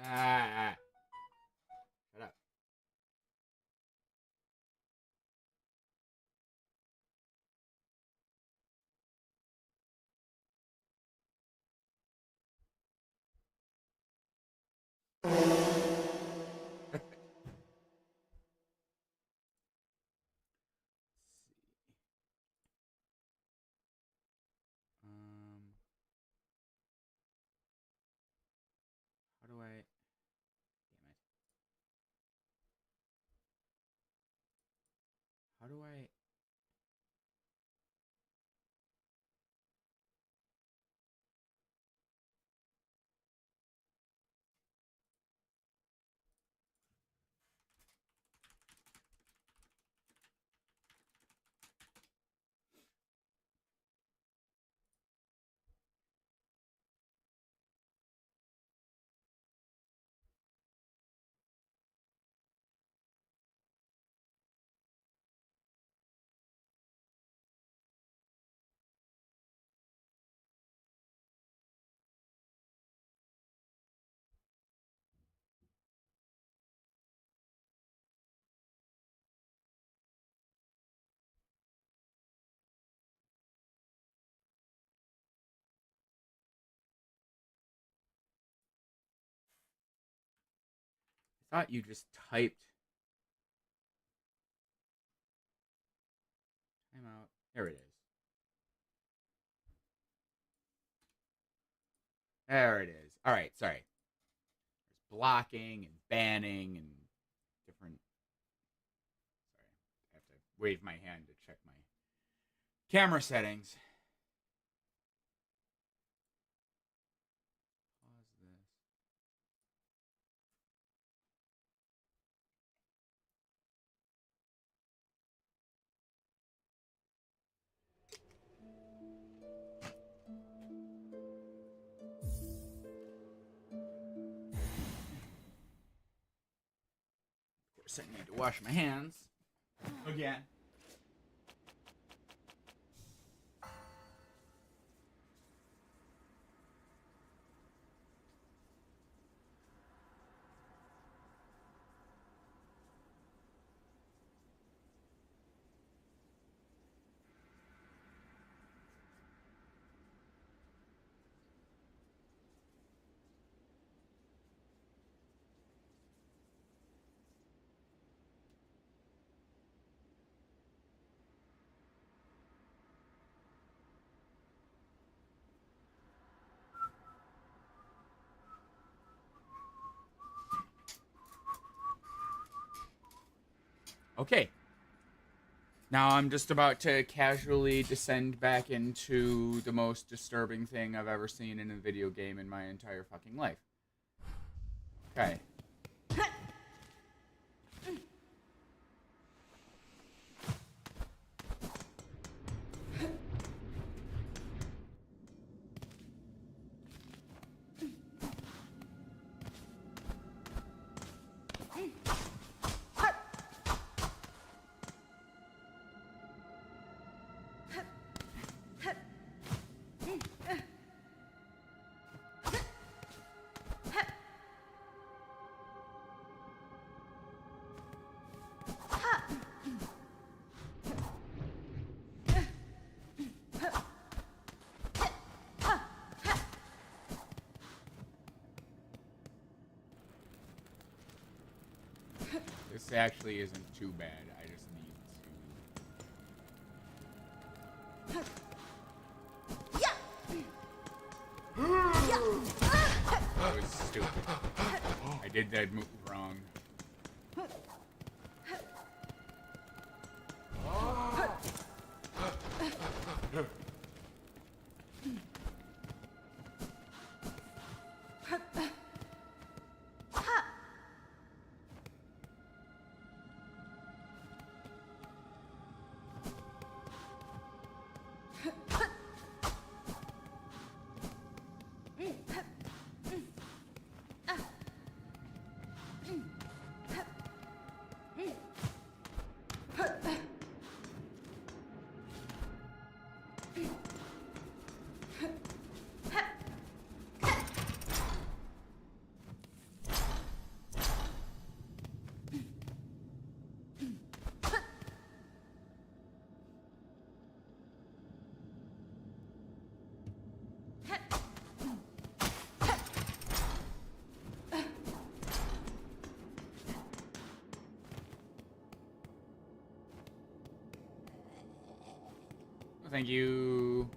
Ah, shut up. Um, how do I? Damn it! How do I? I thought you just typed timeout. There it is. There it is. All right, sorry. There's blocking and banning and different. Sorry, I have to wave my hand to check my camera settings. Pause this. Of course, I need to wash my hands again. Okay. Now I'm just about to casually descend back into the most disturbing thing I've ever seen in a video game in my entire fucking life. Okay. This actually isn't too bad. I just need to. That was stupid. I did that move wrong. Thank you.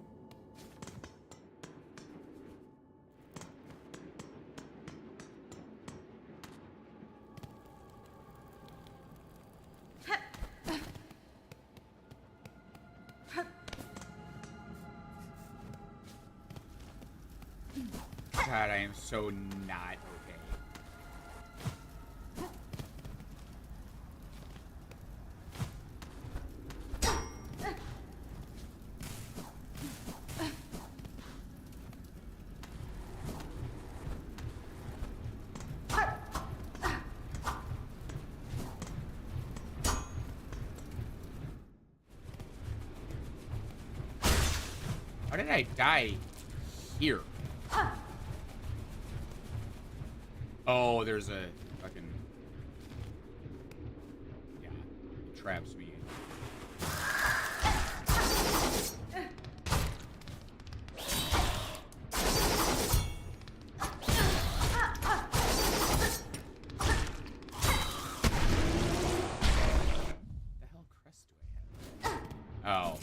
God, I am so not okay. How did I die here? Oh, there's a fucking... Yeah, it traps me. What the hell crest do I have? Oh.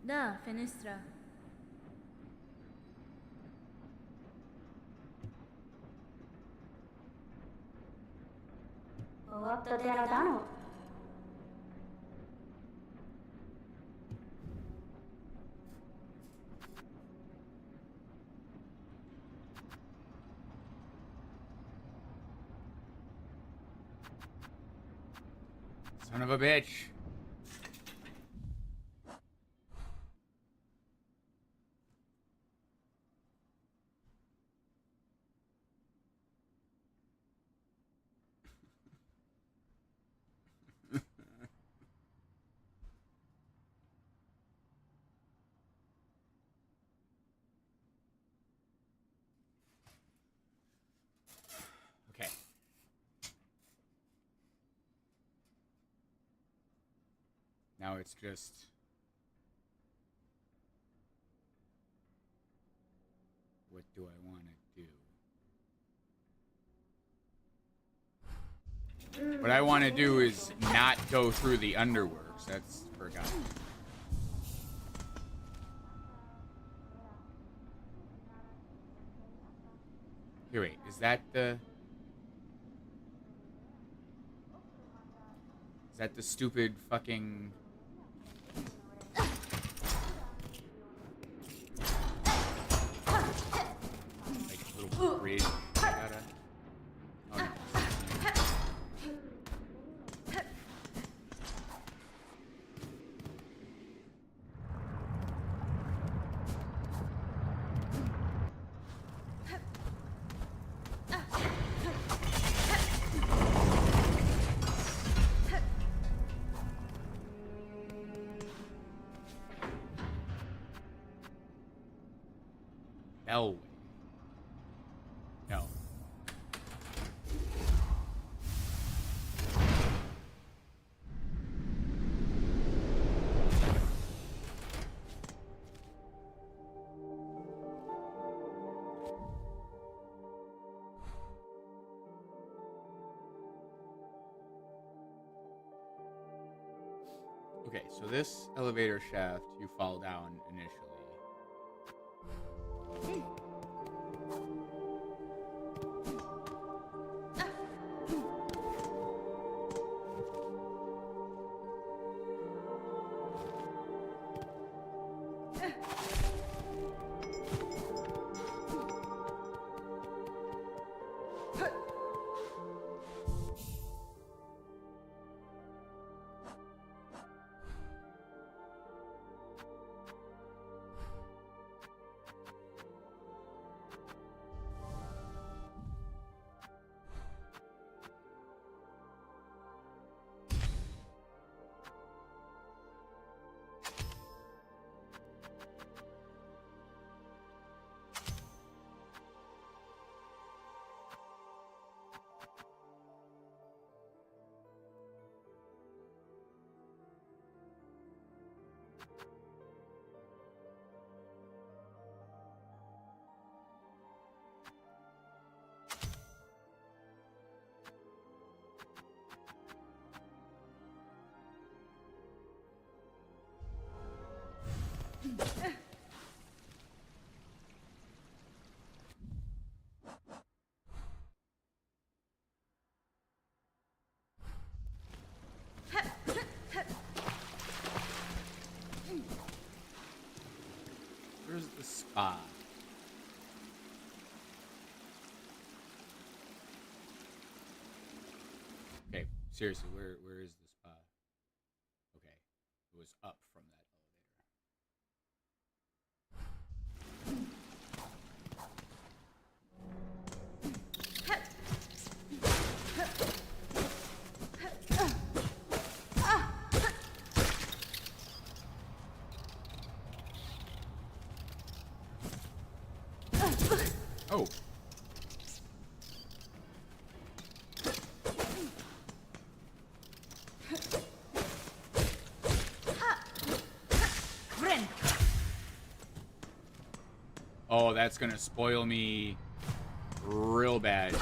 Da, fenestra. Son of a bitch. Okay. Now it's just... What do I want to do? What I want to do is not go through the underworks. That's forgotten. Here, wait. Is that the... Is that the stupid fucking... Like little bridge I gotta... Oh, no. Elway. No. Okay, so this elevator shaft, you fall down initially. Where's the spa? Okay, seriously, where is the spa? Okay, it was up from that elevator. Oh. Oh, that's gonna spoil me real bad.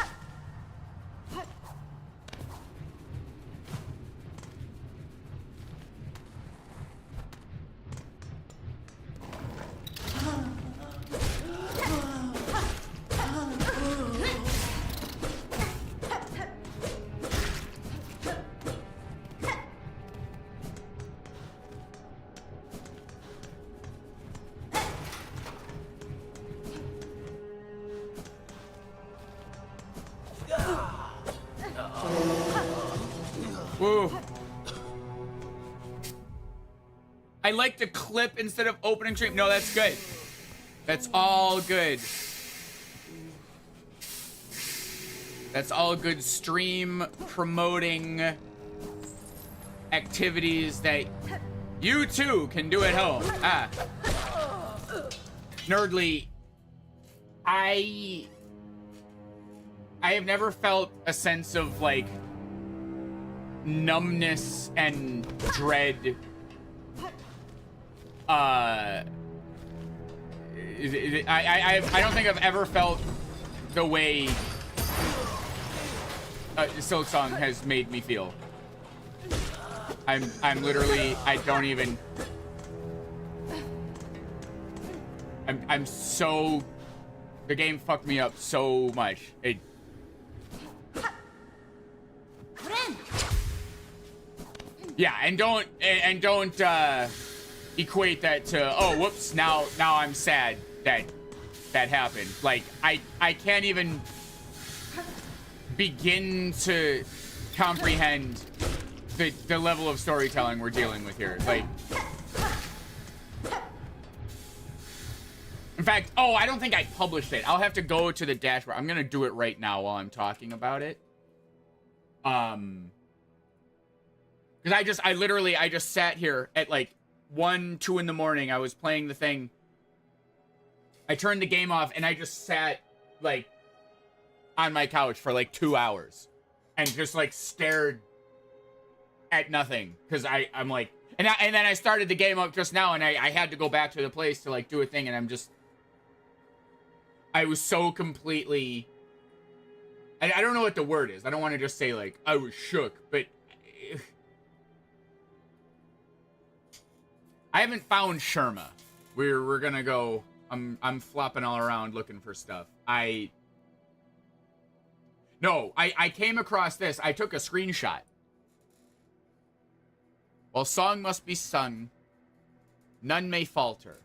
Whoa. I like to clip instead of opening stream. No, that's good. That's all good. That's all good stream promoting activities that you too can do at home. Ah. Nerdly, I have never felt a sense of like numbness and dread I don't think I've ever felt the way Silksong has made me feel. I'm literally, I don't even, I'm so, the game fucked me up so much. Yeah, and don't equate that to, oh, whoops, now I'm sad that happened. Like, I can't even begin to comprehend the level of storytelling we're dealing with here. Like, in fact, oh, I don't think I published it. I'll have to go to the dashboard. I'm gonna do it right now while I'm talking about it. Because I literally sat here at like 1, 2 in the morning. I was playing the thing. I turned the game off and I just sat like on my couch for like 2 hours and just like stared at nothing because I'm like, and then I started the game up just now and I had to go back to the place to like do a thing and I was so completely, I don't know what the word is. I don't want to just say like I was shook, but I haven't found Sherma. We're gonna go. I'm flopping all around looking for stuff. I came across this. I took a screenshot. While song must be sung, none may falter.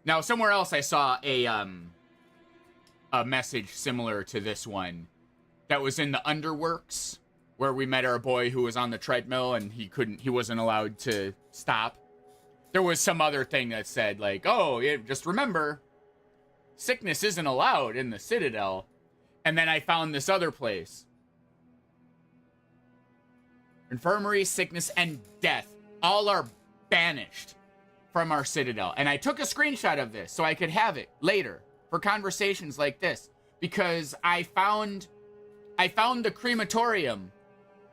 Now somewhere else I saw a message similar to this one that was in the Underworks, where we met our boy who was on the treadmill and he wasn't allowed to stop. There was some other thing that said like, oh, yeah, just remember, sickness isn't allowed in the Citadel. And then I found this other place. Infirmary, sickness, and death all are banished from our Citadel. And I took a screenshot of this so I could have it later for conversations like this, because I found the crematorium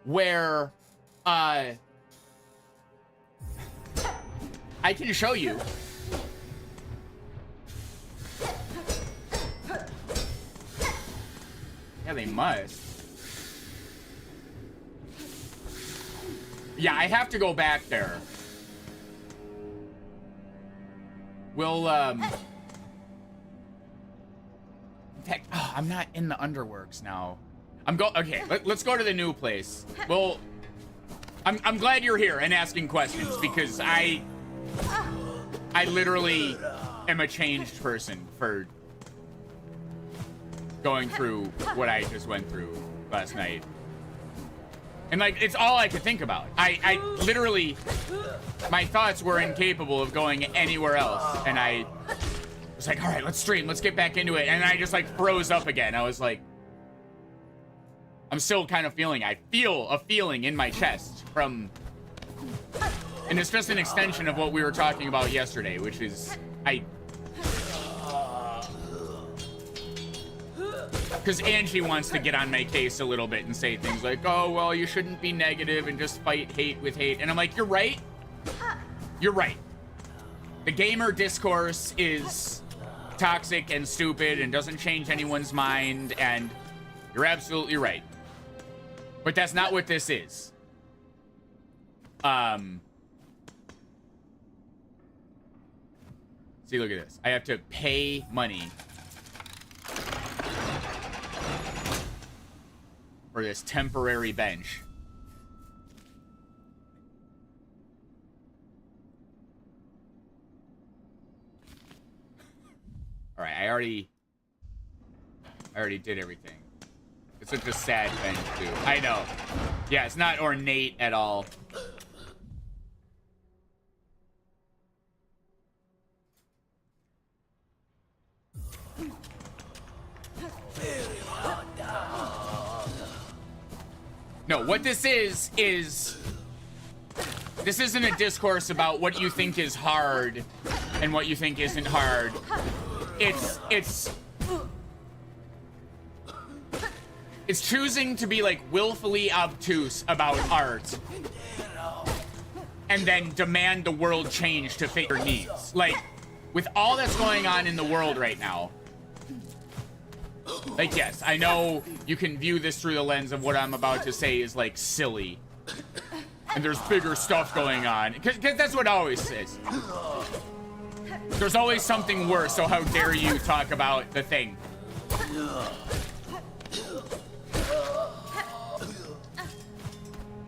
where I can show you. Yeah, they must. Yeah, I have to go back there. We'll, in fact, oh, I'm not in the Underworks now. Okay, let's go to the new place. Well, I'm glad you're here and asking questions, because I literally am a changed person for going through what I just went through last night. And like, it's all I could think about. I literally, my thoughts were incapable of going anywhere else. And I was like, all right, let's stream. Let's get back into it. And I just like froze up again. I was like, I'm still kind of feeling, I feel a feeling in my chest from, and it's just an extension of what we were talking about yesterday, which is, because Angie wants to get on my case a little bit and say things like, oh, well, you shouldn't be negative and just fight hate with hate. And I'm like, you're right. You're right. The gamer discourse is toxic and stupid and doesn't change anyone's mind. And you're absolutely right. But that's not what this is. See, look at this. I have to pay money for this temporary bench. All right, I already did everything. It's such a sad bench, too. I know. Yeah, it's not ornate at all. No, what this is this isn't a discourse about what you think is hard and what you think isn't hard. It's choosing to be like willfully obtuse about art and then demand the world change to fit your needs. Like, with all that's going on in the world right now, like, yes, I know you can view this through the lens of what I'm about to say is, like, silly. And there's bigger stuff going on. Because that's what it always is. There's always something worse, so how dare you talk about the thing.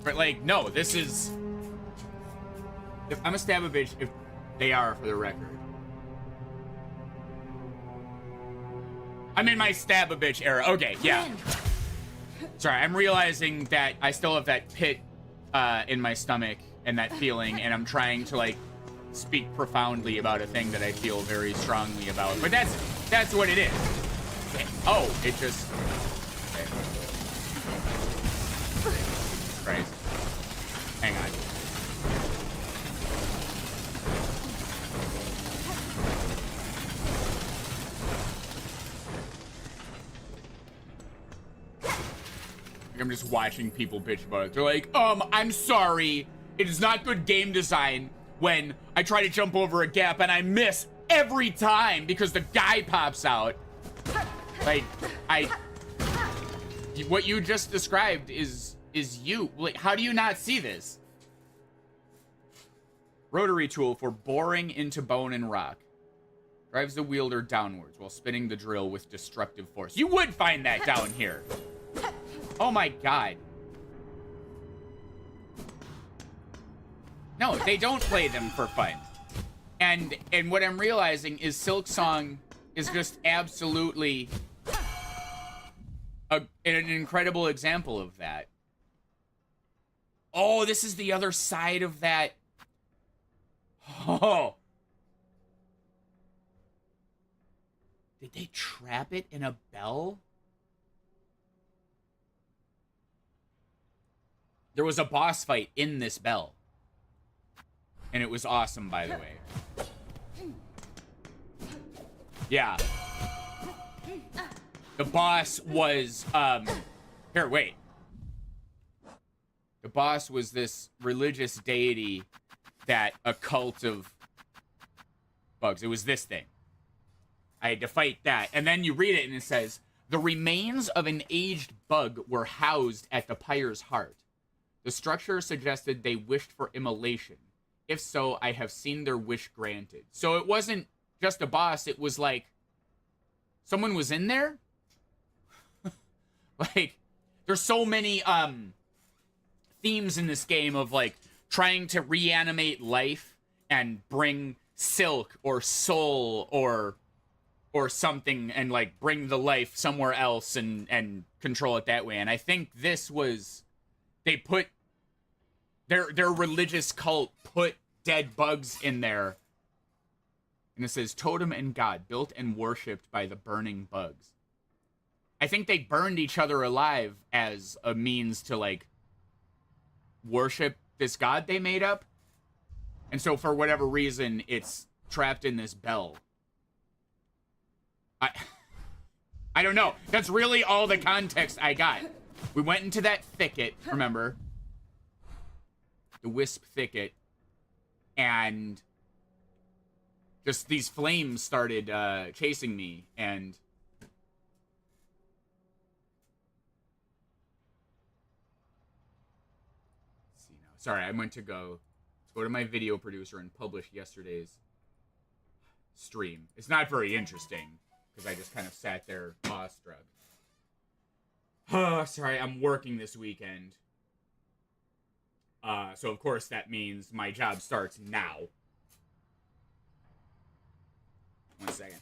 But, like, no, this is... If I'm a stab a bitch, if they are, for the record. I'm in my stab a bitch era. Okay, yeah. Sorry, I'm realizing that I still have that pit in my stomach and that feeling, and I'm trying to like speak profoundly about a thing that I feel very strongly about. But that's what it is. Okay. Oh, it just. Okay. Christ. Hang on. I'm just watching people bitch about it. They're like, I'm sorry. It is not good game design when I try to jump over a gap and I miss every time because the guy pops out. Like, what you just described is you. Like, how do you not see this? Rotary tool for boring into bone and rock. Drives the wielder downwards while spinning the drill with destructive force. You would find that down here. Oh my god. No, they don't play them for fun. And what I'm realizing is Silksong is just absolutely an incredible example of that. Oh, this is the other side of that. Oh. Did they trap it in a bell? There was a boss fight in this bell. And it was awesome, by the way. Yeah. The boss was, here, wait. The boss was this religious deity that a cult of bugs. It was this thing. I had to fight that. And then you read it and it says, the remains of an aged bug were housed at the pyre's heart. The structure suggested they wished for immolation. If so, I have seen their wish granted. So it wasn't just a boss. It was like someone was in there. Like, there's so many themes in this game of like trying to reanimate life and bring silk or soul or something and like bring the life somewhere else and control it that way. And I think this was, they put their religious cult put dead bugs in there. And it says totem and god built and worshipped by the burning bugs. I think they burned each other alive as a means to like worship this god they made up. And so for whatever reason, it's trapped in this bell. I don't know. That's really all the context I got. We went into that thicket, remember? The wisp thicket. And just these flames started chasing me. And let's see now. Sorry, I went to go to my video producer and publish yesterday's stream. It's not very interesting because I just kind of sat there awestruck. Oh, sorry, I'm working this weekend. So of course that means my job starts now. 1 second.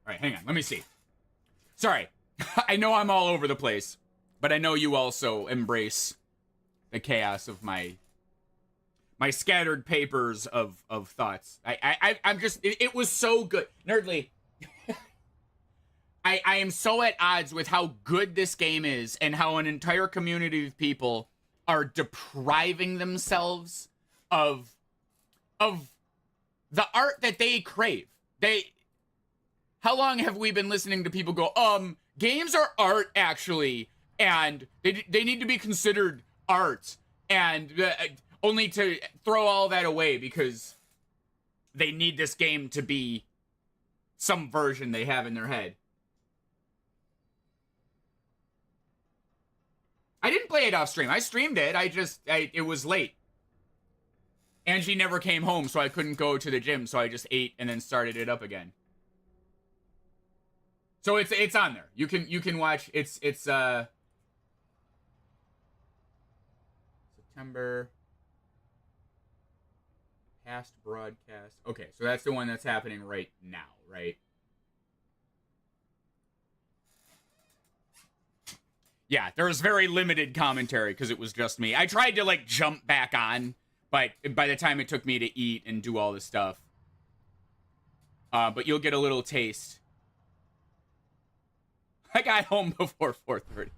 All right, hang on. Let me see. Sorry. I know I'm all over the place, but I know you also embrace the chaos of my scattered papers of thoughts. I'm just, it was so good. Nerdly, I am so at odds with how good this game is and how an entire community of people are depriving themselves of the art that they crave. How long have we been listening to people go, games are art actually, and they need to be considered art, and only to throw all that away because they need this game to be some version they have in their head. I didn't play it off stream. I streamed it. It was late. Angie never came home, so I couldn't go to the gym, so I just ate and then started it up again. So it's on there. You can watch. It's September past broadcast. Okay, so that's the one that's happening right now, right? Yeah, there was very limited commentary because it was just me. I tried to like jump back on, but by the time it took me to eat and do all this stuff, but you'll get a little taste. I got home before 4:30.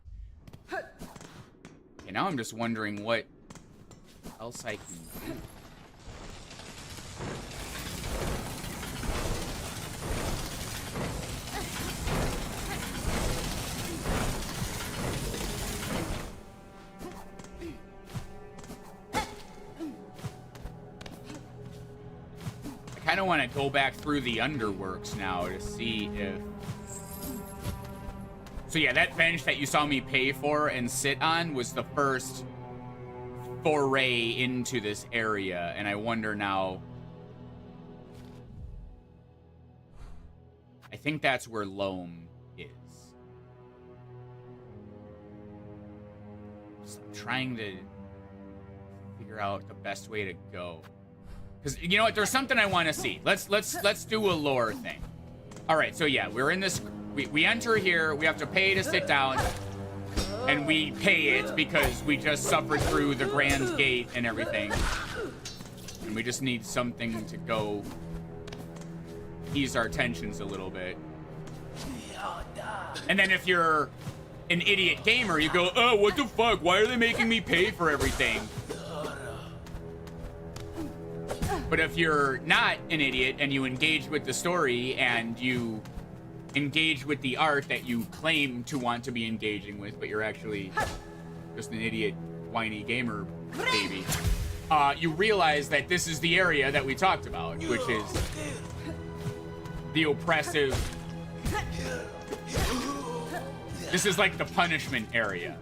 now I'm just wondering what else I can do. I kind of want to go back through the underworks now to see if... So yeah, that bench that you saw me pay for and sit on was the first foray into this area, and I wonder now... I think that's where Loam is. Just trying to figure out the best way to go. Because, you know what, there's something I want to see. Let's do a lore thing. All right, so yeah, we're in this... We enter here, we have to pay to sit down, and we pay it because we just suffered through the Grand Gate and everything. And we just need something to go ease our tensions a little bit. And then if you're an idiot gamer, you go, oh, what the fuck? Why are they making me pay for everything? But if you're not an idiot and you engage with the story and you engage with the art that you claim to want to be engaging with, but you're actually just an idiot, whiny gamer baby, you realize that this is the area that we talked about, which is the oppressive... This is like the punishment area.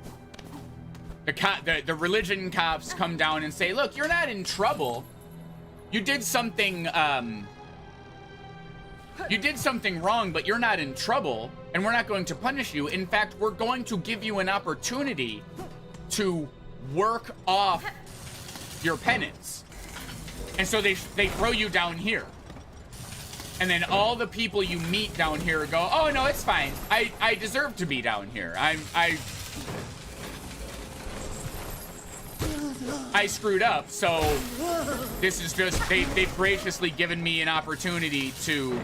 The religion cops come down and say, look, you're not in trouble. You did something, you did something wrong, but you're not in trouble, and we're not going to punish you. In fact, we're going to give you an opportunity to work off your penance. And so they throw you down here. And then all the people you meet down here go, oh, no, it's fine. I deserve to be down here. I screwed up, so this is just, they've graciously given me an opportunity to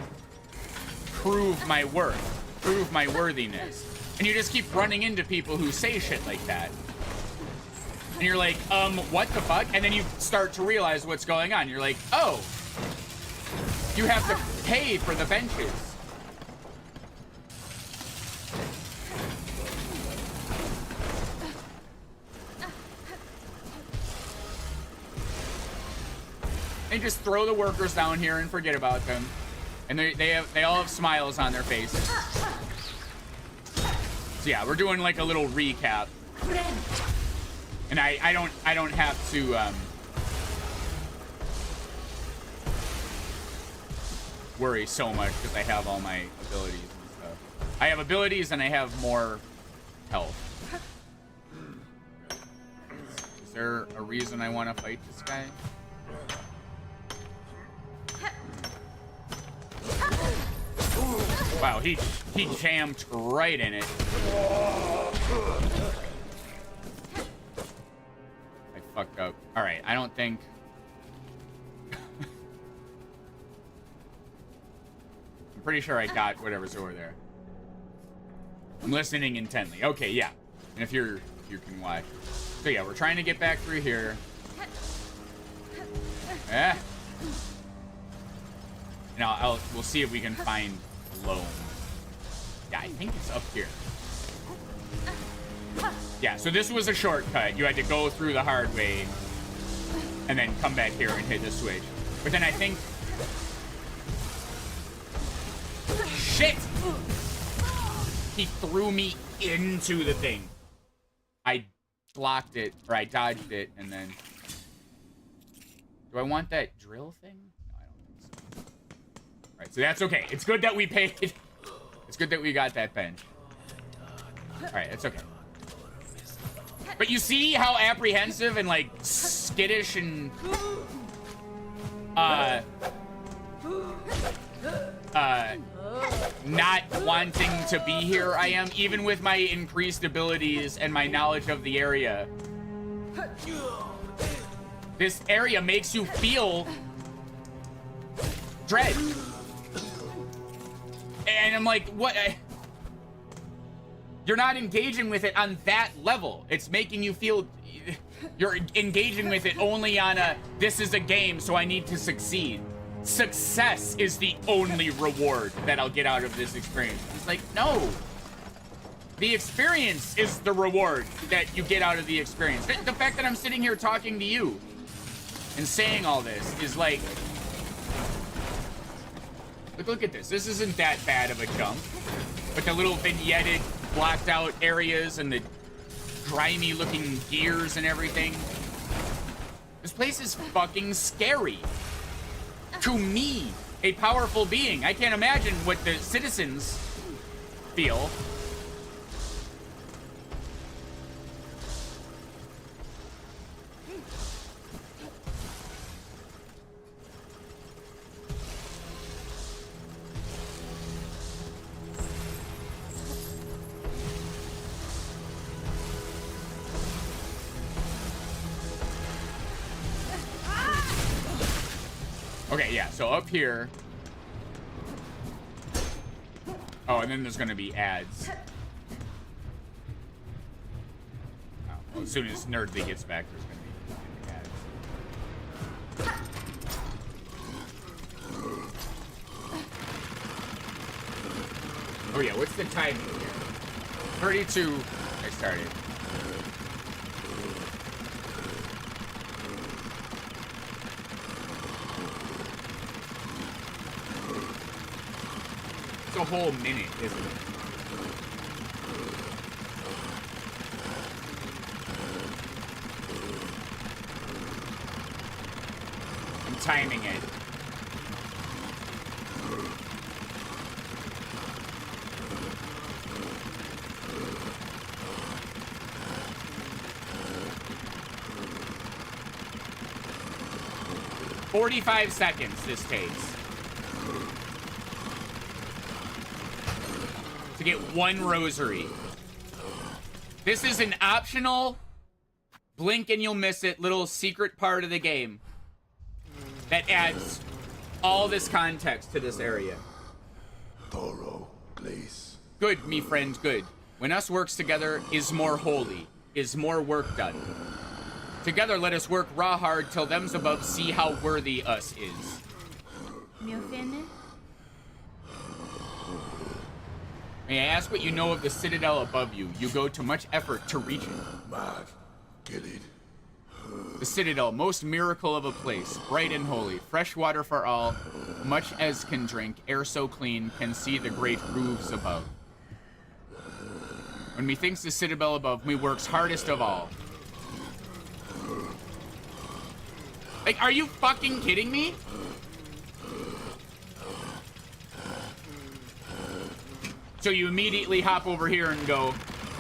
prove my worth, prove my worthiness. And you just keep running into people who say shit like that. And you're like, what the fuck? And then you start to realize what's going on. You're like, oh, you have to pay for the benches. They just throw the workers down here and forget about them. And they all have smiles on their faces. So yeah, we're doing like a little recap. And I don't have to worry so much because I have all my abilities and stuff. I have abilities and I have more health. Is there a reason I want to fight this guy? Wow, he jammed right in it. I fucked up. All right, I don't think... I'm pretty sure I got whatever's over there. I'm listening intently. Okay, yeah. And if you can watch. So yeah, we're trying to get back through here. Eh. And we'll see if we can find Loam. Yeah, I think it's up here. Yeah, so this was a shortcut. You had to go through the hard way and then come back here and hit the switch. But then I think... Shit! He threw me into the thing. I blocked it, or I dodged it, and then... Do I want that drill thing? No, I don't think so. Alright, so that's okay. It's good that we paid. It's good that we got that bench. Alright, it's okay. But you see how apprehensive and, like, skittish and... not wanting to be here I am, even with my increased abilities and my knowledge of the area. This area makes you feel dread. And I'm like, what? You're not engaging with it on that level. It's making you feel you're engaging with it only on a, this is a game, so I need to succeed. Success is the only reward that I'll get out of this experience. It's like, no. The experience is the reward that you get out of the experience. The fact that I'm sitting here talking to you and saying all this is like, look at this. This isn't that bad of a jump. But the little vignetted, blocked out areas and the grimy looking gears and everything. This place is fucking scary. To me, a powerful being. I can't imagine what the citizens feel. Okay, yeah, so up here. Oh, and then there's gonna be ads. Oh, well, as soon as Nerdly gets back, there's gonna be ads. Oh yeah, what's the timing here? 32, I started. A whole minute, isn't it? I'm timing it. "45 seconds this takes. To get one rosary. This is an optional, blink and you'll miss it, little secret part of the game that adds all this context to this area. Thorough, please. Good, me friend, good. When us works together is more holy, is more work done. Together let us work raw hard till them's above see how worthy us is. Miofene? May I ask what you know of the Citadel above you? You go to much effort to reach it. Mad. Get it? The Citadel, most miracle of a place, bright and holy, fresh water for all, much as can drink, air so clean, can see the great roofs above. When methinks the Citadel above me works hardest of all. Like, are you fucking kidding me? So you immediately hop over here and go,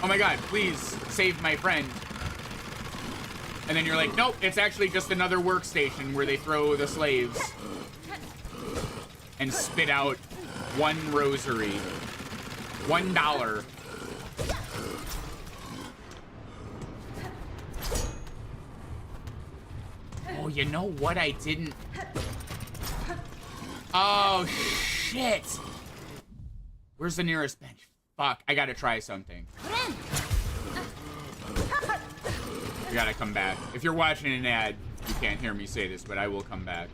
oh my god, please save my friend. And then you're like, nope, it's actually just another workstation where they throw the slaves and spit out one rosary. $1. Oh, you know what I didn't... Oh, shit. Where's the nearest bench? Fuck, I gotta try something. We gotta come back. If you're watching an ad, you can't hear me say this, but I will come back.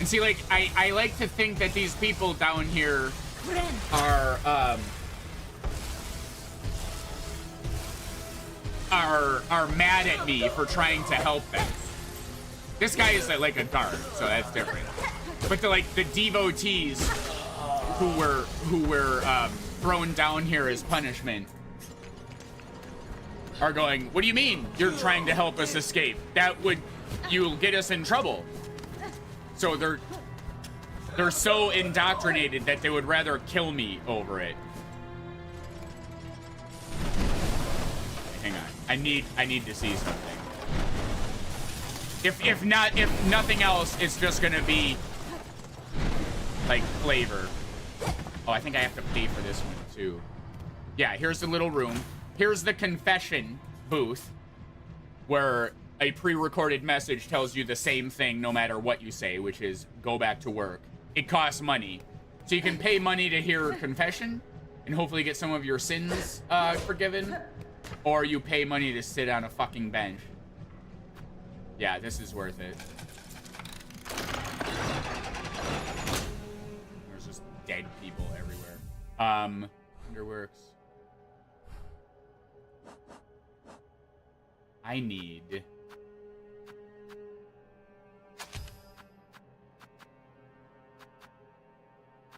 See, like, I like to think that these people down here are mad at me for trying to help them. This guy is like a guard, so that's different. But the devotees who were thrown down here as punishment are going, what do you mean you're trying to help us escape? You'll get us in trouble. So they're They're so indoctrinated that they would rather kill me over it. Hang on. I need to see something. If nothing else, it's just gonna be like flavor. Oh, I think I have to pay for this one too. Yeah, here's the little room. Here's the confession booth where a pre-recorded message tells you the same thing no matter what you say, which is go back to work. It costs money. So you can pay money to hear confession and hopefully get some of your sins forgiven, or you pay money to sit on a fucking bench. Yeah, this is worth it. There's just dead people everywhere. Underworks. I need...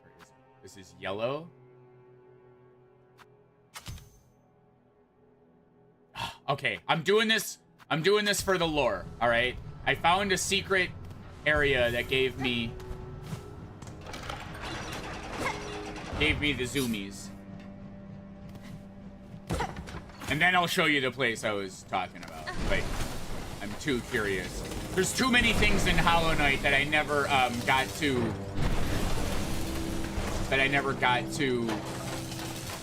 Where is it? This is yellow. Okay, I'm doing this for the lore, all right? I found a secret area that gave me the zoomies. And then I'll show you the place I was talking about. But I'm too curious. There's too many things in Hollow Knight that I never got to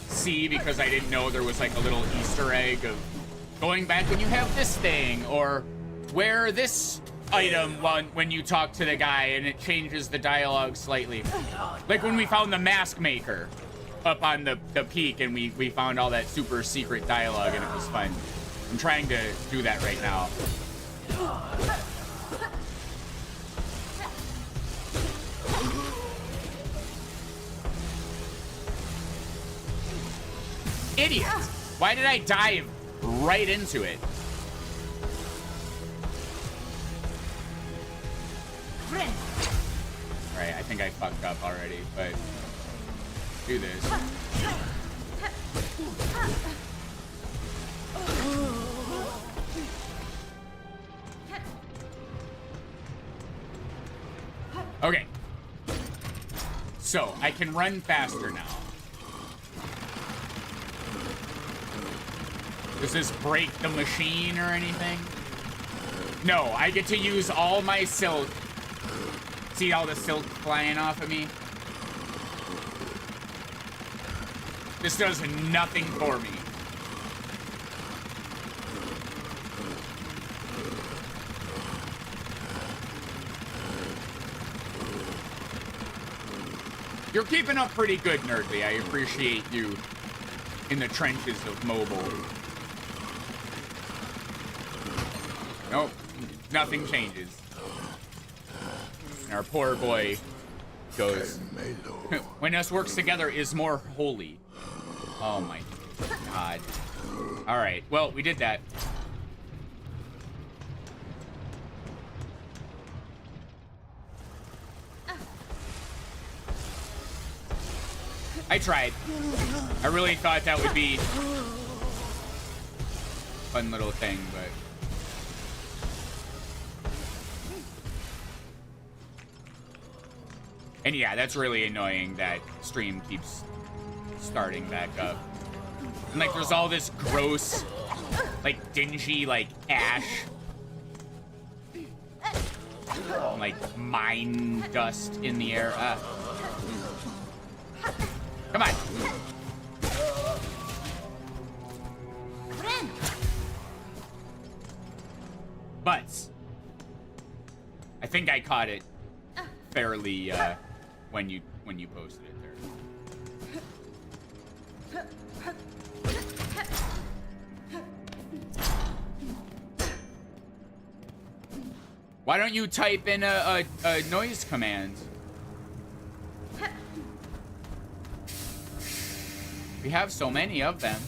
see because I didn't know there was like a little Easter egg of going back when you have this thing, or wear this item when you talk to the guy and it changes the dialogue slightly. Like when we found the mask maker up on the peak and we found all that super secret dialogue and it was fun. I'm trying to do that right now. Idiot! Why did I dive right into it? Alright, I think I fucked up already, but do this. Okay. So, I can run faster now. Does this break the machine or anything? No, I get to use all my silk. See all the silk flying off of me? This does nothing for me. You're keeping up pretty good, Nerdly. I appreciate you in the trenches of mobile. Nope, nothing changes. And our poor boy goes, when us works together is more holy. Oh my god. Alright, well, we did that. I tried. I really thought that would be a fun little thing, but... And yeah, that's really annoying that stream keeps starting back up. And like there's all this gross, like dingy, like ash. And, like mine dust in the air. Come on. But I think I caught it fairly when you posted it there. Why don't you type in a noise command? We have so many of them.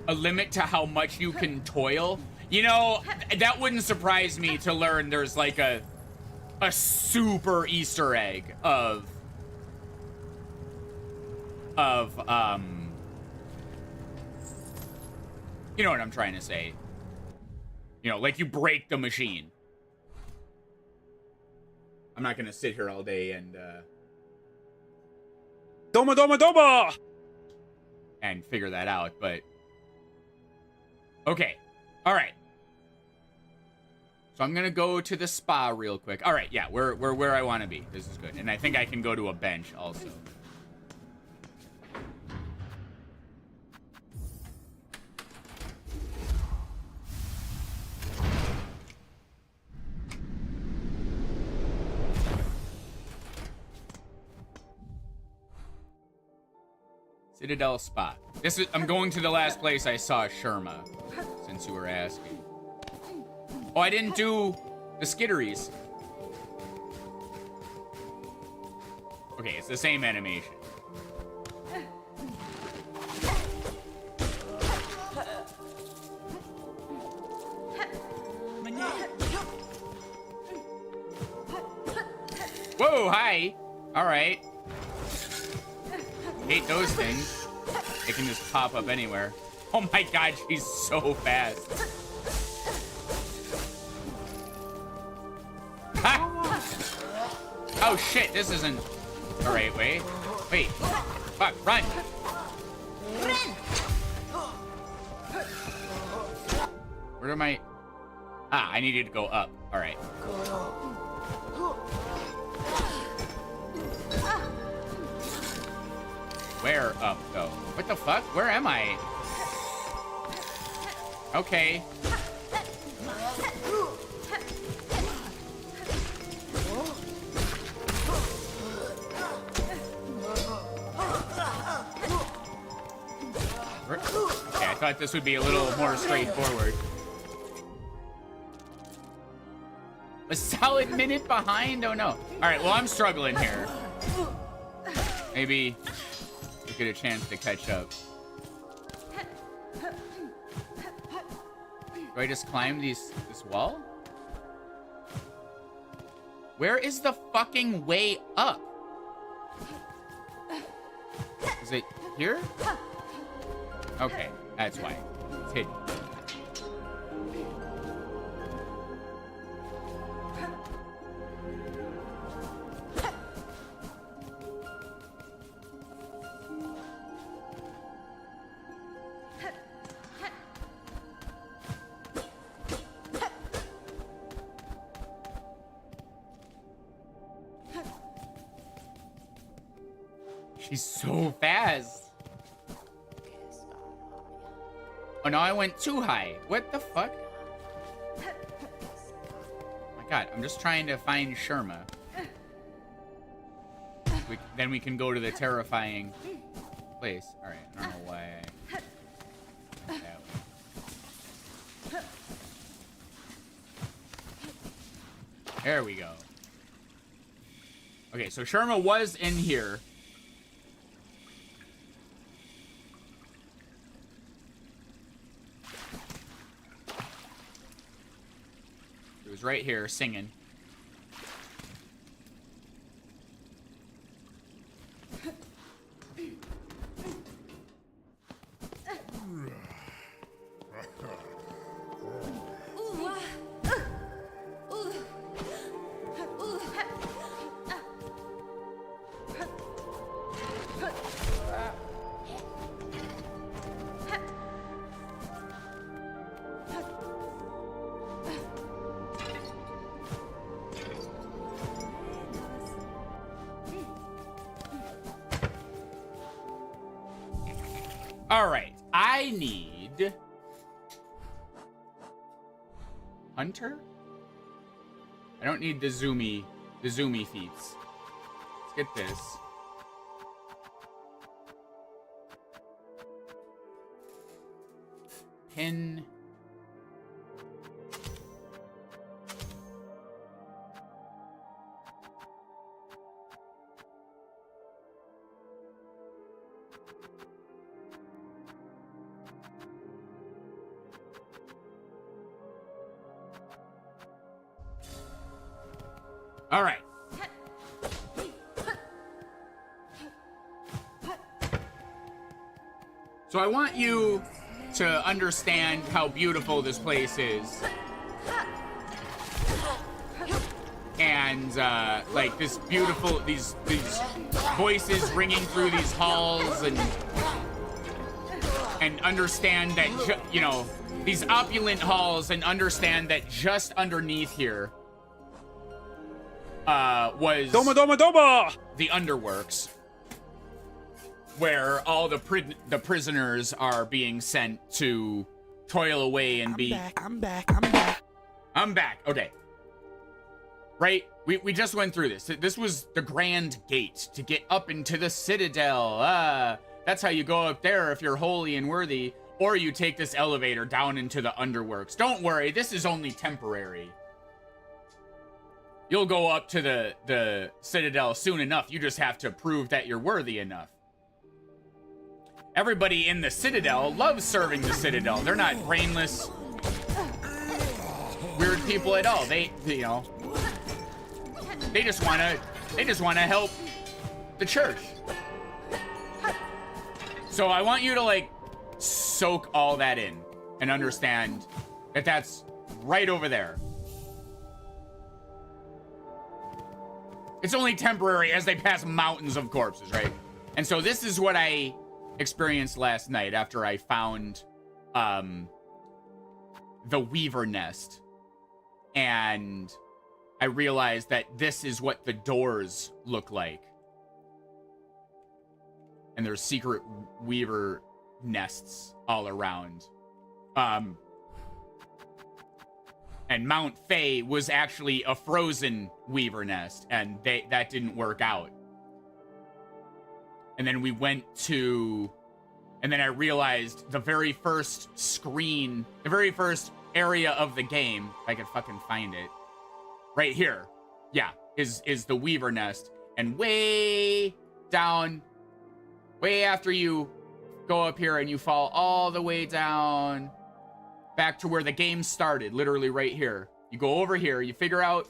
A limit to how much you can toil? You know, that wouldn't surprise me to learn there's like a super Easter egg of You know what I'm trying to say. You know, like you break the machine. I'm not gonna sit here all day and Doma! and figure that out, but okay. All right. So I'm gonna go to the spa real quick. All right, yeah, we're where I want to be. This is good, and I think I can go to a bench also. Citadel Spa. I'm going to the last place I saw Sherma, since you were asking. Oh, I didn't do the skitteries. Okay, it's the same animation. Whoa, hi. All right. Hate those things. They can just pop up anywhere. Oh my god, she's so fast. Ha! Oh shit, this isn't the right way. Wait. Fuck, run! Where am I? Ah, I needed to go up. Alright. Where up, though? What the fuck? Where am I? Okay. Okay, I thought this would be a little more straightforward. A solid minute behind? Oh no. Alright, well, I'm struggling here. Maybe we get a chance to catch up. Do I just climb this wall? Where is the fucking way up? Is it here? Okay, that's why. It's hidden. She's so fast. Oh no, I went too high. What the fuck? Oh my god, I'm just trying to find Sherma. Then we can go to the terrifying place. Alright, I don't know why I went that way. There we go. Okay, so Sherma was in here. It was right here singing. All right, I need Hunter. I don't need the zoomy feats. Let's get this. Pin. All right. So I want you to understand how beautiful this place is. And like this beautiful, these voices ringing through these halls, and understand that you know, these opulent halls, and understand that just underneath here was the underworks, where all the prisoners are being sent to toil away and I'm back. Okay. Right? We just went through this. This was the Grand Gate to get up into the Citadel. That's how you go up there if you're holy and worthy. Or you take this elevator down into the underworks. Don't worry, this is only temporary. You'll go up to the Citadel soon enough. You just have to prove that you're worthy enough. Everybody in the Citadel loves serving the Citadel. They're not brainless, weird people at all. They you know, they just wanna help the church. So I want you to like soak all that in and understand that that's right over there. It's only temporary as they pass mountains of corpses, right? And so this is what I experienced last night after I found the Weaver Nest. And I realized that this is what the doors look like. And there's secret Weaver nests all around. And Mount Fae was actually a frozen Weaver nest, and that didn't work out. And then we went to, and then I realized the very first screen, the very first area of the game, if I could fucking find it, right here, yeah, is the Weaver nest. And way down, way after you go up here and you fall all the way down back to where the game started, literally right here. You go over here, you figure out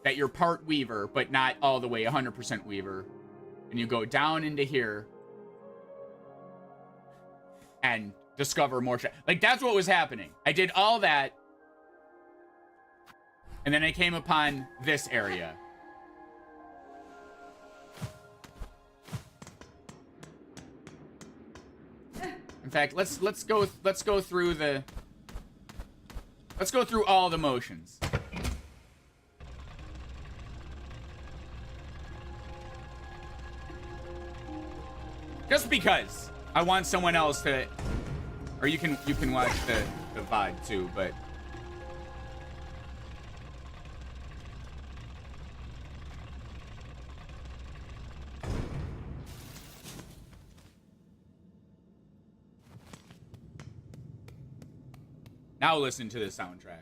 that you're part Weaver, but not all the way 100% Weaver. And you go down into here and discover more shit. Like, that's what was happening. I did all that. And then I came upon this area. In fact, let's go through all the motions. Just because I want someone else to, or you can watch the VOD too, but now listen to the soundtrack.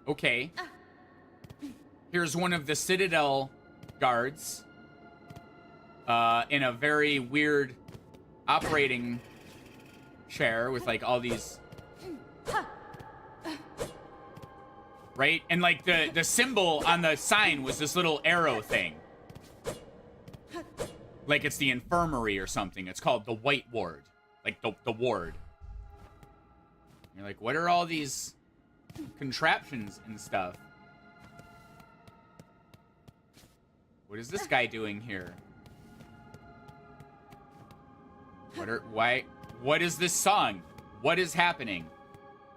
Okay. Here's one of the Citadel guards in a very weird operating chair with like all these, right? And like the symbol on the sign was this little arrow thing. Like it's the infirmary or something. It's called the White Ward. Like the ward. You're like, what are all these contraptions and stuff? What is this guy doing here? What is this song? What is happening?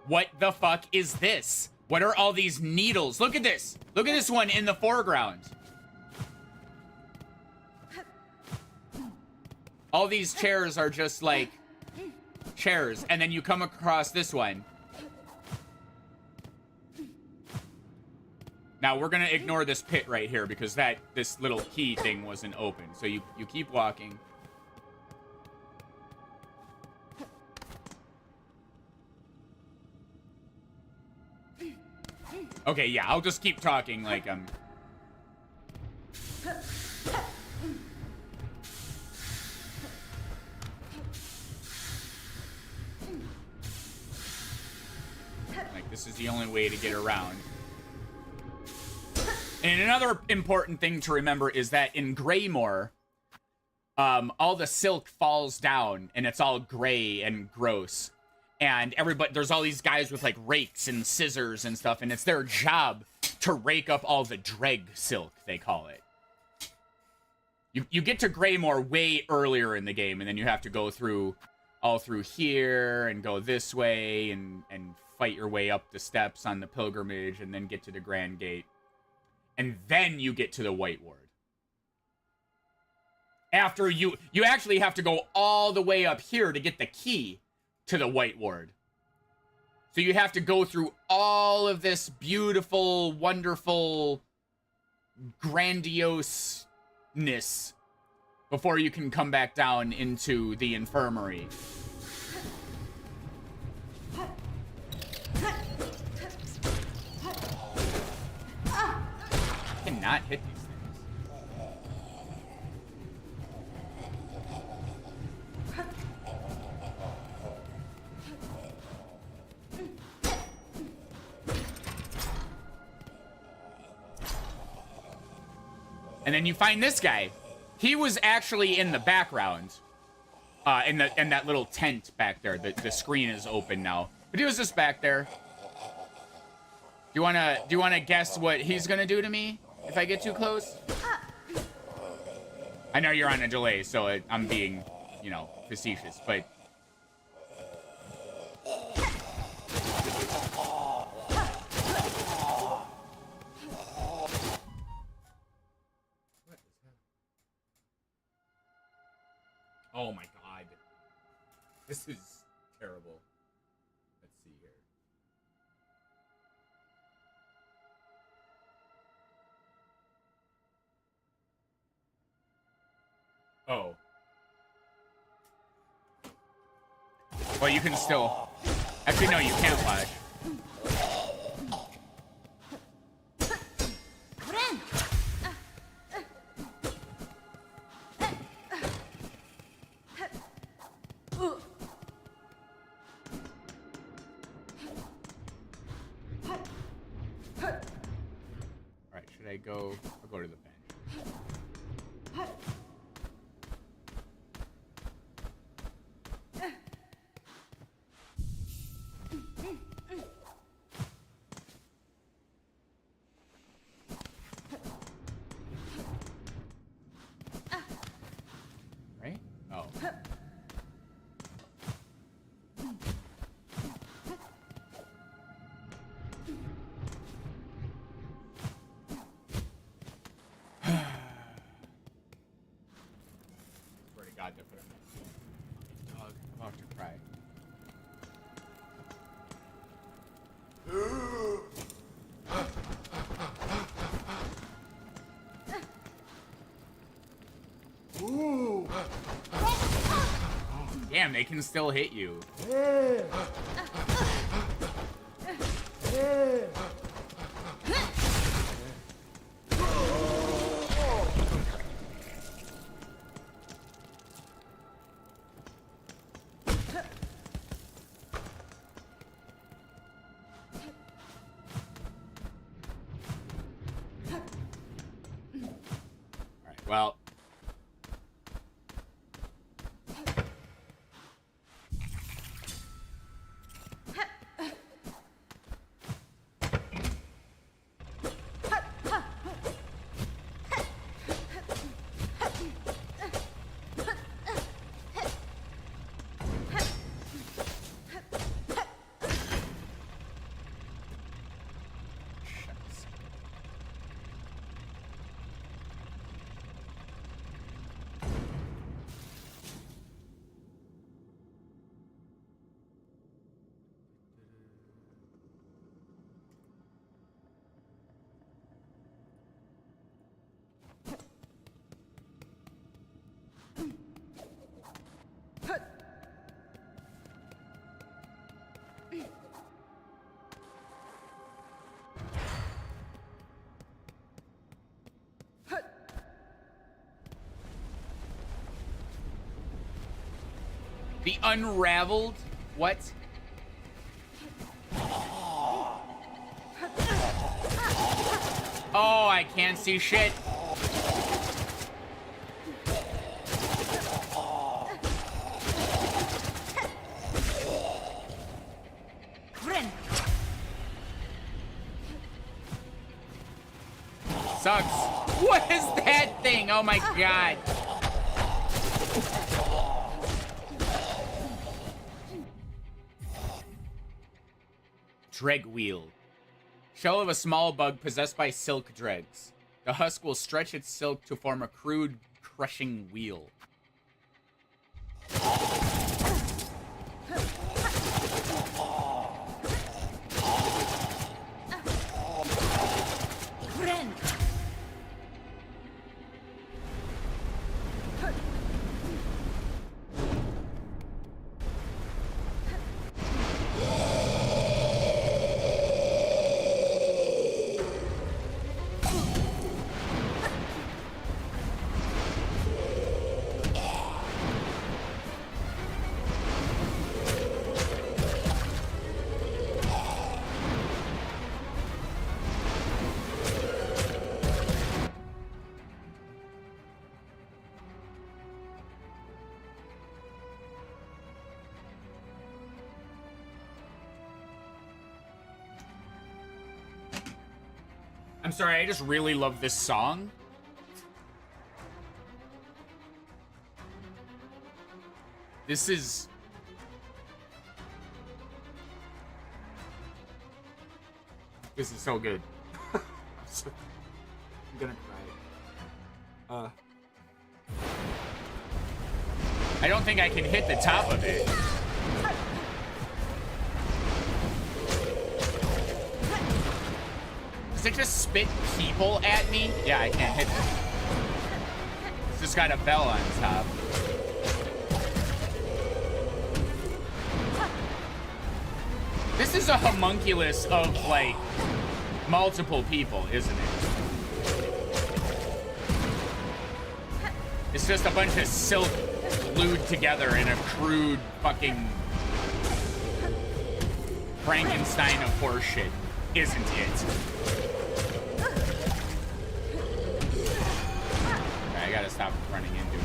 What the fuck is this? What are all these needles? Look at this. Look at this one in the foreground. All these chairs are just like chairs. And then you come across this one. Now we're gonna ignore this pit right here because this little key thing wasn't open. So you keep walking. Okay, yeah, I'll just keep talking like I'm... Like, this is the only way to get around. And another important thing to remember is that in Greymore, all the silk falls down and it's all gray and gross. And there's all these guys with like rakes and scissors and stuff, and it's their job to rake up all the dreg silk, they call it. You get to Greymore way earlier in the game, and then you have to go through here and go this way and fight your way up the steps on the pilgrimage and then get to the Grand Gate. And then you get to the White Ward. After you actually have to go all the way up here to get the key to the White Ward. So you have to go through all of this beautiful, wonderful, grandioseness before you can come back down into the infirmary. I cannot hit these things. And then you find this guy. He was actually in the background, in that little tent back there. The screen is open now, but he was just back there. Do you wanna guess what he's gonna do to me if I get too close? I know you're on a delay, so I'm being, facetious, but. Oh my god. This is terrible. Let's see here. Oh. Well, you can still... Actually, no, you can't flash. I'll go to the bench. Right? Oh. Dog, I'm about to cry. Damn, they can still hit you. Well, the unraveled what? Oh, I can't see shit. Sucks. What is that thing? Oh my god. Dreg wheel. Shell of a small bug possessed by silk dregs. The husk will stretch its silk to form a crude, crushing wheel. I'm sorry, I just really love this song. This is... This is so good. I'm gonna cry. I don't think I can hit the top of it. Does it just spit people at me? Yeah, I can't hit it. It's just got a bell on top. This is a homunculus of, like, multiple people, isn't it? It's just a bunch of silk glued together in a crude fucking Frankenstein of horseshit, isn't it? Okay, I gotta stop running into it.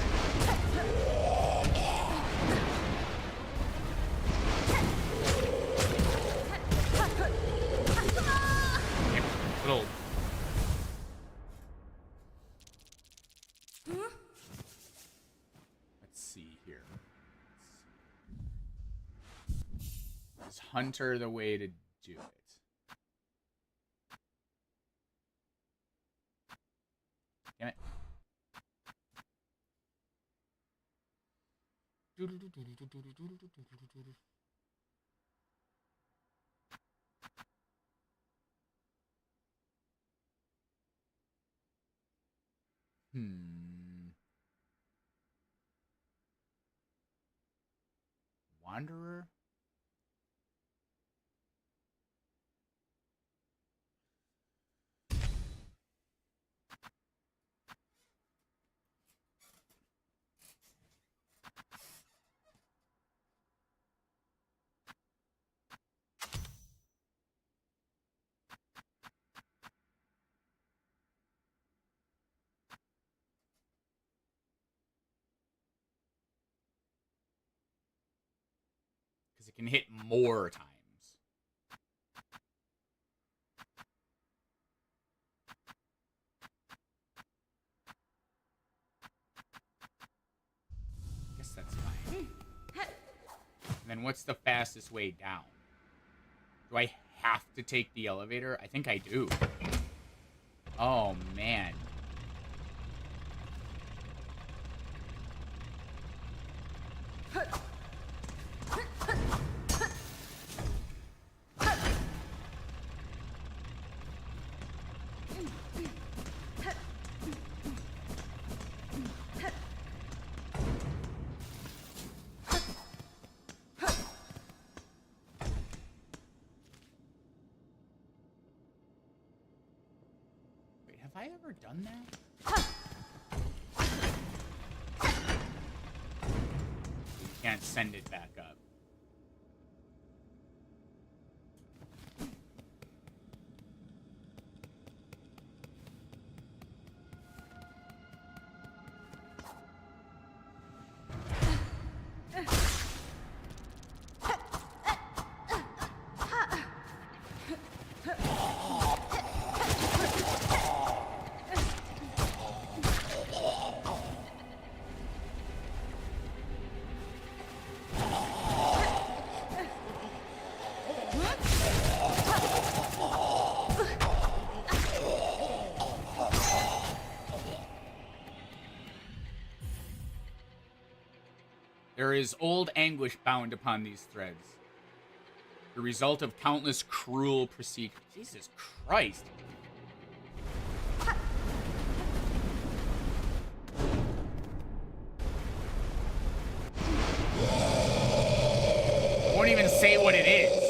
Little... Let's see here. Is Hunter the way to do it? Damn it. Wanderer? Because it can hit more times. I guess that's fine. And then what's the fastest way down? Do I have to take the elevator? I think I do. Oh, man. Have I ever done that? You can't send it back up. There is old anguish bound upon these threads. The result of countless cruel procedures. Jesus Christ. Won't even say what it is.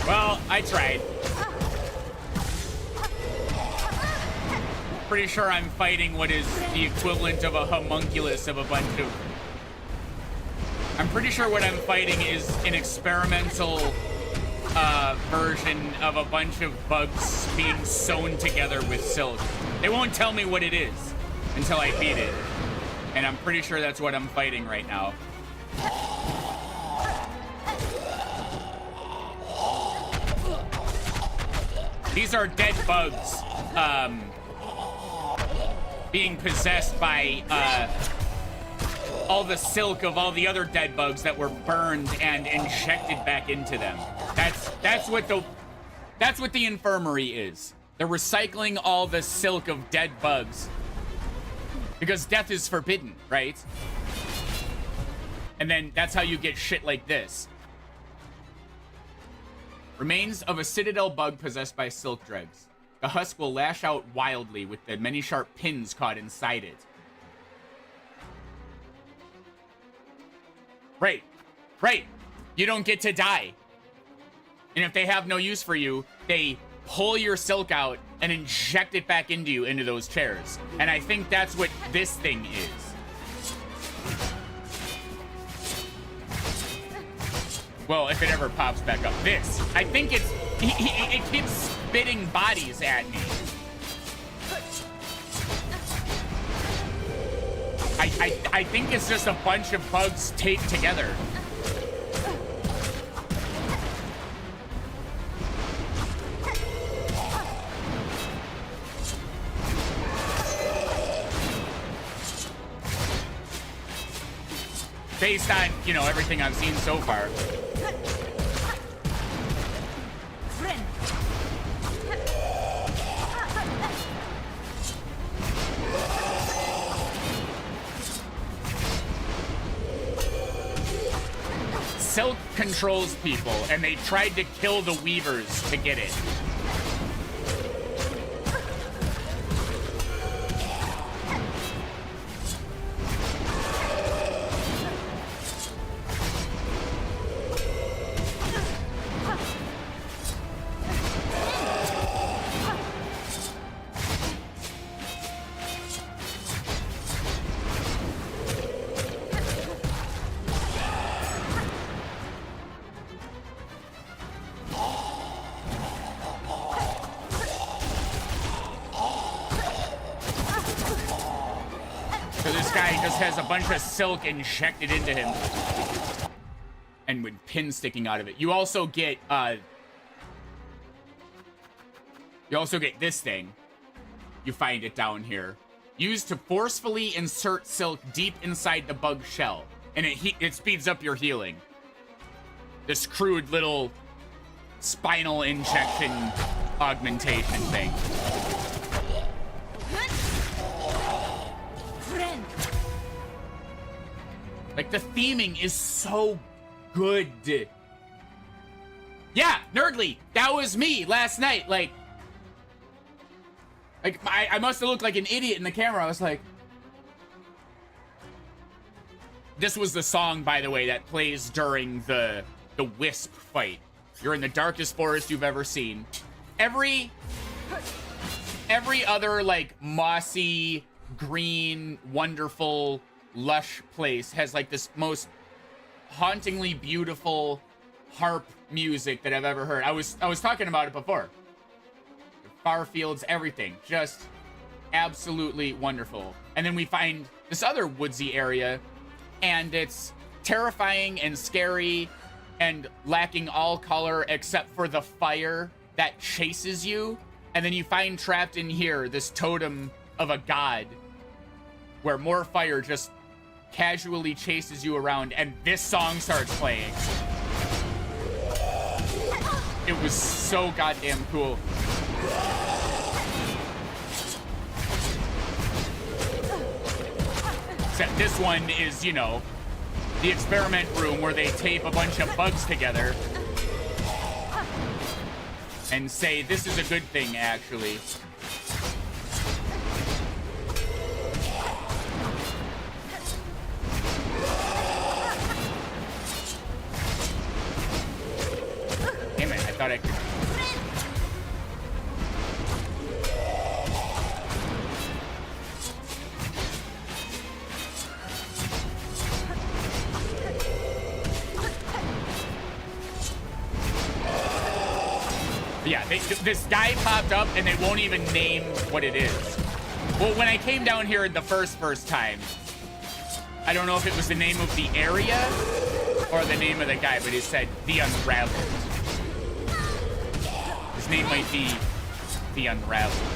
Well, I tried. Pretty sure I'm fighting what is the equivalent of a homunculus of a bunch of... I'm pretty sure what I'm fighting is an experimental version of a bunch of bugs being sewn together with silk. They won't tell me what it is until I beat it. And I'm pretty sure that's what I'm fighting right now. These are dead bugs being possessed by all the silk of all the other dead bugs that were burned and injected back into them. That's what the infirmary is. They're recycling all the silk of dead bugs because death is forbidden, right? And then that's how you get shit like this. Remains of a Citadel bug possessed by silk dregs. The husk will lash out wildly with the many sharp pins caught inside it. Right. You don't get to die. And if they have no use for you, they pull your silk out and inject it back into you, into those chairs. And I think that's what this thing is. Well, if it ever pops back up. This. I think it's... it keeps spitting bodies at me. I think it's just a bunch of bugs taped together. Based on, you know, everything I've seen so far. Silk controls people, and they tried to kill the weavers to get it. Has a bunch of silk injected into him and with pins sticking out of it. You also get this thing. You find it down here. Used to forcefully insert silk deep inside the bug shell, and it speeds up your healing. This crude little spinal injection augmentation thing. Like, the theming is so good. Yeah, Nerdly, that was me last night. Like I must have looked like an idiot in the camera. I was like... This was the song, by the way, that plays during the Wisp fight. You're in the darkest forest you've ever seen. Every other, like, mossy, green, wonderful... lush place has like this most hauntingly beautiful harp music that I've ever heard. I was talking about it before. Far fields, everything. Just absolutely wonderful. And then we find this other woodsy area, and it's terrifying and scary and lacking all color except for the fire that chases you. And then you find trapped in here this totem of a god where more fire just casually chases you around, and this song starts playing. It was so goddamn cool. Except this one is, you know, the experiment room where they tape a bunch of bugs together and say, this is a good thing, actually. Damn it, I thought I could. Yeah, this guy popped up and they won't even name what it is. Well, when I came down here the first time, I don't know if it was the name of the area or the name of the guy, but it said The Unraveled. His name might be The Unraveled.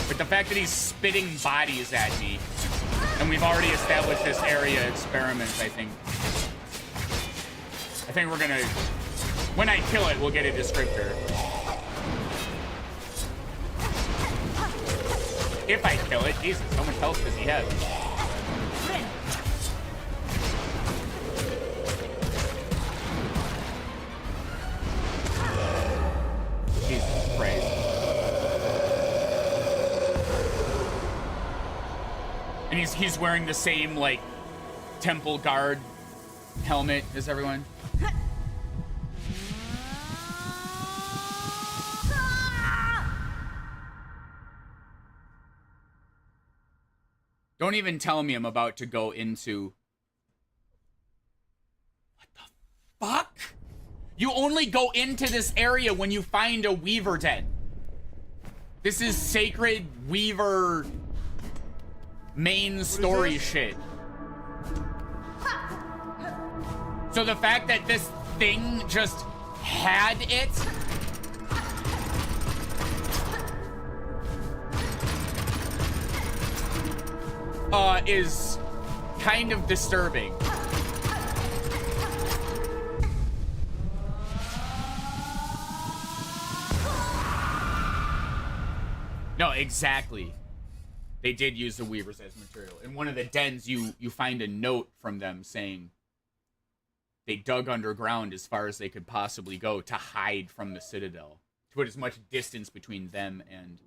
But the fact that he's spitting bodies at me, and we've already established this area experiments, I think we're gonna, when I kill it, we'll get a descriptor. If I kill it, Jesus, how much health does he have? Jesus Christ. And he's wearing the same, like, temple guard helmet as everyone. Don't even tell me I'm about to go into... What the fuck? You only go into this area when you find a Weaver den. This is sacred Weaver main story shit. So the fact that this thing just had it... is kind of disturbing. No, exactly. They did use the Weavers as material. In one of the dens, you find a note from them saying they dug underground as far as they could possibly go to hide from the Citadel, to put as much distance between them and...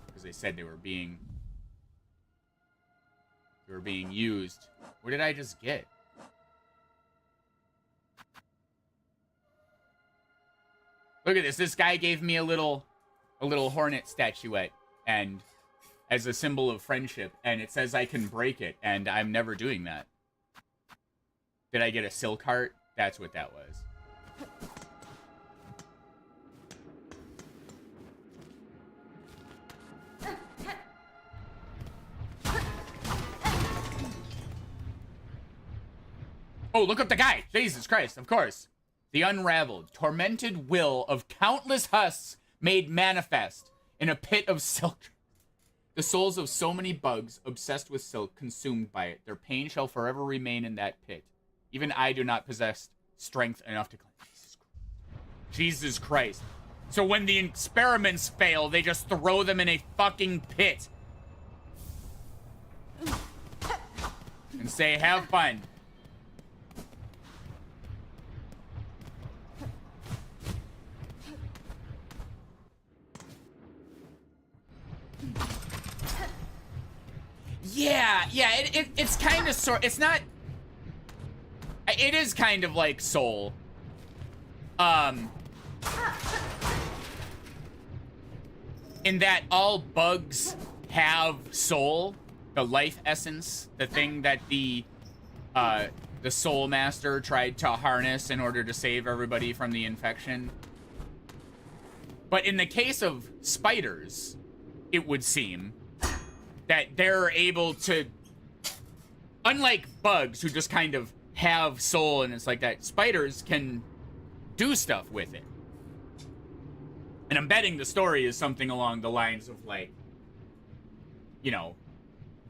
Because they said they were being used. What did I just get? Look at this. This guy gave me a little hornet statuette, and as a symbol of friendship, and it says I can break it, and I'm never doing that. Did I get a silk heart? That's what that was. Oh, look up the guy. Jesus Christ, of course. The unraveled, tormented will of countless husks made manifest in a pit of silk. The souls of so many bugs obsessed with silk, consumed by it. Their pain shall forever remain in that pit. Even I do not possess strength enough to cleanse. Jesus Christ. So when the experiments fail, they just throw them in a fucking pit. And say, have fun. Yeah, it's kind of it's not, it is kind of like Soul. in that all bugs have soul, the life essence, the thing that the Soul Master tried to harness in order to save everybody from the infection. But in the case of spiders, it would seem that they're able to, unlike bugs who just kind of have soul and it's like that, spiders can do stuff with it. And I'm betting the story is something along the lines of like, you know,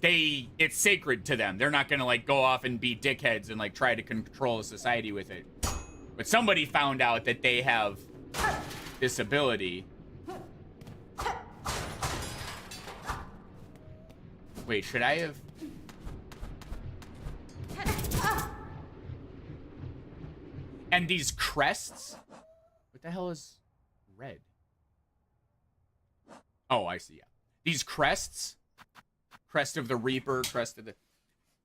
it's sacred to them. They're not gonna like go off and be dickheads and like try to control a society with it. But somebody found out that they have this ability. Wait, should I have? And these crests? What the hell is red? Oh, I see, yeah. These crests? Crest of the Reaper, crest of the...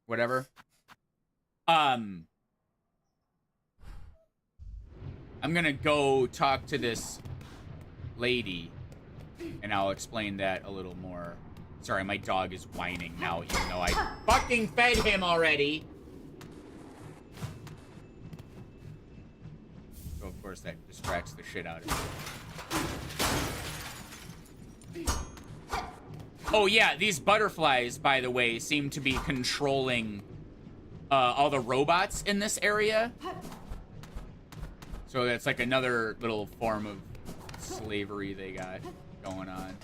whatever. I'm gonna go talk to this lady, and I'll explain that a little more. Sorry, my dog is whining now, even though I fucking fed him already. So, of course, that distracts the shit out of me. Oh, yeah, these butterflies, by the way, seem to be controlling all the robots in this area. So that's like another little form of slavery they got going on.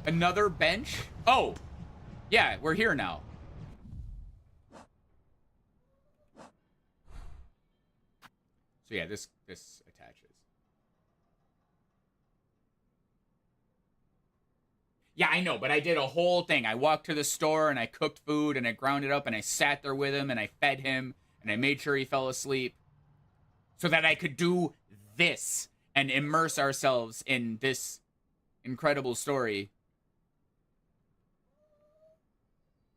Another bench? Oh, yeah, we're here now. So yeah, this attaches. Yeah, I know, but I did a whole thing. I walked to the store and I cooked food and I ground it up and I sat there with him and I fed him and I made sure he fell asleep so that I could do this and immerse ourselves in this incredible story.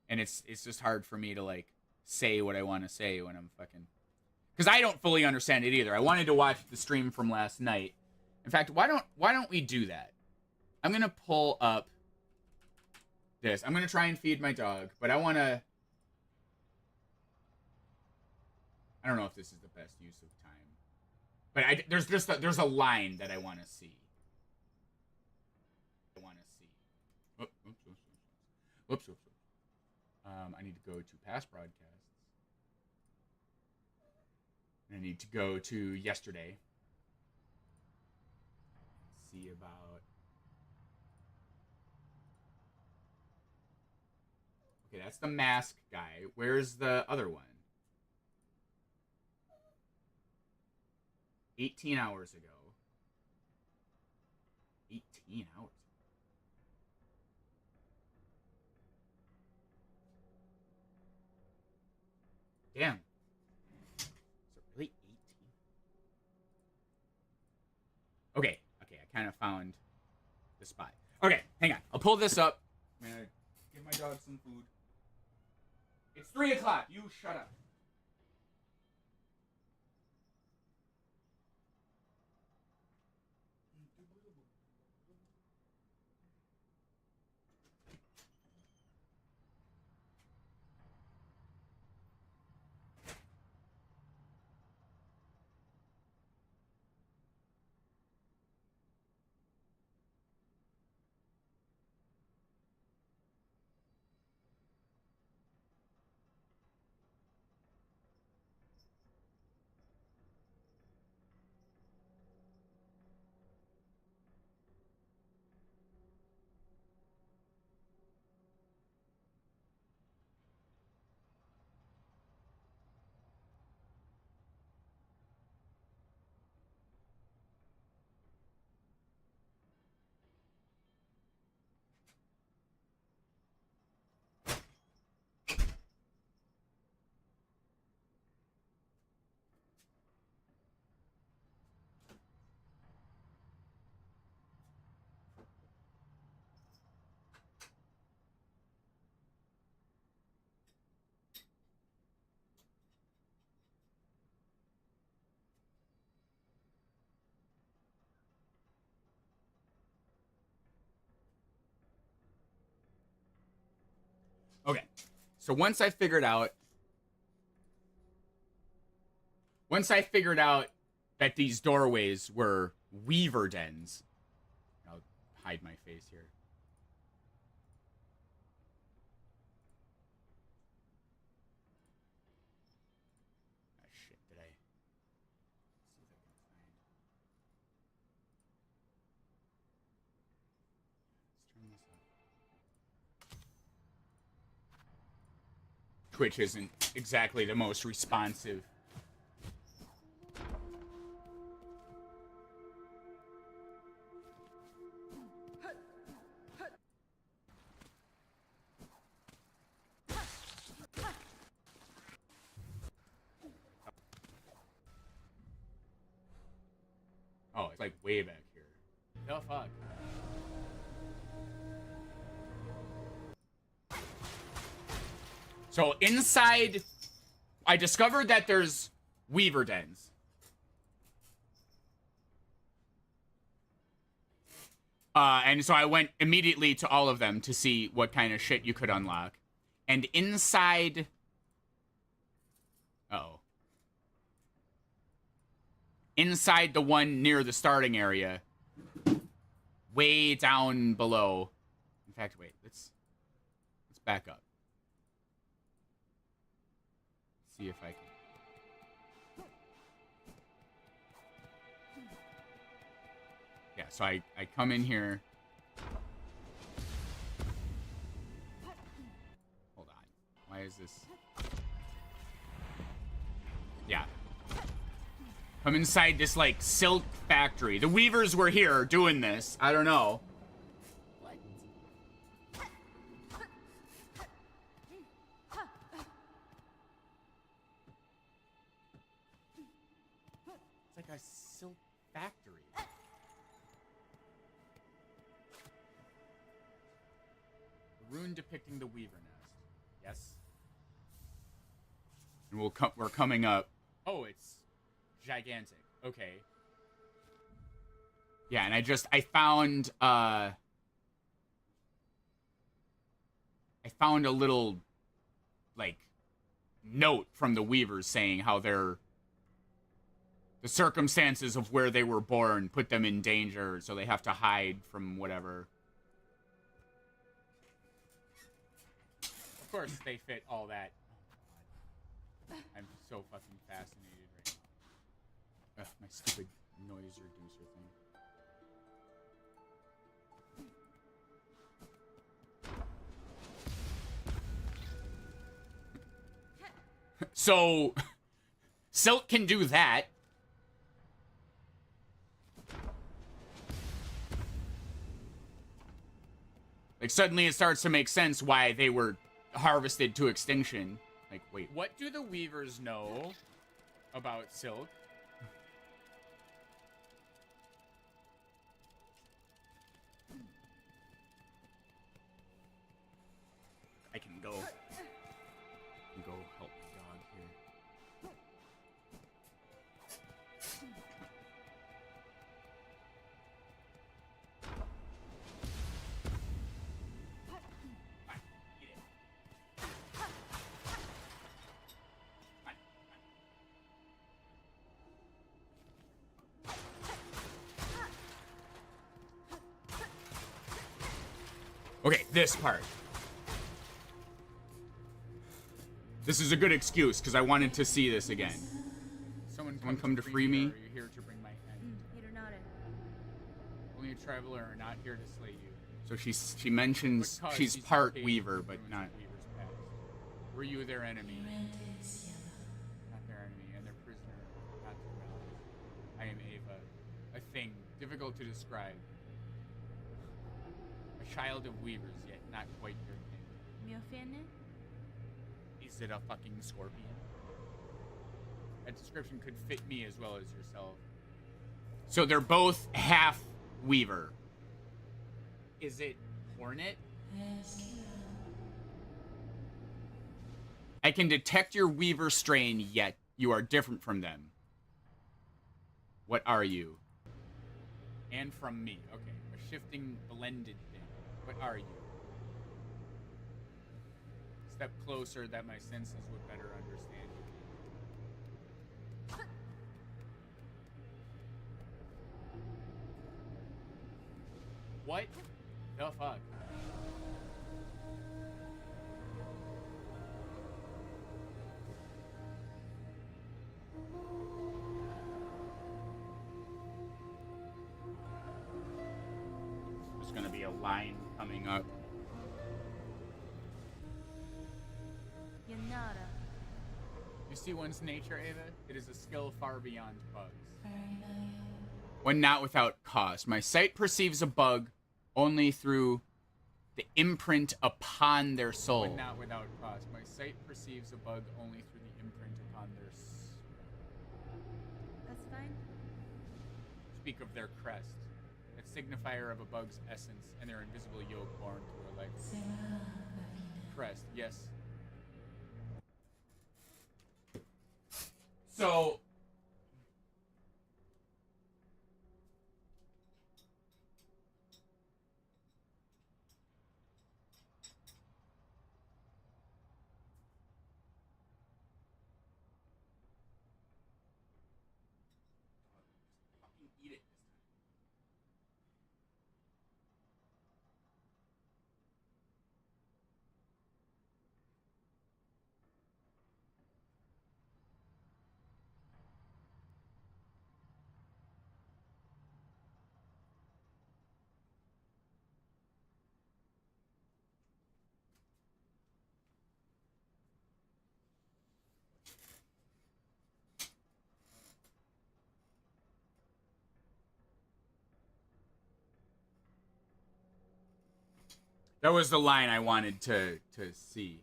And it's just hard for me to like say what I want to say when I'm fucking, because I don't fully understand it either. I wanted to watch the stream from last night. In fact, why don't we do that? I'm gonna pull up this. I'm gonna try and feed my dog, but I wanna. I don't know if this is the best use of time, but there's a line that I want to see. Whoops. I need to go to past broadcasts. And I need to go to yesterday. See about... Okay, that's the mask guy. Where's the other one? 18 hours ago. 18 hours. Damn. Is it really 18? Okay, I kind of found the spot. Okay, hang on. I'll pull this up. I'm gonna give my dog some food. It's 3 o'clock. You shut up. Okay. So once I figured out that these doorways were weaver dens, I'll hide my face here. Ah, shit, did I? See if I can find. Let's turn this up. Twitch isn't exactly the most responsive. Oh, it's like way back here. The fuck? So inside, I discovered that there's weaver dens. And so I went immediately to all of them to see what kind of shit you could unlock. And inside... Uh-oh. Inside the one near the starting area, way down below. In fact, wait, let's back up. See if I can. Yeah, so I come in here. Hold on. Why is this? Yeah. I'm inside this, like, silk factory. The weavers were here doing this. I don't know. What? It's like a silk factory. A rune depicting the weaver nest. Yes. And we're coming up. Oh, it's gigantic. Okay. Yeah, and I found a little, like, note from the weavers saying how the circumstances of where they were born put them in danger, so they have to hide from whatever. Of course they fit all that. Oh, God. I'm so fucking fascinated right now. Ugh, my stupid noise reducer thing. So, Silk can do that. Like, suddenly it starts to make sense why they were harvested to extinction. Like, wait, what do the weavers know about Silk? I can go help my dog here. Fine, eat it. Fine. Okay, this part. This is a good excuse, because I wanted to see this again. Someone come to free me? Are you here to bring my end? Only a traveler, not here to slay you. So she mentions she's part weaver, but not weaver's past. Were you their enemy? Not their enemy, and their prisoner, not their ally. I am Ava, a thing difficult to describe. A child of weavers, yet not quite your kin. Is it a fucking scorpion? That description could fit me as well as yourself. So they're both half weaver. Is it hornet? I can detect your weaver strain, yet you are different from them. What are you? And from me. Okay, a shifting, blended thing. What are you? step closer that my senses would better understand you. What the fuck? There's gonna be a line coming up. Yanara. You see one's nature, Ava? It is a skill far beyond bugs. When not without cause. My sight perceives a bug only through the imprint upon their soul. When not without cause. My sight perceives a bug only through the imprint upon their soul. That's fine. Speak of their crest. That signifier of a bug's essence and their invisible yoke born through a leg. Crest, yes. So fucking eat it this time. That was the line I wanted to see.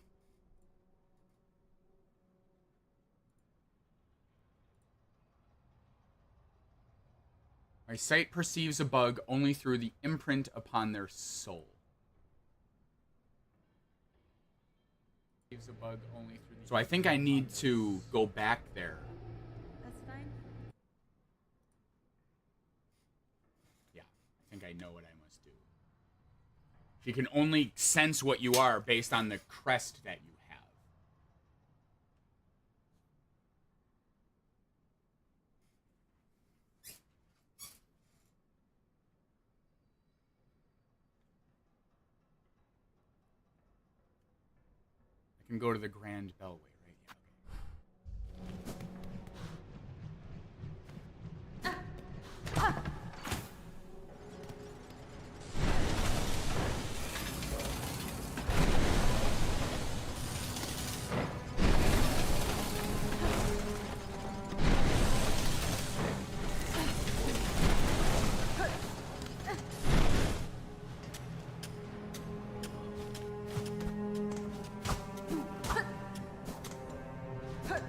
My sight perceives a bug only through the imprint upon their soul. A bug only through the so I think I need to go back there. That's fine. Yeah, I think I know what I must do. You can only sense what you are based on the crest that you have. I can go to the Grand Bellway, right? Yeah, okay.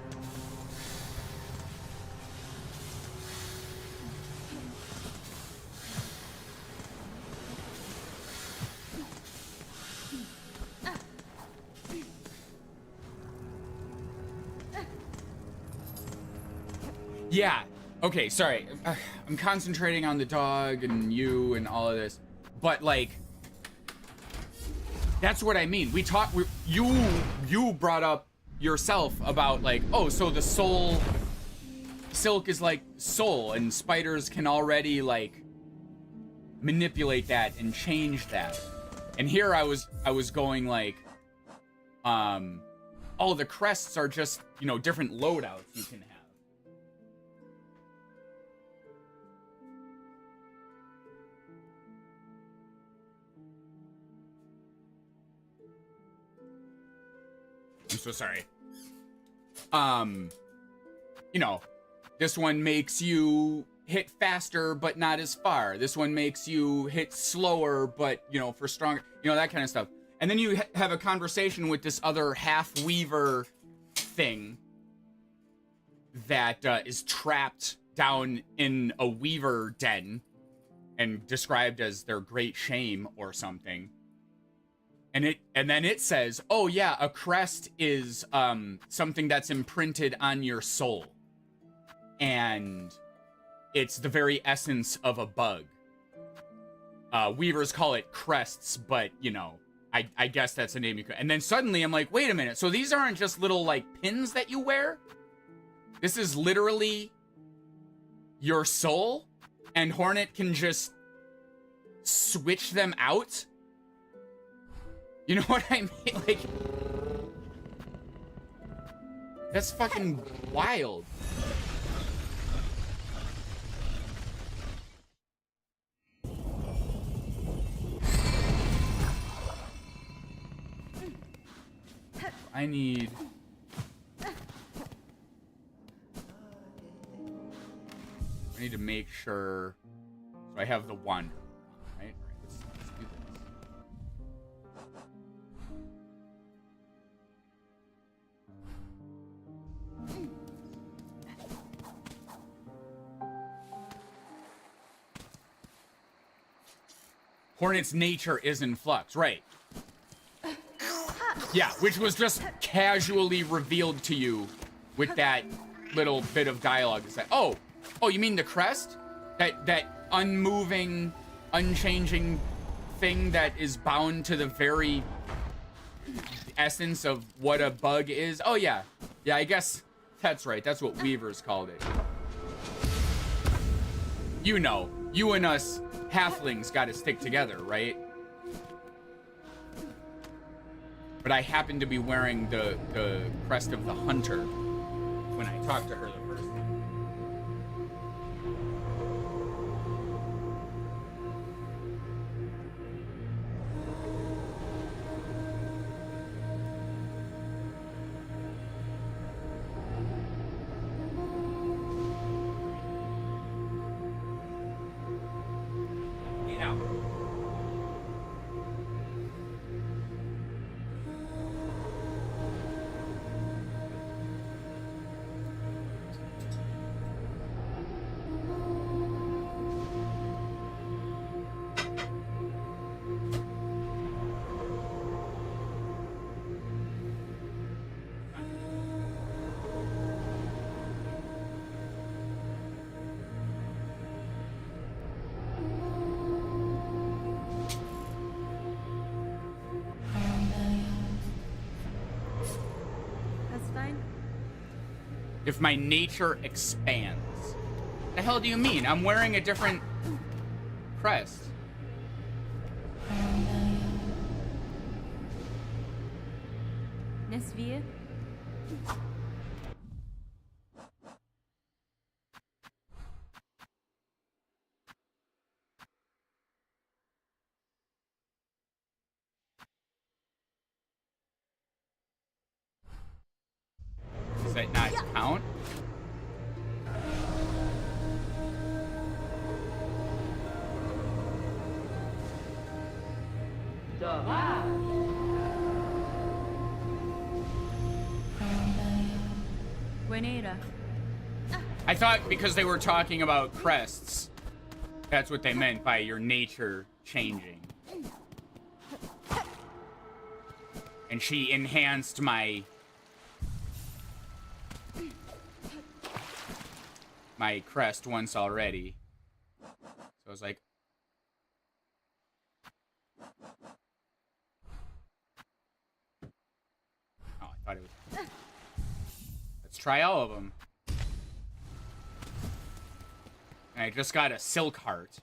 Yeah. Okay, sorry. I'm concentrating on the dog and you and all of this. But, like, that's what I mean. You brought up yourself about, like, oh, so the soul... Silk is like soul, and spiders can already, like, manipulate that and change that. And here I was going, like, oh, the crests are just, you know, different loadouts you can have. I'm so sorry. You know, this one makes you hit faster, but not as far. This one makes you hit slower, but, you know, for stronger, you know, that kind of stuff. And then you have a conversation with this other half-weaver thing that is trapped down in a weaver den and described as their great shame or something. And then it says, oh yeah, a crest is something that's imprinted on your soul. And it's the very essence of a bug. Weavers call it crests, but, you know, I guess that's a name you could. And then suddenly I'm like, wait a minute. So these aren't just little like pins that you wear. This is literally your soul, and Hornet can just switch them out. You know what I mean? Like, that's fucking wild. I need to make sure. So I have the wander, right? Let's do this. Hornet's nature is in flux, right? Yeah, which was just casually revealed to you with that little bit of dialogue. It's like, oh, you mean the crest? That unmoving, unchanging thing that is bound to the very essence of what a bug is? Oh, yeah. Yeah, I guess that's right. That's what Weavers called it. You know, you and us halflings got to stick together, right? But I happen to be wearing the crest of the hunter when I talked to her the first time. Yeah. That's fine. If my nature expands. The hell do you mean? I'm wearing a different crest. Nesvir. Does that not count? Buenera. I thought because they were talking about crests, that's what they meant by your nature changing. And she enhanced my crest once already. So I was like, oh, I thought it was. Let's try all of them. And I just got a silk heart.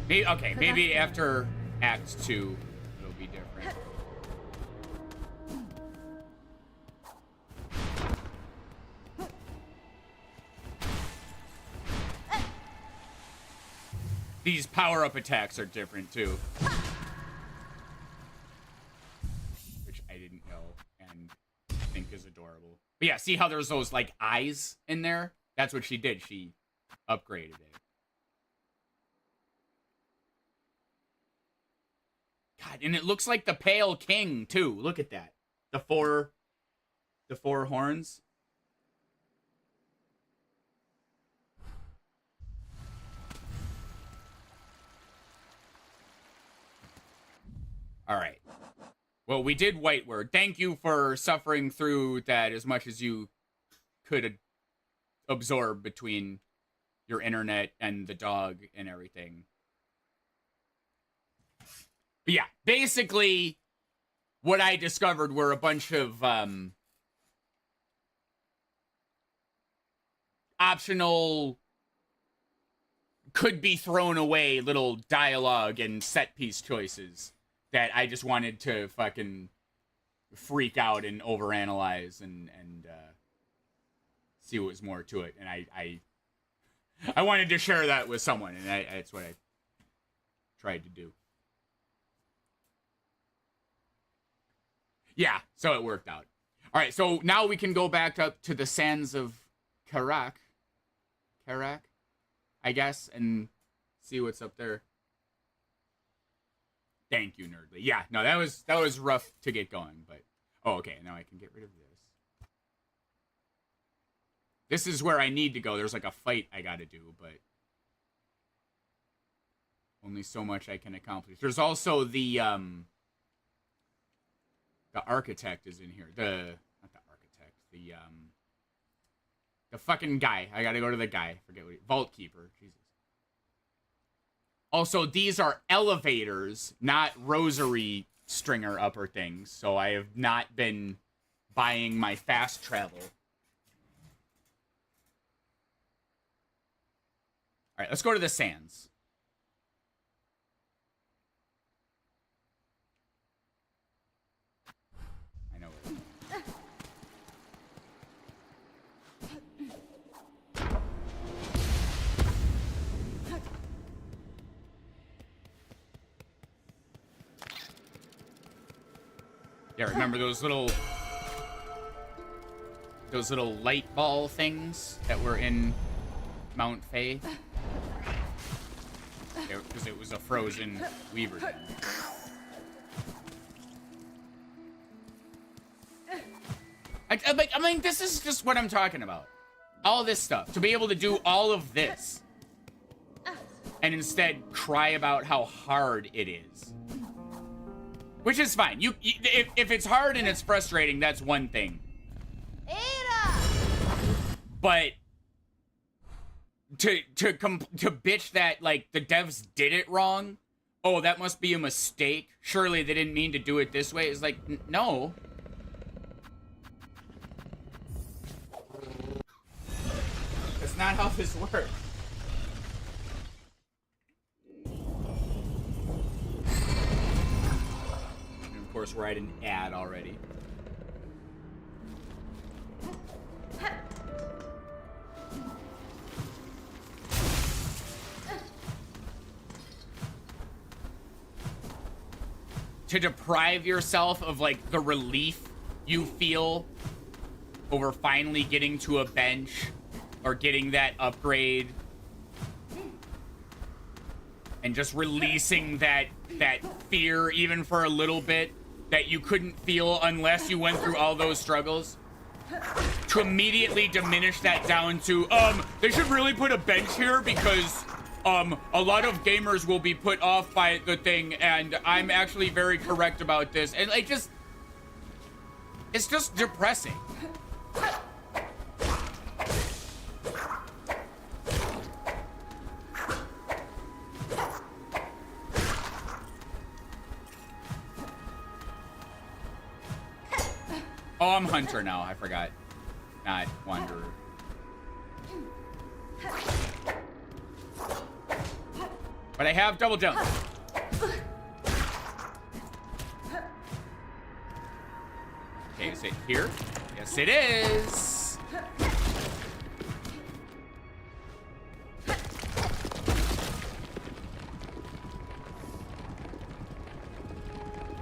Maybe, okay, maybe after Act 2, it'll be different. These power-up attacks are different, too. Which I didn't know and think is adorable. But yeah, see how there's those, like, eyes in there? That's what she did. She upgraded it. God, and it looks like the Pale King, too. Look at that. The four horns. All right. Well, we did White Word. Thank you for suffering through that as much as you could absorb between your internet and the dog and everything. But yeah, basically what I discovered were a bunch of optional, could be thrown away little dialogue and set piece choices that I just wanted to fucking freak out and overanalyze and see what was more to it. And I wanted to share that with someone, and that's what I tried to do. Yeah, so it worked out. All right, so now we can go back up to the sands of Karak, I guess, and see what's up there. Thank you, Nerdly. Yeah, no, that was rough to get going, but oh, okay, now I can get rid of this. This is where I need to go. There's like a fight I gotta do, but only so much I can accomplish. There's also the architect is in here. Not the architect. The fucking guy. I gotta go to the guy. I forget what Vault Keeper. Jesus. Also, these are elevators, not rosary stringer upper things. So I have not been buying my fast travel. All right, let's go to the sands. I know it. Yeah, remember those little light ball things that were in Mount Faye? Because it was a frozen weaver den. I mean, this is just what I'm talking about. All this stuff. To be able to do all of this. And instead cry about how hard it is. Which is fine. If it's hard and it's frustrating, that's one thing. But to bitch that, like, the devs did it wrong. Oh, that must be a mistake. Surely they didn't mean to do it this way. It's like, no. That's not how this works. And of course, we're at an ad already. To deprive yourself of, like, the relief you feel over finally getting to a bench or getting that upgrade and just releasing that fear even for a little bit that you couldn't feel unless you went through all those struggles, to immediately diminish that down to they should really put a bench here because a lot of gamers will be put off by the thing, and I'm actually very correct about this. And like, it's just depressing. Oh, I'm Hunter now. I forgot. Not Wanderer. But I have double jump. Okay, is it here? Yes, it is.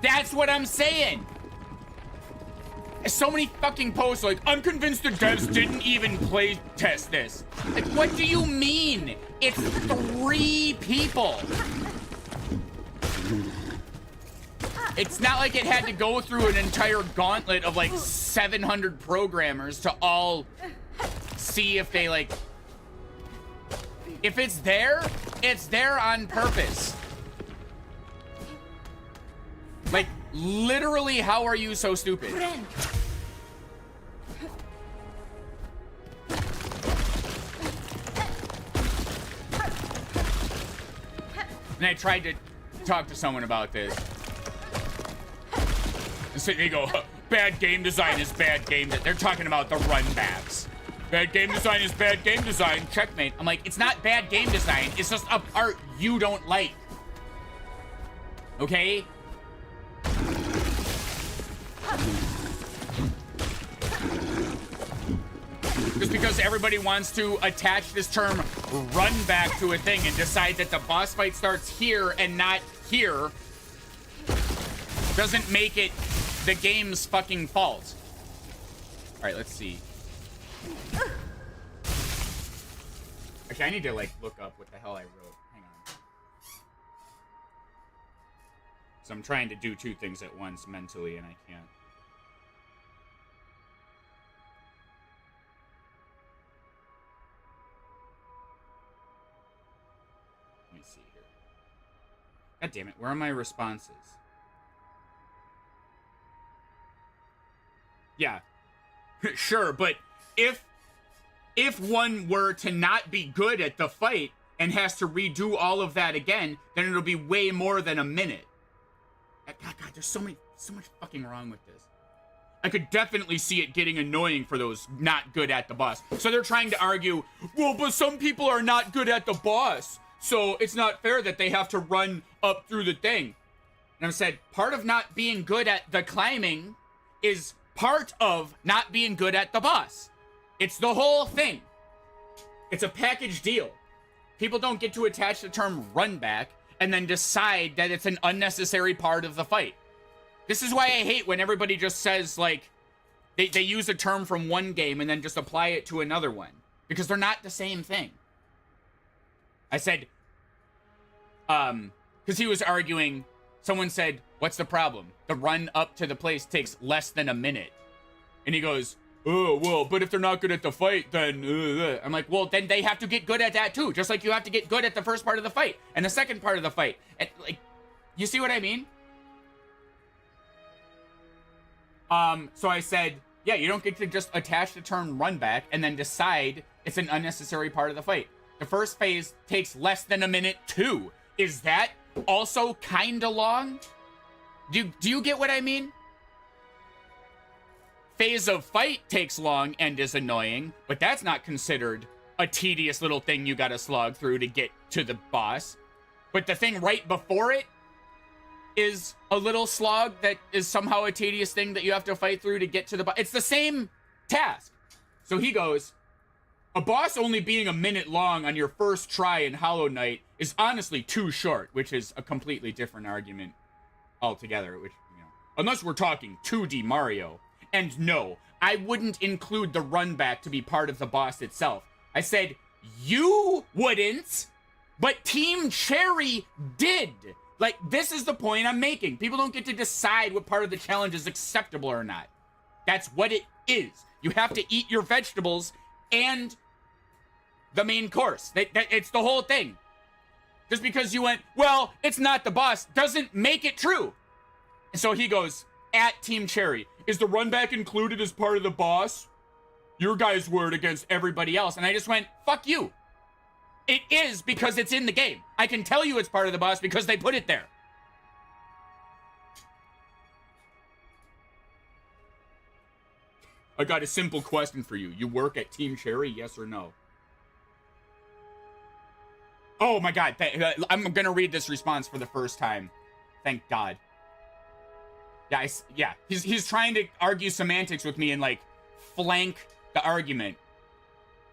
That's what I'm saying. So many fucking posts like, I'm convinced the devs didn't even play test this. Like, what do you mean? It's 3 people. It's not like it had to go through an entire gauntlet of like 700 programmers to all see if they like... If it's there on purpose. Like, literally, how are you so stupid? And I tried to talk to someone about this. And so they go, bad game design is bad game. They're talking about the run backs. Bad game design is bad game design. Checkmate. I'm like, it's not bad game design. It's just a part you don't like. Okay? Just because everybody wants to attach this term run back to a thing and decide that the boss fight starts here and not here doesn't make it the game's fucking fault. All right, let's see. Actually, I need to, like, look up what the hell I wrote. Hang on. So I'm trying to do two things at once mentally, and I can't. Let me see here. God damn it, where are my responses? Yeah. Sure, but if one were to not be good at the fight and has to redo all of that again, then it'll be way more than a minute. God, there's so much fucking wrong with this. I could definitely see it getting annoying for those not good at the boss. So they're trying to argue, well, but some people are not good at the boss, so it's not fair that they have to run up through the thing. And I said, part of not being good at the climbing is part of not being good at the boss. It's the whole thing. It's a package deal. People don't get to attach the term run back and then decide that it's an unnecessary part of the fight. This is why I hate when everybody just says, like, they use a term from one game and then just apply it to another one. Because they're not the same thing. I said, because he was arguing, someone said, what's the problem? The run up to the place takes less than a minute. And he goes, oh, well, but if they're not good at the fight, then... I'm like, well, then they have to get good at that too. Just like you have to get good at the first part of the fight and the second part of the fight. And, like, you see what I mean? So I said, yeah, you don't get to just attach the term run back and then decide it's an unnecessary part of the fight. The first phase takes less than a minute too. Is that also kinda long? Do you get what I mean? Phase of fight takes long and is annoying, but that's not considered a tedious little thing you gotta slog through to get to the boss. But the thing right before it is a little slog that is somehow a tedious thing that you have to fight through to get to the boss. It's the same task. So he goes, a boss only being a minute long on your first try in Hollow Knight is honestly too short, which is a completely different argument altogether, which, you know, unless we're talking 2D Mario. And no, I wouldn't include the run back to be part of the boss itself. I said, you wouldn't, but Team Cherry did. Like, this is the point I'm making. People don't get to decide what part of the challenge is acceptable or not. That's what it is. You have to eat your vegetables and the main course. It's the whole thing. Just because you went, well, it's not the boss, doesn't make it true. And so he goes, at Team Cherry, is the run back included as part of the boss? Your guys' word against everybody else. And I just went, fuck you. It is because it's in the game. I can tell you it's part of the boss because they put it there. I got a simple question for you. You work at Team Cherry, yes or no? Oh my God. I'm going to read this response for the first time. Thank God. Yeah, he's trying to argue semantics with me and, like, flank the argument.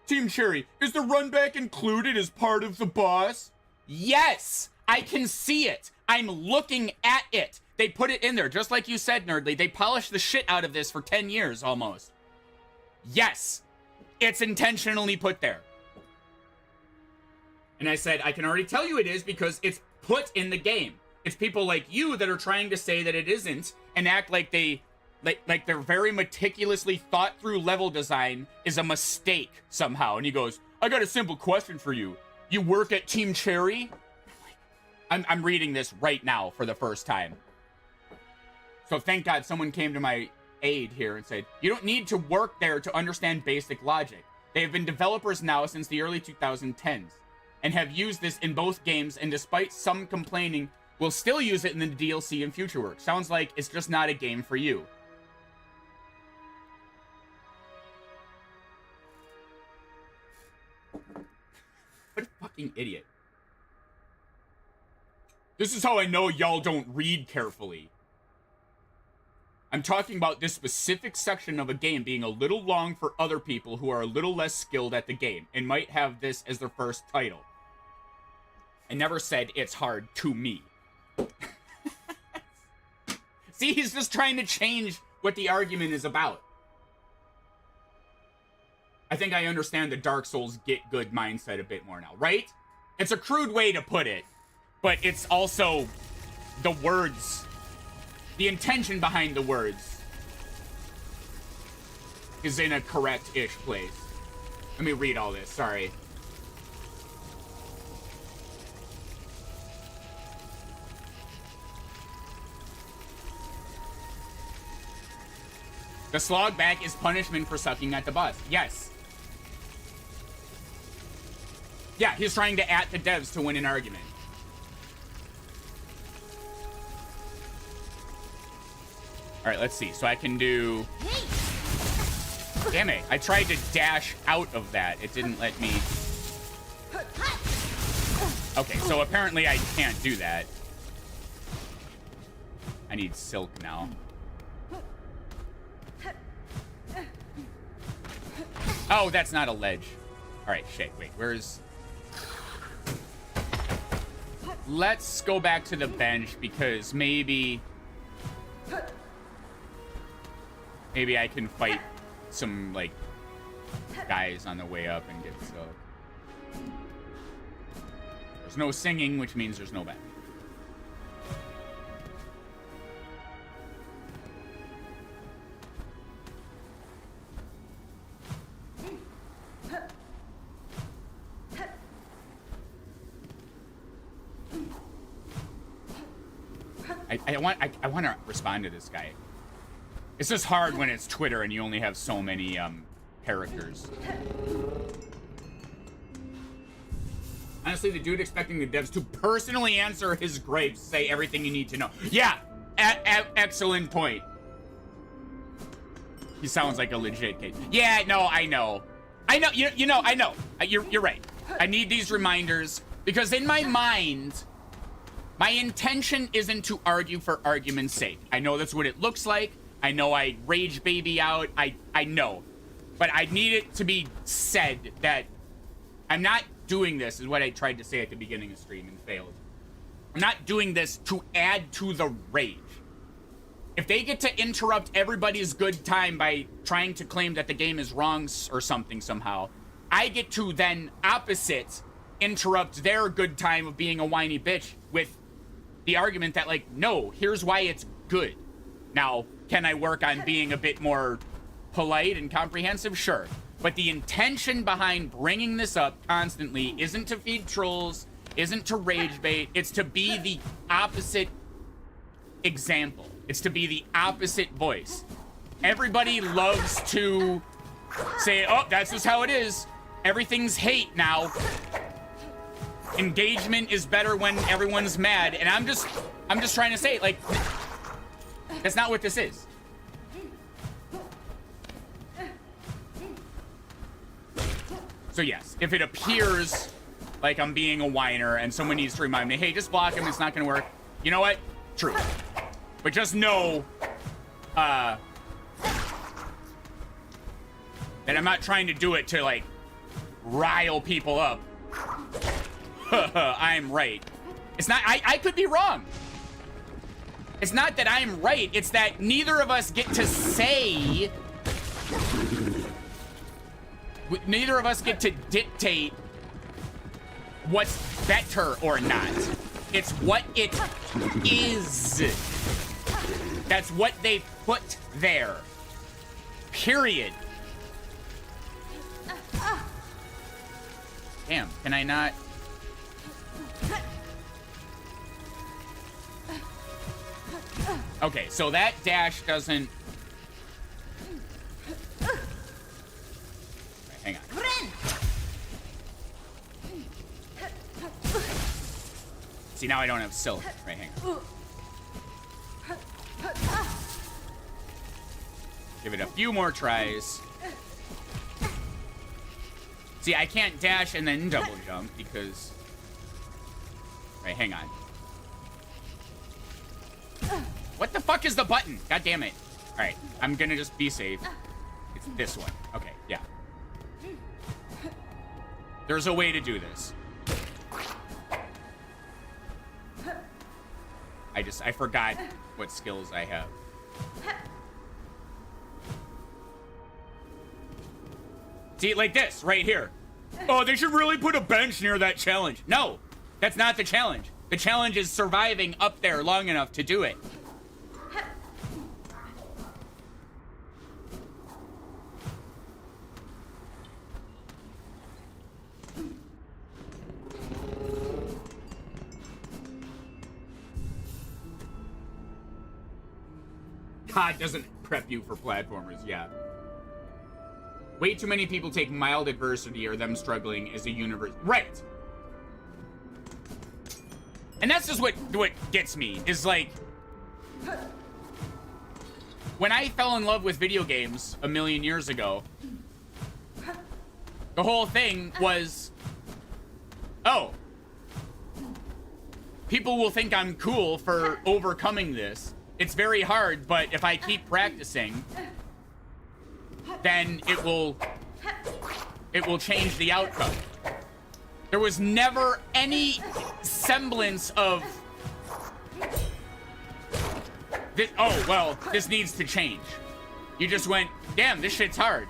Team Cherry, is the run back included as part of the boss? Yes, I can see it. I'm looking at it. They put it in there, just like you said, Nerdly. They polished the shit out of this for 10 years, almost. Yes, it's intentionally put there. And I said, I can already tell you it is because it's put in the game. It's people like you that are trying to say that it isn't and act like like their very meticulously thought through level design is a mistake somehow. And he goes, I got a simple question for you. You work at Team Cherry? I'm reading this right now for the first time. So thank God someone came to my aid here and said, you don't need to work there to understand basic logic. They have been developers now since the early 2010s. and have used this in both games, and despite some complaining, will still use it in the DLC and future work. Sounds like it's just not a game for you. What a fucking idiot. This is how I know y'all don't read carefully. I'm talking about this specific section of a game being a little long for other people who are a little less skilled at the game and might have this as their first title. I never said it's hard to me. See, he's just trying to change what the argument is about. I think I understand the Dark Souls get good mindset a bit more now, right? It's a crude way to put it, but it's also the words, the intention behind the words is in a correct-ish place. Let me read all this, sorry. The slog back is punishment for sucking at the boss. Yes. Yeah, he's trying to at the devs to win an argument. All right, let's see. So I can do... Damn it. I tried to dash out of that. It didn't let me... Okay, so apparently I can't do that. I need silk now. Oh, that's not a ledge. All right, shit. Wait, where's... Let's go back to the bench because maybe I can fight some, like, guys on the way up and get silk. There's no singing, which means there's no bench. I want to respond to this guy. It's just hard when it's Twitter and you only have so many characters. Honestly, the dude expecting the devs to personally answer his gripes, say everything you need to know. Yeah, excellent point. He sounds like a legit kid. Yeah, no, I know. I know. You know. I know. You're right. I need these reminders because in my mind. My intention isn't to argue for argument's sake. I know that's what it looks like. I know I rage baby out. I know. But I need it to be said that I'm not doing this, is what I tried to say at the beginning of the stream and failed. I'm not doing this to add to the rage. If they get to interrupt everybody's good time by trying to claim that the game is wrong or something somehow, I get to then opposite interrupt their good time of being a whiny bitch with the argument that, like, no, here's why it's good. Now, can I work on being a bit more polite and comprehensive? Sure. But the intention behind bringing this up constantly isn't to feed trolls, isn't to rage bait. It's to be the opposite example. It's to be the opposite voice. Everybody loves to say, oh, that's just how it is. Everything's hate now. Engagement is better when everyone's mad, and I'm just trying to say, like, that's not what this is. So yes, if it appears like I'm being a whiner and someone needs to remind me, hey, just block him, it's not gonna work. You know what? True. But just know that I'm not trying to do it to, like, rile people up. I'm right. It's not, I could be wrong. It's not that I'm right, it's that neither of us get to say, neither of us get to dictate what's better or not. It's what it is. That's what they put there. Period. Damn, can I not? Okay, so that dash doesn't... Right, hang on. See, now I don't have silk. Right, hang on. Give it a few more tries. See, I can't dash and then double jump because... Right, hang on. What the fuck is the button? God damn it. Alright, I'm gonna just be safe. It's this one. Okay, yeah. There's a way to do this. I forgot what skills I have. See, like this, right here. Oh, they should really put a bench near that challenge. No, that's not the challenge. The challenge is surviving up there long enough to do it. God doesn't prep you for platformers, yeah. Way too many people take mild adversity or them struggling as a universe. Right. And that's just what gets me, is like... When I fell in love with video games a million years ago, the whole thing was... Oh. People will think I'm cool for overcoming this. It's very hard, but if I keep practicing, then it will change the outcome. There was never any semblance of this, oh, well, this needs to change. You just went, damn, this shit's hard.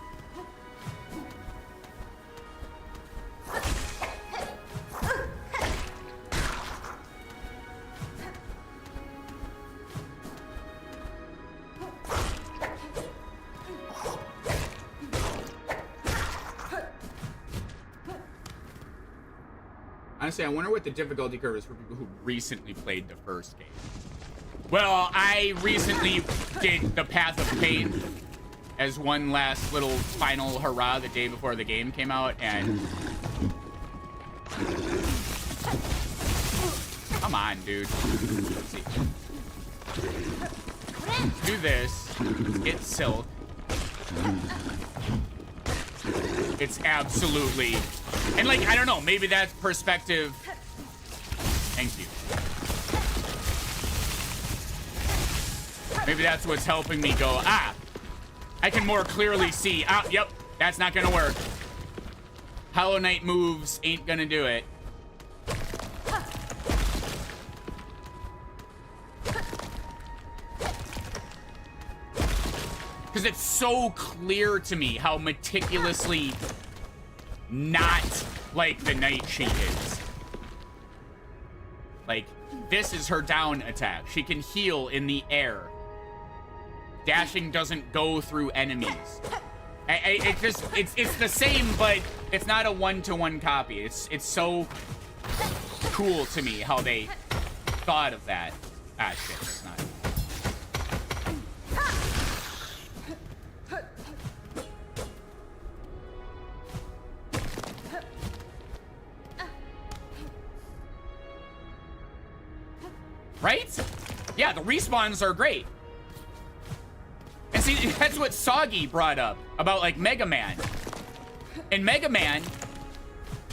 Honestly, I wonder what the difficulty curve is for people who recently played the first game. Well, I recently did the Path of Pain as one last little final hurrah the day before the game came out, and... Come on, dude. Let's see. Do this. Get silk. It's absolutely... And, like, I don't know, maybe that's perspective. Thank you. Maybe that's what's helping me go, ah, I can more clearly see, ah, yep, that's not gonna work. Hollow Knight moves ain't gonna do it. Because it's so clear to me how meticulously not like the Knight she is. Like, this is her down attack. She can heal in the air. Dashing doesn't go through enemies. It's the same, but it's not a one-to-one copy. It's so cool to me how they thought of that. Ah, shit, it's not. Right? Yeah, the respawns are great. And see, that's what Soggy brought up about, like, Mega Man. In Mega Man,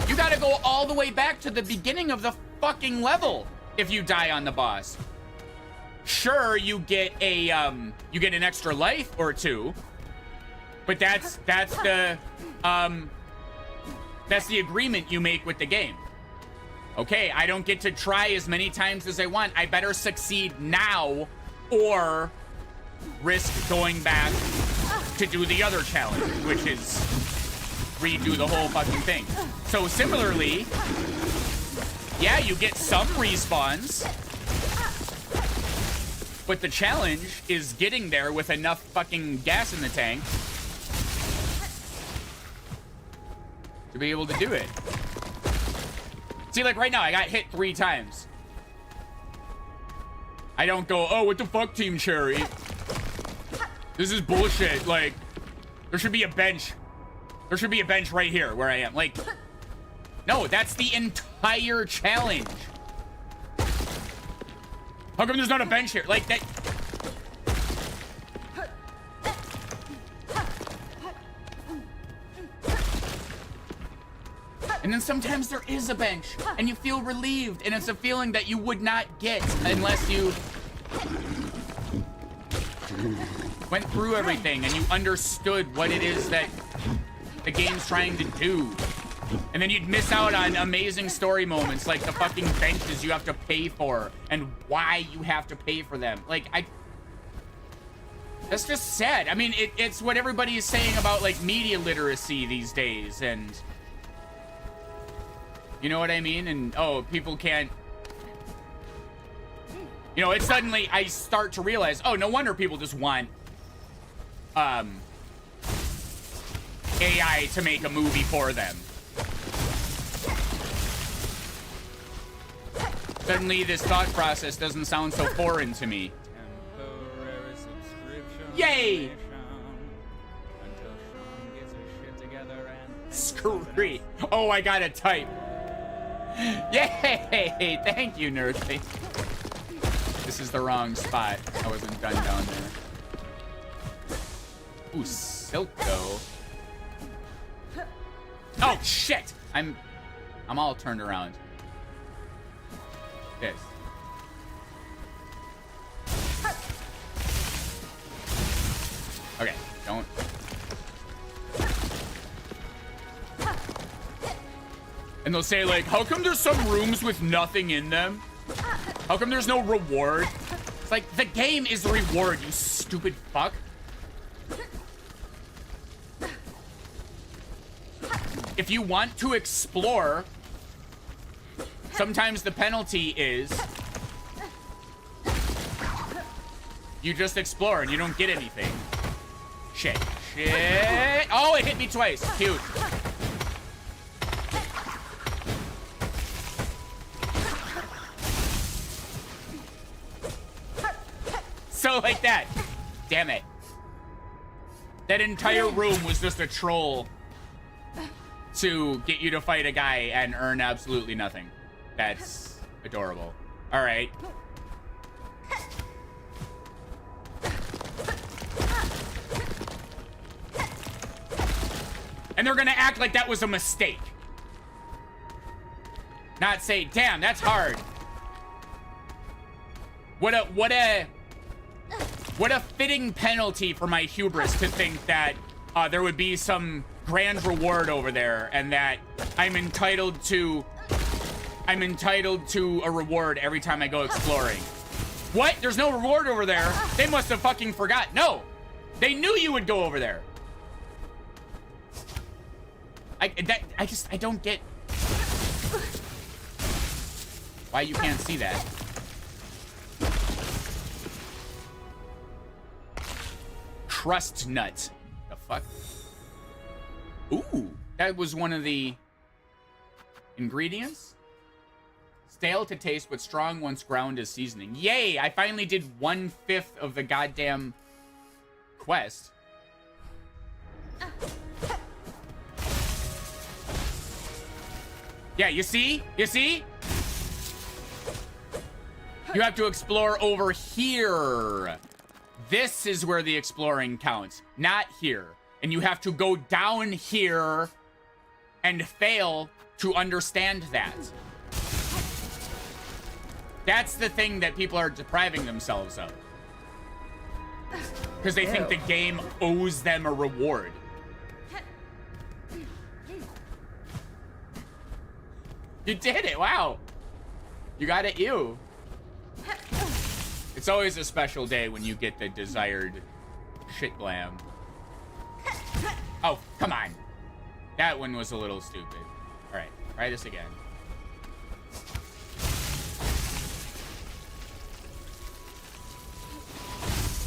you gotta go all the way back to the beginning of the fucking level if you die on the boss. Sure, you get a, you get an extra life or two, but that's the agreement you make with the game. Okay, I don't get to try as many times as I want. I better succeed now or risk going back to do the other challenge, which is redo the whole fucking thing. So similarly, yeah, you get some respawns, but the challenge is getting there with enough fucking gas in the tank to be able to do it. See, like right now, I got hit 3 times. I don't go, oh, what the fuck, Team Cherry? This is bullshit. Like, there should be a bench. There should be a bench right here where I am. Like, no, that's the entire challenge. How come there's not a bench here? Like that. And then sometimes there is a bench and you feel relieved, and it's a feeling that you would not get unless you went through everything and you understood what it is that the game's trying to do. And then you'd miss out on amazing story moments like the fucking benches you have to pay for and why you have to pay for them. Like, that's just sad. I mean, it's what everybody is saying about like media literacy these days, and you know what I mean? And oh, people can't, you know, it's suddenly I start to realize, oh, no wonder people just want AI to make a movie for them. Suddenly this thought process doesn't sound so foreign to me. Yay! Screw. Oh, I gotta type. Yay! Thank you, Nerdly. This is the wrong spot. I wasn't done down there. Ooh, silk though. Oh shit! I'm all turned around. This. Okay, don't. And they'll say like, how come there's some rooms with nothing in them? How come there's no reward? It's like, the game is the reward, you stupid fuck. If you want to explore, sometimes the penalty is you just explore and you don't get anything. Shit. Shit. Oh, it hit me twice. Cute. So like that. Damn it. That entire room was just a troll to get you to fight a guy and earn absolutely nothing. That's adorable. All right. And they're gonna act like that was a mistake. Not say, damn, that's hard. What a fitting penalty for my hubris to think that there would be some grand reward over there and that I'm entitled to a reward every time I go exploring. What? There's no reward over there? They must have fucking forgot. No, they knew you would go over there. I don't get why you can't see that. Crust nut. The fuck? Ooh, that was one of the ingredients. Stale to taste, but strong once ground as seasoning. Yay! I finally did 1/5 of the goddamn quest. Yeah, you see? You see? You have to explore over here. This is where the exploring counts, not here. And you have to go down here and fail to understand that. That's the thing that people are depriving themselves of. Because they think the game owes them a reward. You did it, wow. You got it, you. It's always a special day when you get the desired shit glam. Oh, come on. That one was a little stupid. All right, try this again.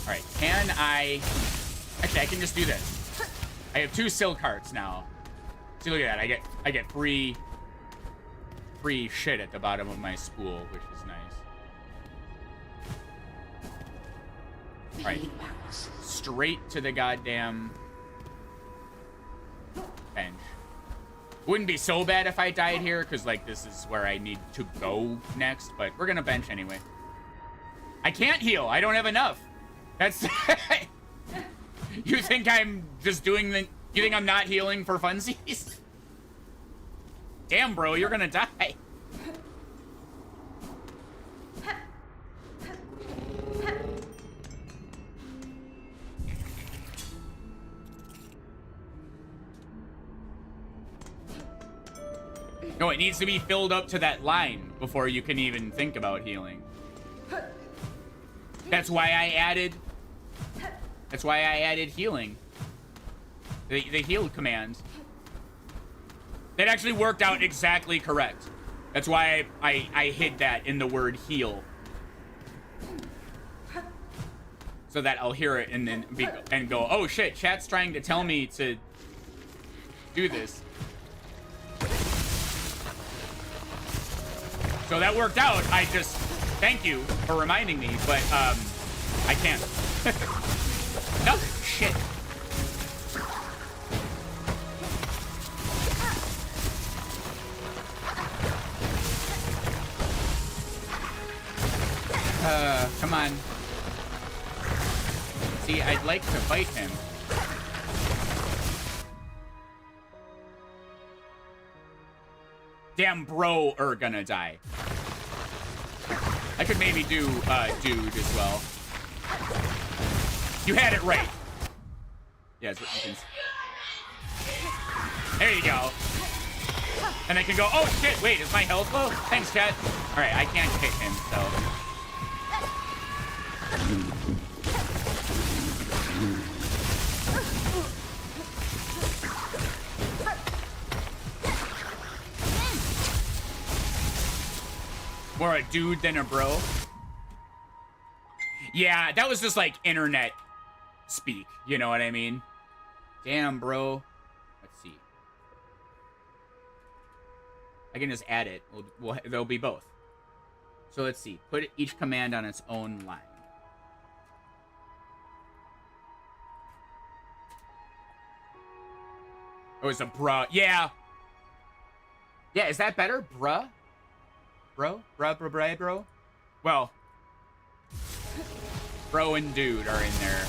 All right, can I... Actually, I can just do this. I have 2 silk hearts now. See, look at that. I get free shit at the bottom of my spool, which is nice. All right, straight to the goddamn bench. Wouldn't be so bad if I died here, because like this is where I need to go next, but we're gonna bench anyway. I can't heal. I don't have enough. That's... You think I'm just doing the... You think I'm not healing for funsies? Damn, bro, you're gonna die. No, it needs to be filled up to that line before you can even think about healing. That's why I added... That's why I added healing. The heal command. That actually worked out exactly correct. That's why I hid that in the word heal. So that I'll hear it and then go, oh shit, chat's trying to tell me to do this. So that worked out. I just, thank you for reminding me, but I can't. No, shit. Come on. See, I'd like to fight him. Damn, bro, are gonna die. I could maybe do, dude as well. You had it right. Yeah, that's what you can... There you go. And I can go, oh shit, wait, is my health low? Thanks, chat. Alright, I can't hit him, so... More a dude than a bro. Yeah, that was just like internet speak. You know what I mean? Damn, bro. Let's see. I can just add it. They'll be both. So let's see. Put each command on its own line. Oh, it's a bruh. Yeah. Yeah, is that better? Bruh? Bro? Bro? Well, bro and dude are in there.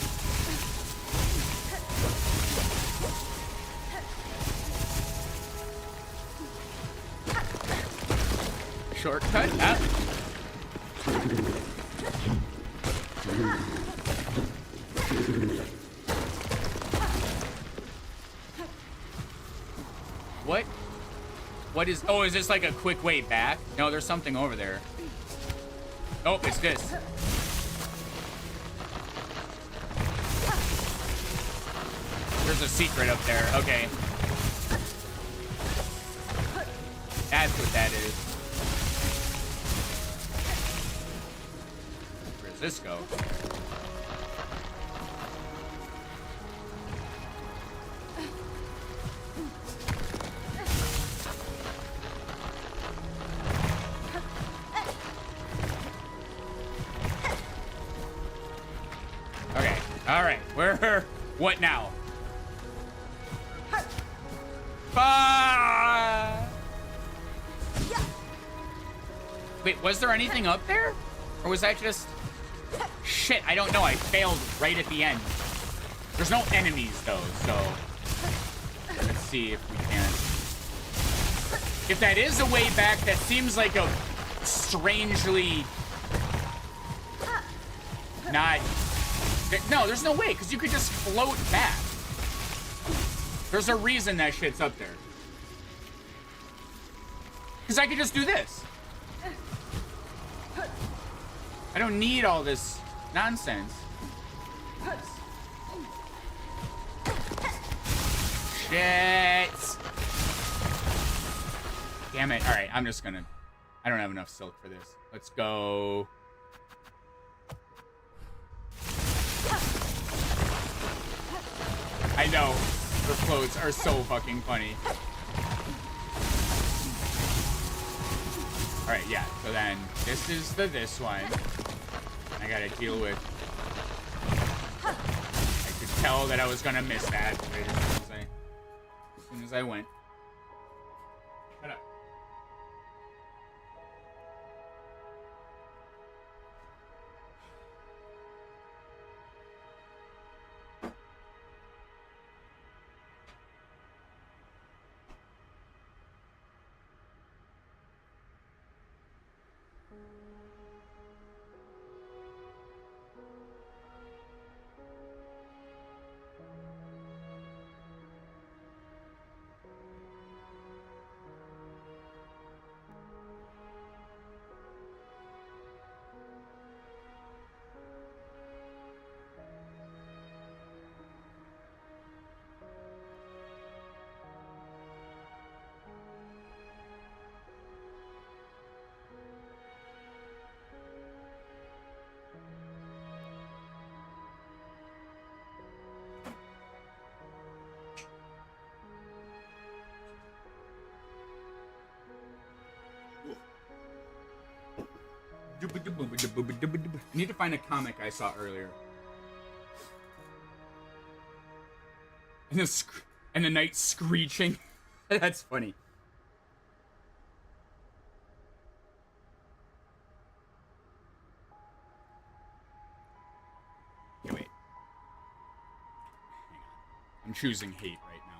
Shortcut up. What? What is... Oh, is this like a quick way back? No, there's something over there. Oh, it's this. There's a secret up there. Okay. That's what that is. Where does this go? Okay. All right. Where? What now? Wait, was there anything up there? Or was that just... Shit, I don't know. I failed right at the end. There's no enemies, though, so... Let's see if we can... If that is a way back, that seems like a strangely... Not... No, there's no way, because you could just float back. There's a reason that shit's up there. Because I could just do this. I don't need all this nonsense. Shit. Damn it. All right, I'm just gonna... I don't have enough silk for this. Let's go... I know. The floats are so fucking funny. Alright, yeah. So then, this is this one. I gotta deal with... I could tell that I was gonna miss that right as soon as I went. Shut up. I need to find a comic I saw earlier. And the night screeching. That's funny. Okay, wait. Hang on. I'm choosing hate right now.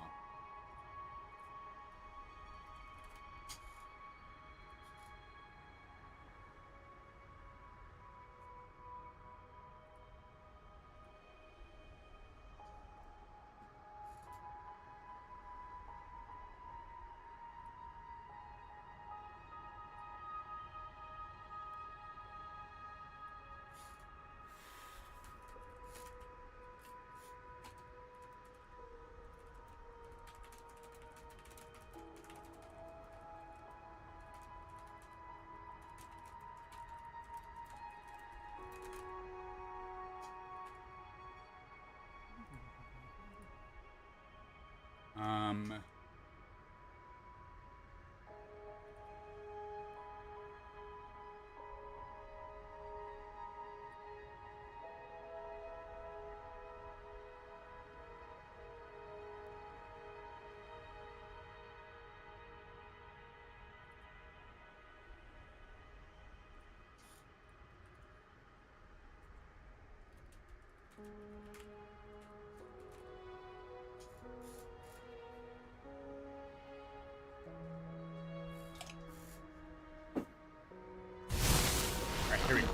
All right, here we go.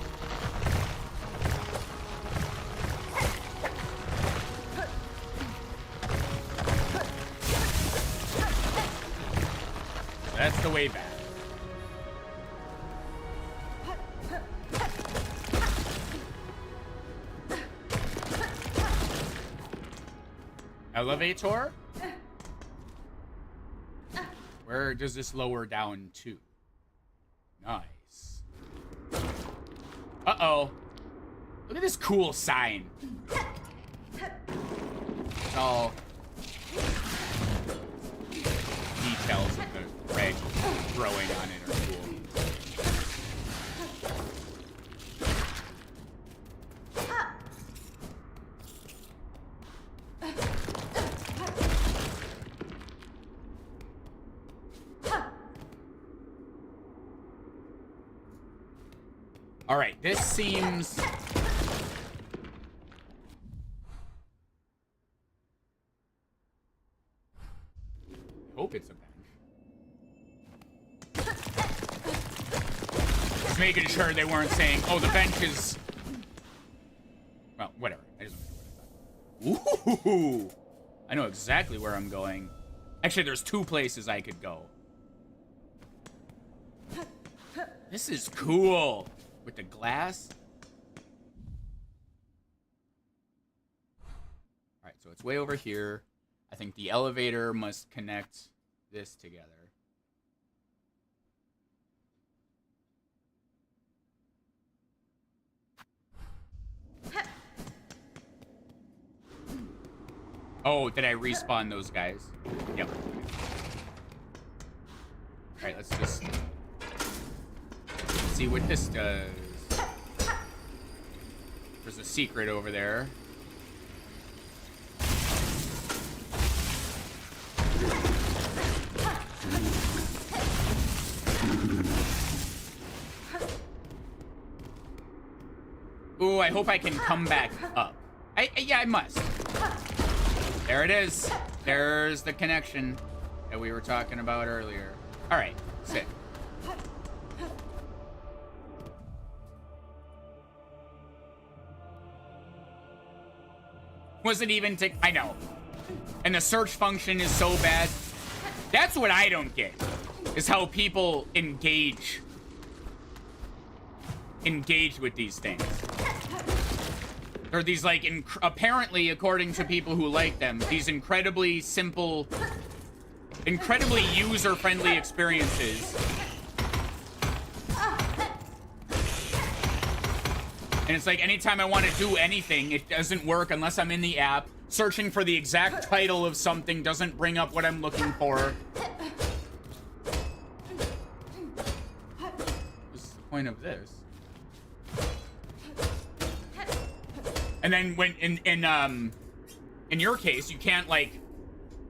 That's the way back. Elevator? Where does this lower down to? Nice. Uh-oh. Look at this cool sign. It's all details of the red growing on it are cool. All right, this seems... I hope it's a bench. Just making sure they weren't saying, oh, the bench is... Well, whatever. I just want to know what I thought. Ooh! I know exactly where I'm going. Actually, there's two places I could go. This is cool. With the glass. Alright, so it's way over here. I think the elevator must connect this together. Oh, did I respawn those guys? Yep. Alright, let's just see what this does. There's a secret over there. Ooh, I hope I can come back up. Yeah, I must. There it is. There's the connection that we were talking about earlier. All right, sick. Wasn't even I know. And the search function is so bad. That's what I don't get. Is how people engage with these things. They're these like apparently, according to people who like them, these incredibly simple, incredibly user-friendly experiences. And it's like anytime I want to do anything, it doesn't work unless I'm in the app. Searching for the exact title of something doesn't bring up what I'm looking for. What's the point of this? And then when in your case, you can't like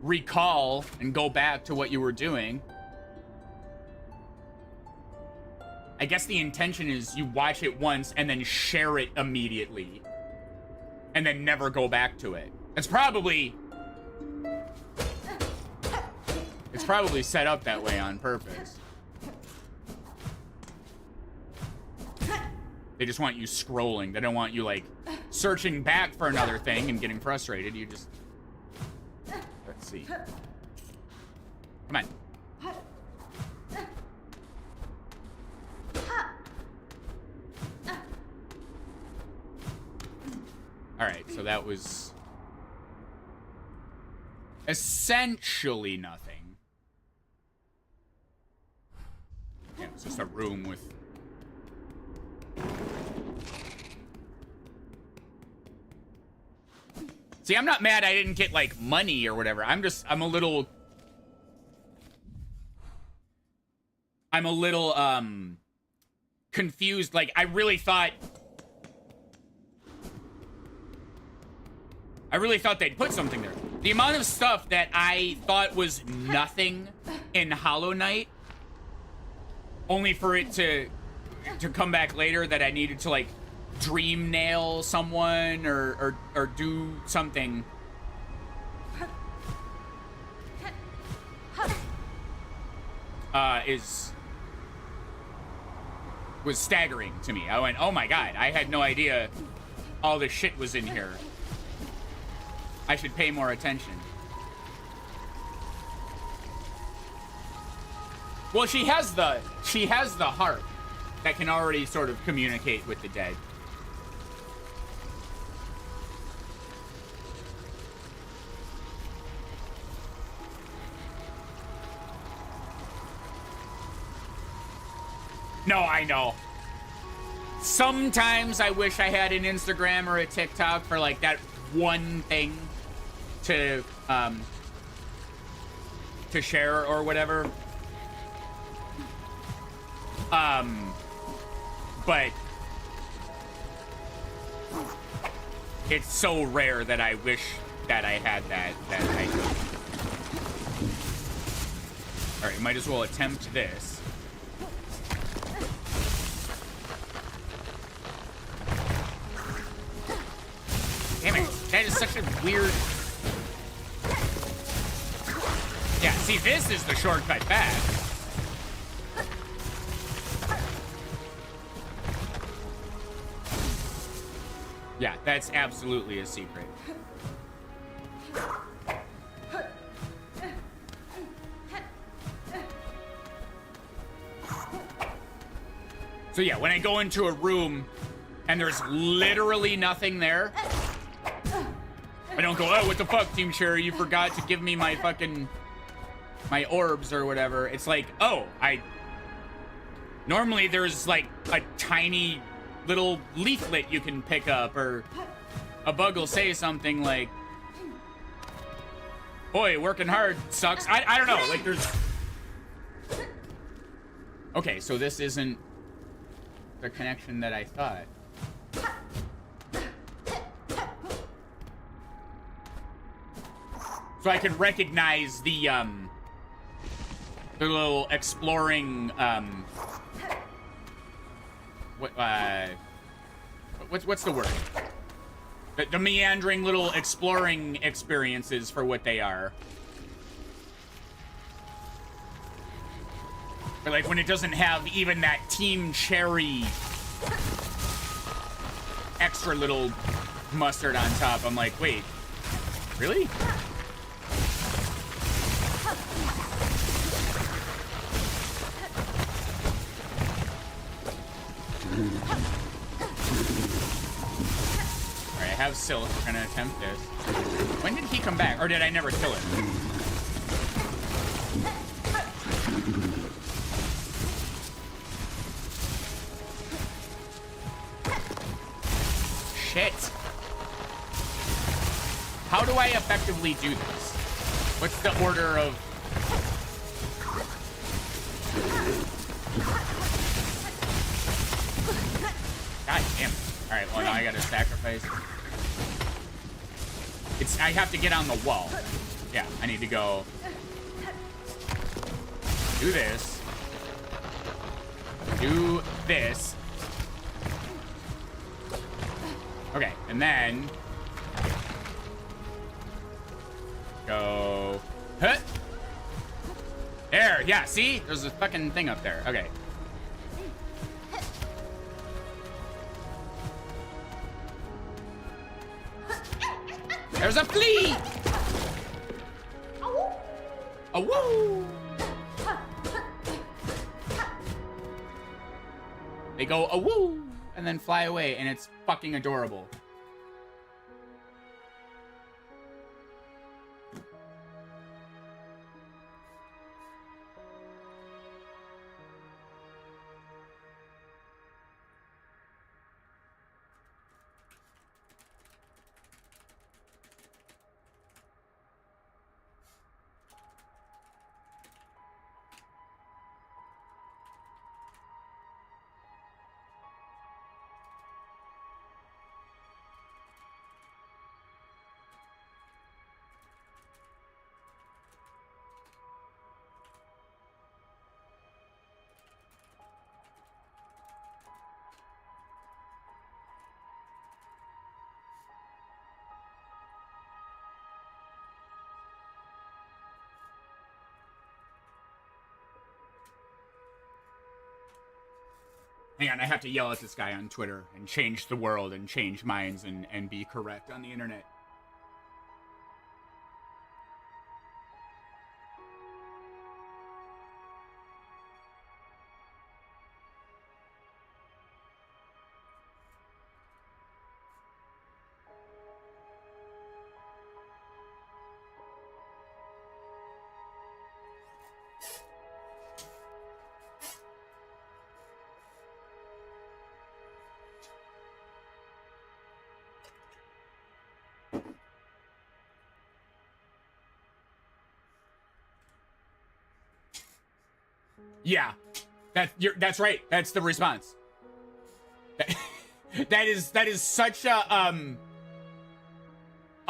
recall and go back to what you were doing. I guess the intention is you watch it once and then share it immediately. And then never go back to it. It's probably set up that way on purpose. They just want you scrolling. They don't want you like searching back for another thing and getting frustrated. You just... Let's see. Come on. Alright, so that was essentially nothing. Yeah, it's just a room with... See, I'm not mad I didn't get, like, money or whatever. I'm a little, confused. Like, I really thought they'd put something there. The amount of stuff that I thought was nothing in Hollow Knight, only for it to come back later that I needed to, like, dream nail someone or do something. Was staggering to me. I went, oh my god, I had no idea all this shit was in here. I should pay more attention. Well, she has the harp that can already sort of communicate with the dead. No, I know. Sometimes I wish I had an Instagram or a TikTok for like that one thing to share or whatever. But it's so rare that I wish that I had that I could. All right, might as well attempt this. Damn it, that is such a weird... Yeah, see, this is the shortcut back. Yeah, that's absolutely a secret. So yeah, when I go into a room and there's literally nothing there, I don't go, oh, what the fuck, Team Cherry, you forgot to give me my fucking... my orbs or whatever. It's like, oh, normally there's like a tiny little leaflet you can pick up, or a bug will say something like, boy, working hard sucks. I don't know, like there's... Okay, so this isn't the connection that I thought. So I could recognize the little exploring, what's the word? The meandering little exploring experiences for what they are. But like when it doesn't have even that Team Cherry extra little mustard on top, I'm like, wait, really? Alright, I have Silk. We're gonna attempt this. When did he come back? Or did I never kill him? Shit. How do I effectively do this? What's the order of... God damn it. Alright, well now I gotta sacrifice. I have to get on the wall. Yeah, I need to go do this. Do this. Okay, and then go. Huh? There, yeah, see? There's a fucking thing up there. Okay. There's a flea! A woo! They go a woo and then fly away, and it's fucking adorable. Hang on, I have to yell at this guy on Twitter and change the world and change minds and be correct on the internet. Yeah, that's right. That's the response. That is such a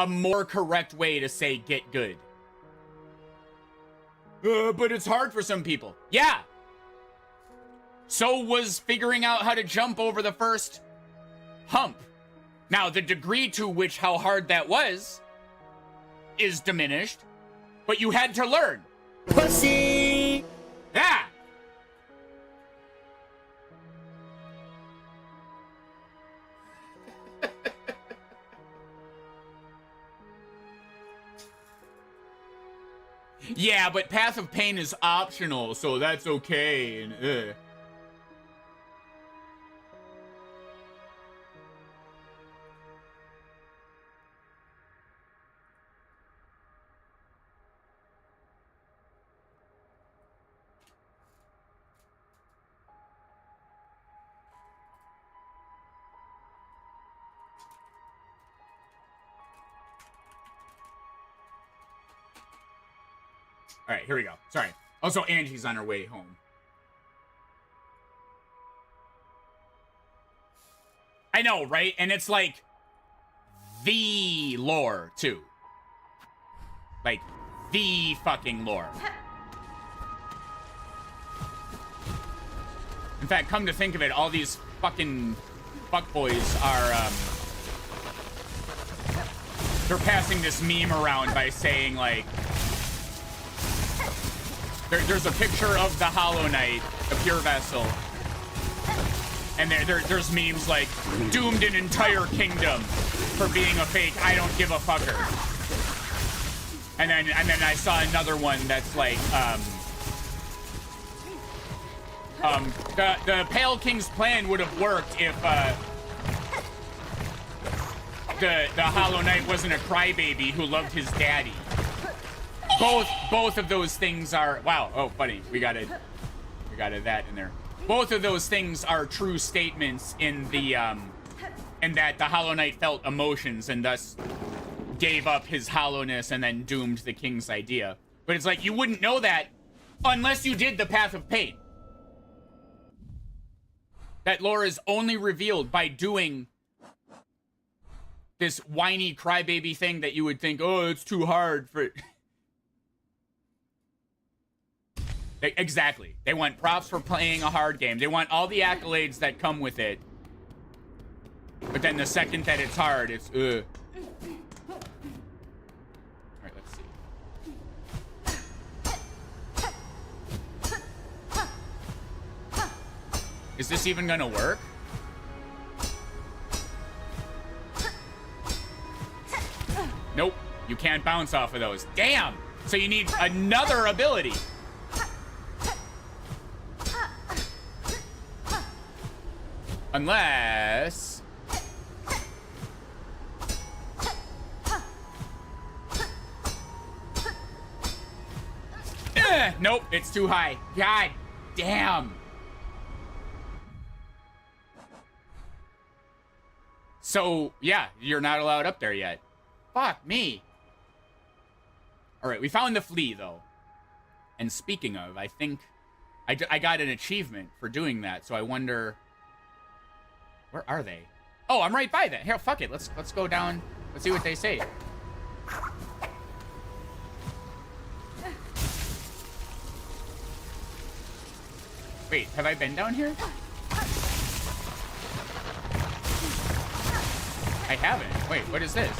more correct way to say get good. But it's hard for some people. Yeah. So was figuring out how to jump over the first hump. Now, the degree to which how hard that was is diminished, but you had to learn. Pussy! Yeah! Yeah, but Path of Pain is optional, so that's okay. And, All right, here we go. Sorry. Also, Angie's on her way home. I know, right? And it's like the lore, too. Like, the fucking lore. In fact, come to think of it, all these fucking fuckboys are, they're passing this meme around by saying, like, there's a picture of the Hollow Knight, the Pure Vessel, and there's memes like, doomed an entire kingdom for being a fake I don't give a fucker. And then I saw another one that's like, the Pale King's plan would have worked if the Hollow Knight wasn't a crybaby who loved his daddy. Both of those things are, wow, oh buddy, we got that in there. Both of those things are true statements in the in that the Hollow Knight felt emotions and thus gave up his hollowness and then doomed the king's idea. But it's like, you wouldn't know that unless you did the Path of Pain. That lore is only revealed by doing this whiny crybaby thing that you would think, oh, it's too hard for... Exactly. They want props for playing a hard game. They want all the accolades that come with it. But then the second that it's hard, it's, ugh. Alright, let's see. Is this even gonna work? Nope. You can't bounce off of those. Damn! So you need another ability. Unless... Nope, it's too high. God damn. So, yeah, you're not allowed up there yet. Fuck me. Alright, we found the flea, though. And speaking of, I think... I got an achievement for doing that, so I wonder... Where are they? Oh, I'm right by that. Here, fuck it. Let's go down. Let's see what they say. Wait, have I been down here? I haven't. Wait, what is this?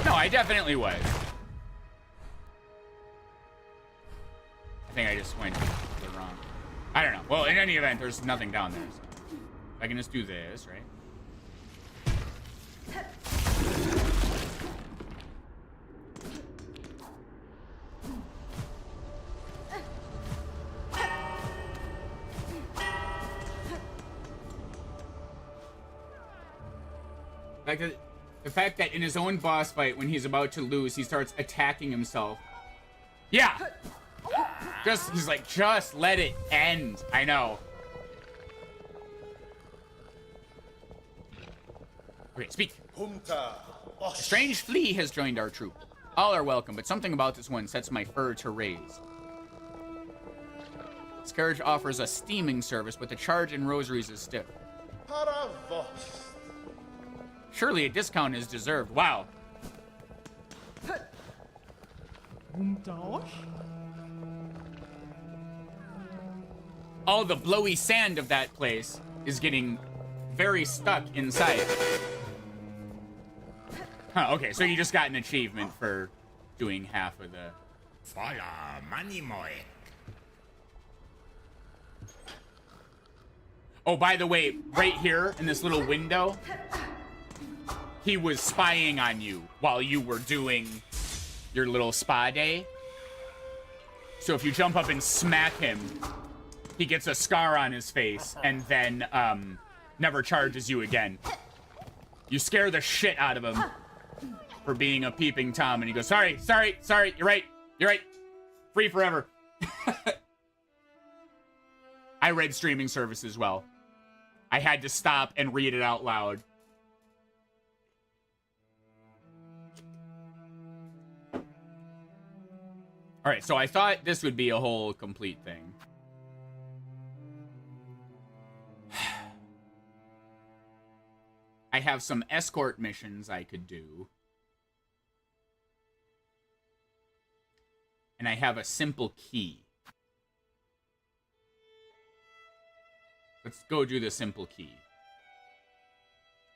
No, I definitely was. I think I just went the wrong. I don't know. Well, in any event, there's nothing down there. So I can just do this, right? Like the fact that in his own boss fight, when he's about to lose, he starts attacking himself. Yeah! He's like, just let it end. I know. Okay, speak. A strange flea has joined our troop. All are welcome, but something about this one sets my fur to raise. This carriage offers a steaming service, but the charge in rosaries is stiff. Surely a discount is deserved. Wow. All the blowy sand of that place is getting very stuck inside. Huh, okay, so you just got an achievement for doing half of the... Oh, by the way, right here in this little window, he was spying on you while you were doing your little spa day. So if you jump up and smack him, he gets a scar on his face and then never charges you again. You scare the shit out of him for being a peeping Tom, and he goes, sorry, you're right. Free forever. I read streaming service as well. I had to stop and read it out loud. All right, so I thought this would be a whole complete thing. I have some escort missions I could do. And I have a simple key. Let's go do the simple key.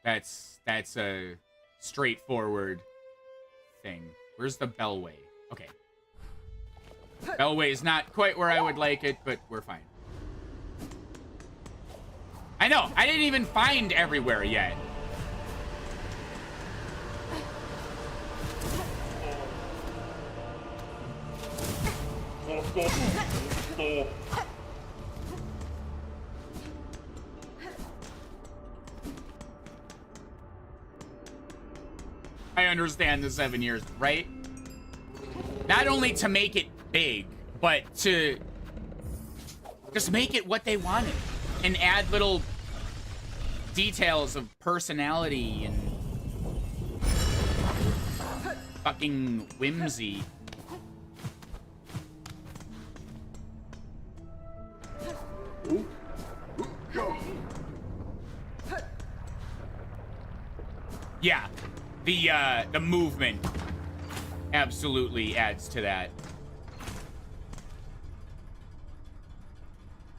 That's a straightforward thing. Where's the bellway? Okay. Bellway is not quite where I would like it, but we're fine. I know, I didn't even find everywhere yet. I understand the 7 years, right? Not only to make it big, but to just make it what they wanted and add little details of personality and fucking whimsy. Yeah, the movement absolutely adds to that.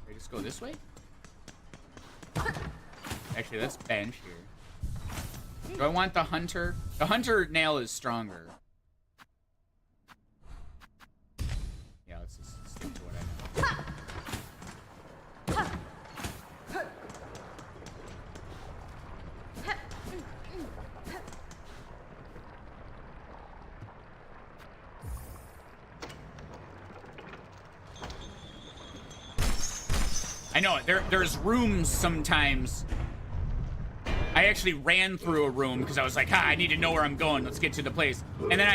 Okay, just go this way. Actually, let's bench here. Do I want the hunter? The hunter nail is stronger. Yeah, let's just stick to what I know. I know, there's rooms sometimes. I actually ran through a room because I was like, I need to know where I'm going. Let's get to the place. And then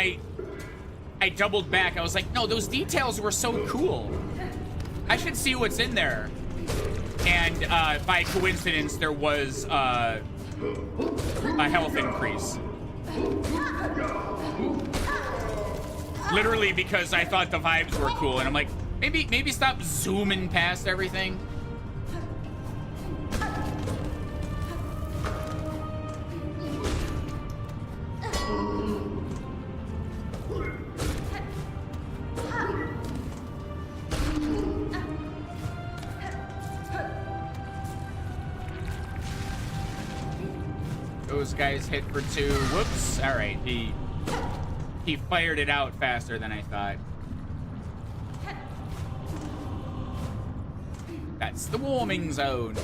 I doubled back. I was like, no, those details were so cool. I should see what's in there. And by coincidence, there was a health increase. Literally because I thought the vibes were cool. And I'm like, maybe stop zooming past everything. Those guys hit for 2. Whoops. All right, he fired it out faster than I thought. That's the warming zone.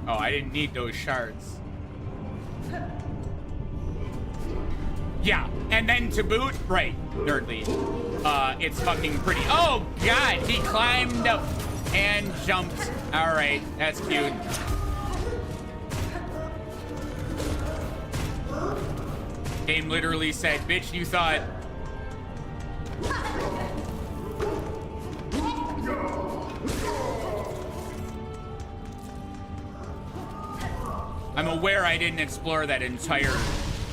Oh, I didn't need those shards. Yeah, and then to boot, right, nerdly, it's fucking pretty. Oh, God, he climbed up and jumped. All right, that's cute. Game literally said, bitch, you thought. I'm aware I didn't explore that entire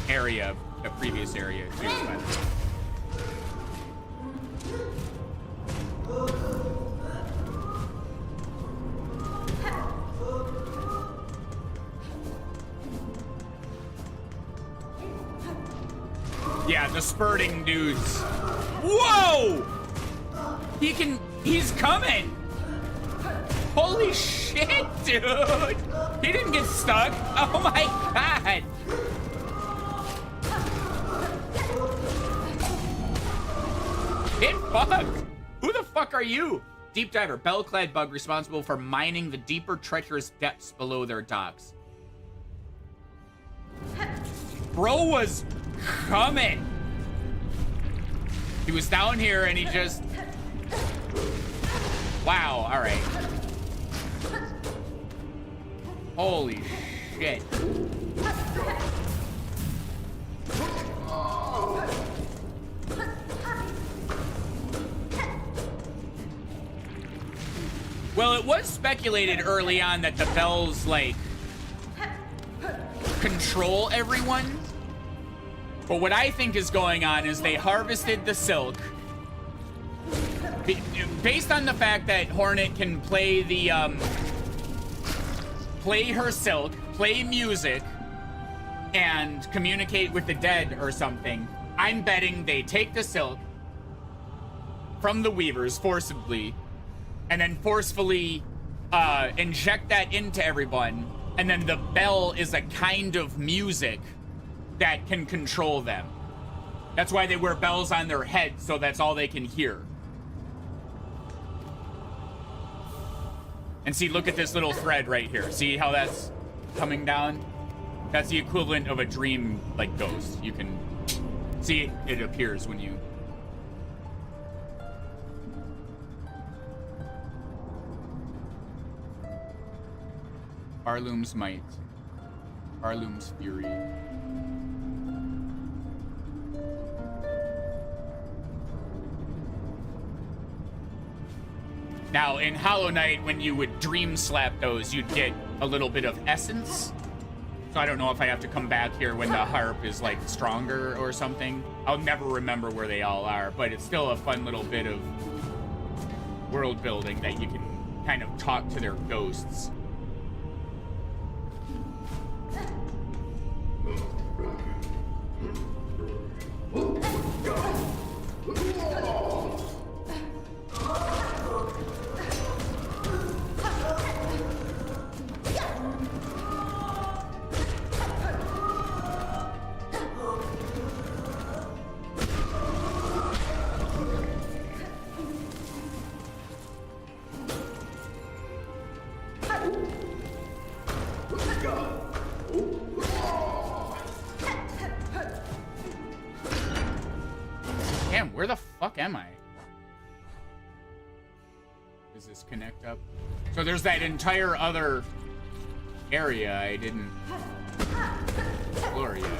area, the previous area, too, but... Yeah, the spurting dudes. Whoa! He's coming! Holy shit, dude! He didn't get stuck. Oh my God! Get fucked! Who the fuck are you? Deep diver, bell-clad bug responsible for mining the deeper, treacherous depths below their docks. Bro was coming. He was down here and he just... Wow, all right. Holy shit. Well, it was speculated early on that the bells, like, control everyone. But what I think is going on is they harvested the silk. Based on the fact that Hornet can play the, play her silk, play music, and communicate with the dead or something, I'm betting they take the silk from the Weavers forcibly, and then forcefully inject that into everyone, and then the bell is a kind of music that can control them. That's why they wear bells on their head, so that's all they can hear. And see, look at this little thread right here. See how that's coming down? That's the equivalent of a dream, like, ghost. You can see it appears when you... Arlum's might. Arlum's fury. Now, in Hollow Knight, when you would dream slap those, you'd get a little bit of essence. So I don't know if I have to come back here when the harp is, like, stronger or something. I'll never remember where they all are, but it's still a fun little bit of world building that you can kind of talk to their ghosts. Damn, where the fuck am I? Does this connect up? So there's that entire other area I didn't explore yet.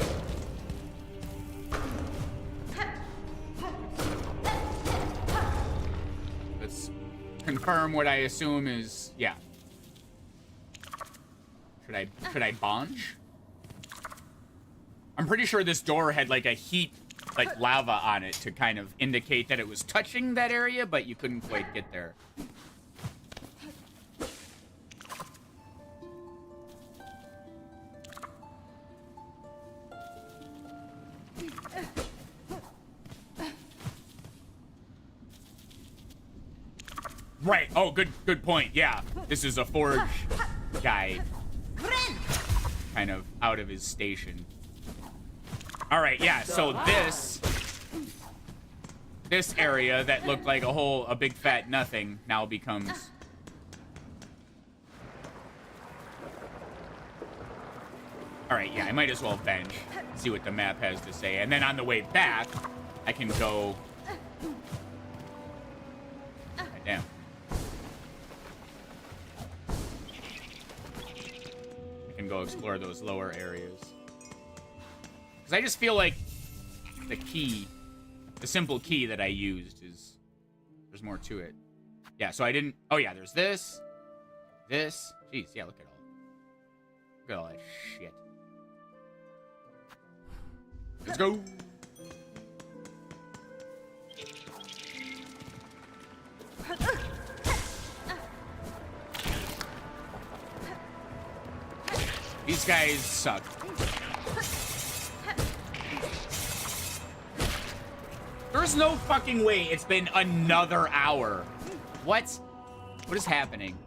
Let's confirm what I assume is, yeah. Should I bonge? I'm pretty sure this door had like a heat, like lava on it to kind of indicate that it was touching that area, but you couldn't quite get there. Right. Oh, good point. Yeah. This is a forge guy. Kind of out of his station. All right, yeah, so this area that looked like a big fat nothing now becomes... All right, yeah, I might as well bench, see what the map has to say. And then on the way back, I can go... God damn. I can go explore those lower areas. Because I just feel like the simple key that I used is... There's more to it. Yeah, so I didn't... Oh, yeah, there's this. This. Jeez, yeah, look at all that shit. Let's go. These guys suck. There's no fucking way it's been another hour. What? What is happening?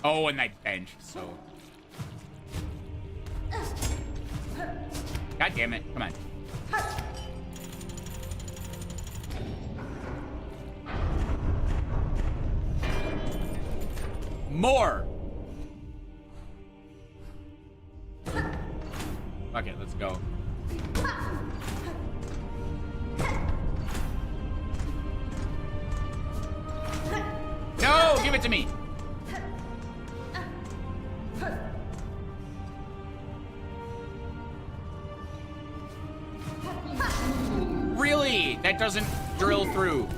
Oh, and that bench, so... God damn it, come on. More! Fuck it, let's go. No, give it to me! Really? That doesn't drill through.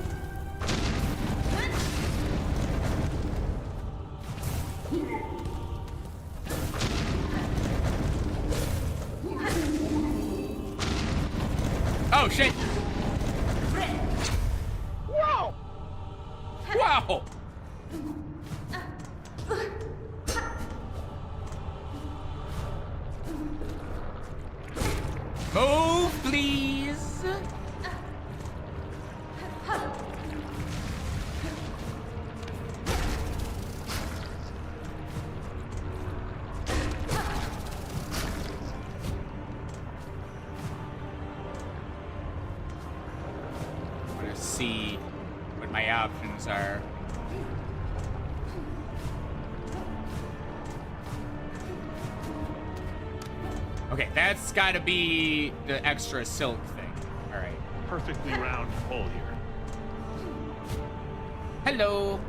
Oh, shit. Whoa. Wow. Move, please. See what my options are. Okay, that's got to be the extra silk thing. All right. Perfectly round hole here. Hello.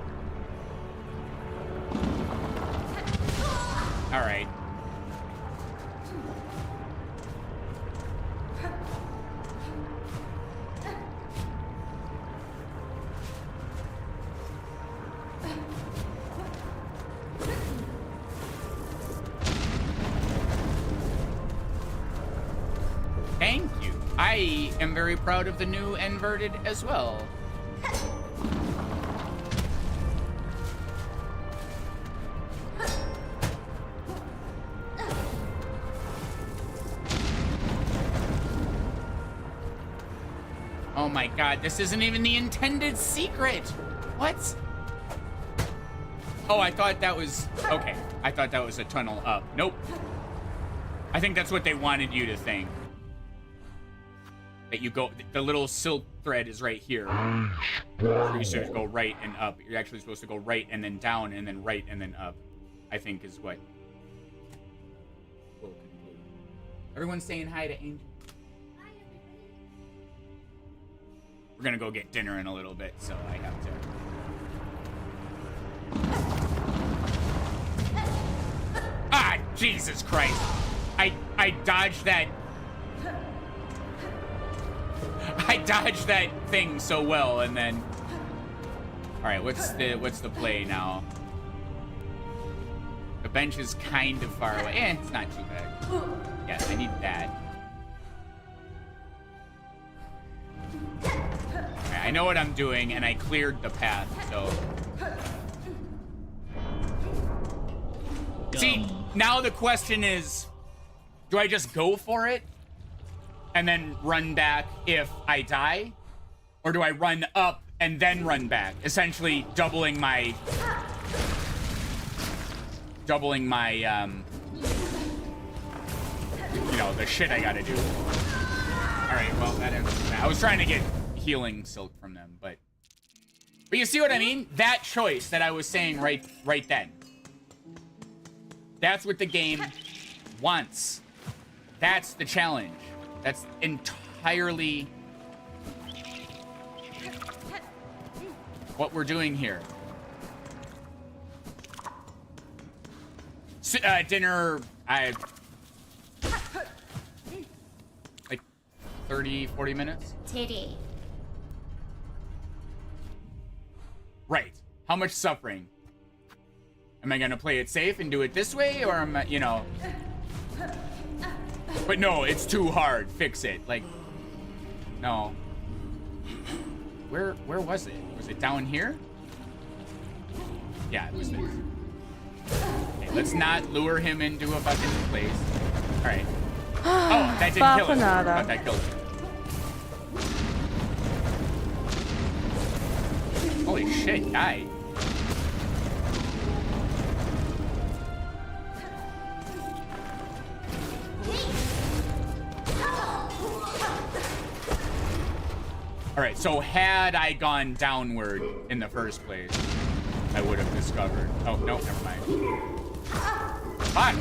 All right. Thank you. I am very proud of the new inverted as well. Oh my god, this isn't even the intended secret. What? Oh, I thought that was... Okay, I thought that was a tunnel up. Nope. I think that's what they wanted you to think. That you go... The little silk thread is right here. So you're supposed to go right and up. You're actually supposed to go right and then down and then right and then up. I think is what... we'll conclude. Everyone's saying hi to Angel. We're gonna go get dinner in a little bit, so I have to... Ah, Jesus Christ. I dodged that... I dodged that thing so well, and then... Alright, what's the play now? The bench is kind of far away. Eh, it's not too bad. Yes, I need that. Alright, I know what I'm doing, and I cleared the path, so... See, now the question is, do I just go for it and then run back if I die? Or do I run up and then run back? Essentially doubling my, you know, the shit I gotta do. All right, well, that ends with that. I was trying to get healing silk from them, but you see what I mean? That choice that I was saying right then. That's what the game wants. That's the challenge. That's entirely what we're doing here. Dinner, like 30, 40 minutes? Titty. Right. How much suffering? Am I gonna play it safe and do it this way, or am I, you know? But no, it's too hard. Fix it. Like, no. Where was it? Was it down here? Yeah, it was this. Okay, let's not lure him into a fucking place. All right. Oh, that didn't kill him. I thought that killed him. Holy shit, died. All right, so had I gone downward in the first place, I would have discovered. Oh, no, never mind. Fuck!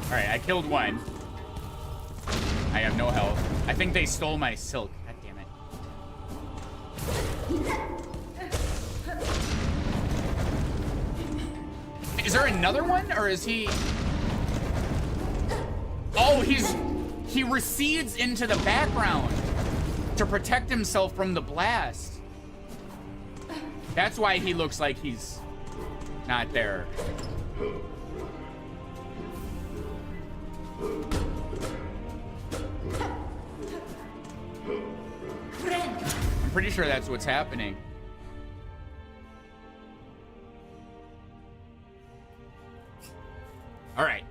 All right, I killed one. I have no health. I think they stole my silk. God damn it. Is there another one, or is he... Oh, he recedes into the background to protect himself from the blast. That's why he looks like he's not there. I'm pretty sure that's what's happening. All right.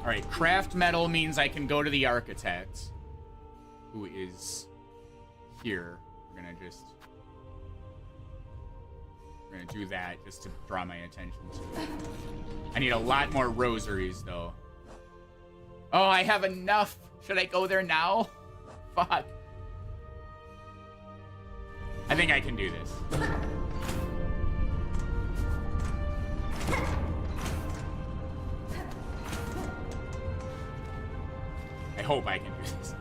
All right, craft metal means I can go to the architect, who is here. We're gonna do that just to draw my attention to it. I need a lot more rosaries, though. Oh, I have enough. Should I go there now? Fuck. I think I can do this. I hope I can do this.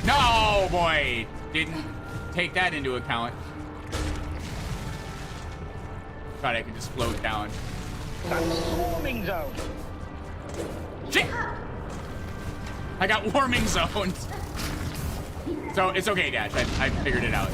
No, boy! Didn't take that into account. Thought I could just float down. Warming zone. Shit! I got warming zones. So it's okay, Dash. I figured it out.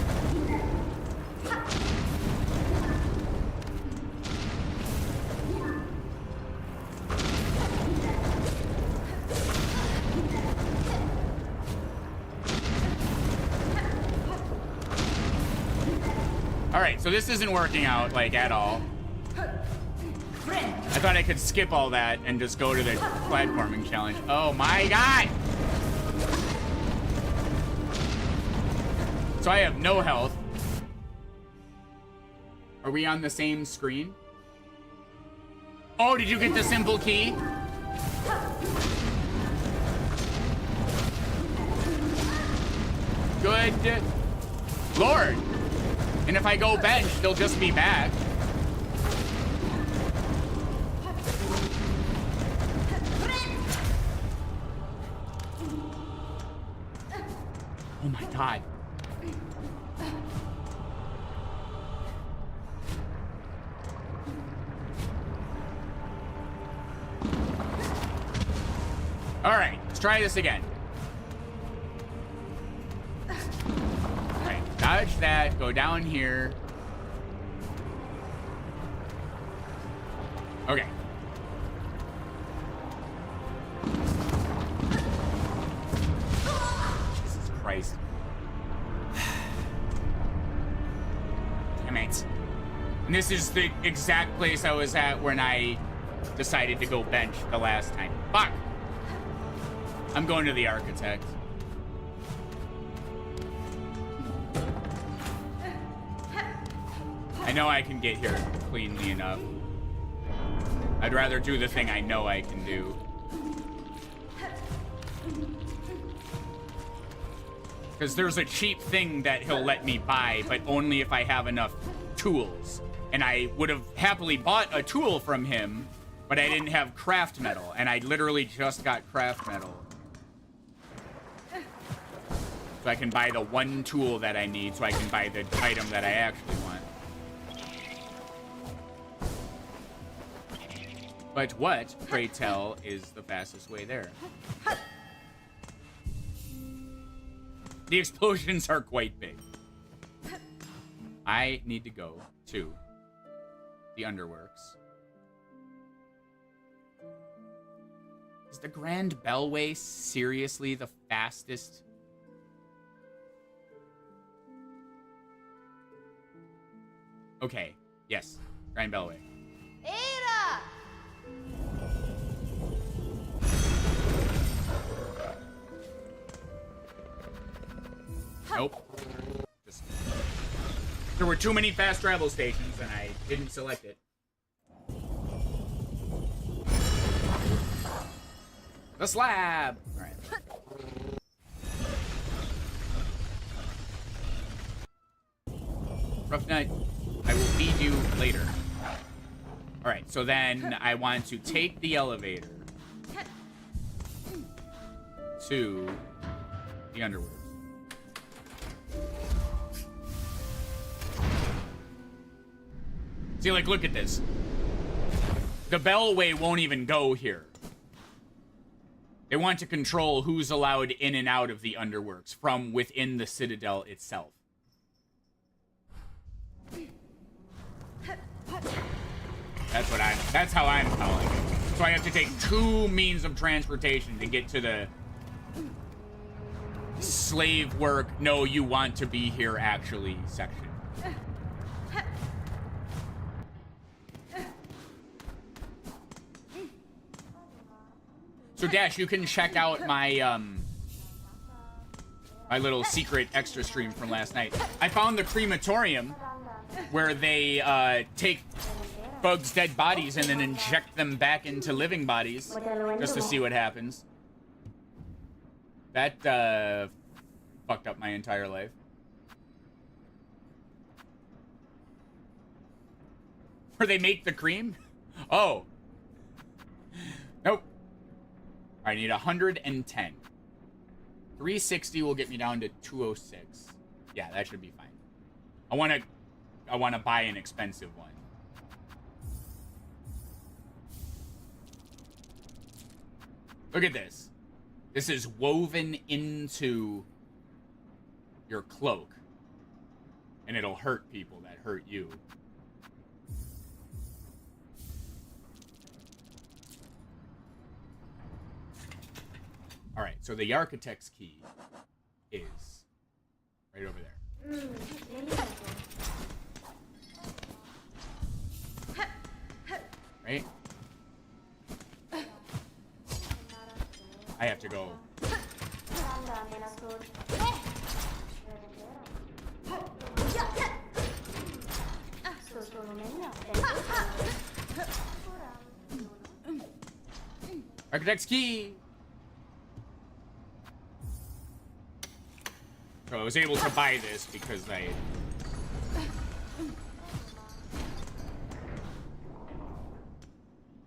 All right, so this isn't working out like at all. I thought I could skip all that and just go to the platforming challenge. Oh my god! So I have no health. Are we on the same screen? Oh, did you get the simple key? Good Lord. And if I go bench, they'll just be back. Oh my god. All right, let's try this again. Okay, dodge that, go down here. Okay. Jesus Christ. Damn it. And this is the exact place I was at when I decided to go bench the last time. Fuck! I'm going to the architect. I know I can get here cleanly enough. I'd rather do the thing I know I can do. Because there's a cheap thing that he'll let me buy, but only if I have enough tools. And I would have happily bought a tool from him, but I didn't have craft metal, and I literally just got craft metal. So I can buy the one tool that I need, so I can buy the item that I actually want. But what, pray tell, is the fastest way there? The explosions are quite big. I need to go to the Underworks. Is the Grand Bellway seriously the fastest? Okay, yes, Grand Bellway. Ada! Nope. There were too many fast travel stations and I didn't select it. The slab! Alright. Rough Nut, I will feed you later. Alright, so then I want to take the elevator to the Underworks. See, like, look at this. The Bellway won't even go here. They want to control who's allowed in and out of the Underworks from within the Citadel itself. That's how I'm calling it. So I have to take two means of transportation to get to the slave work, no, you want to be here actually section. So Dash, you can check out my my little secret extra stream from last night. I found the crematorium where they take bugs' dead bodies and then inject them back into living bodies just to see what happens. That fucked up my entire life. Where they make the cream? Oh. Nope. I need 110. 360 will get me down to 206. Yeah, that should be fine. I want to buy an expensive one. Look at this. This is woven into your cloak. And it'll hurt people that hurt you. All right, so the architect's key is right over there. Right? I have to go. Architect's key. So I was able to buy this because I...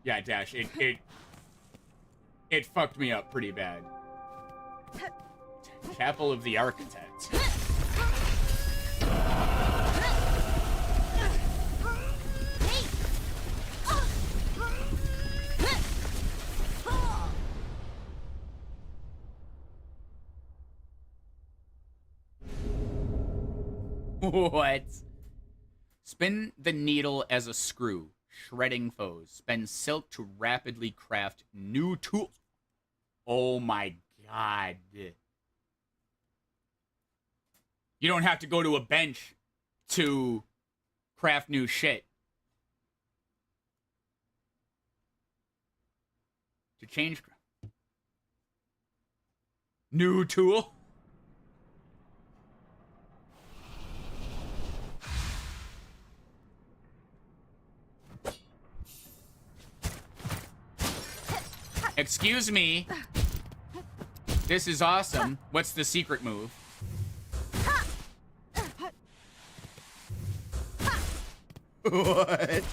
Yeah, Dash, it fucked me up pretty bad. Chapel of the Architect. What? Spin the needle as a screw, shredding foes. Spend silk to rapidly craft new tools. Oh my god. You don't have to go to a bench to craft new shit. To change... New tool? Excuse me. This is awesome. What's the secret move? What?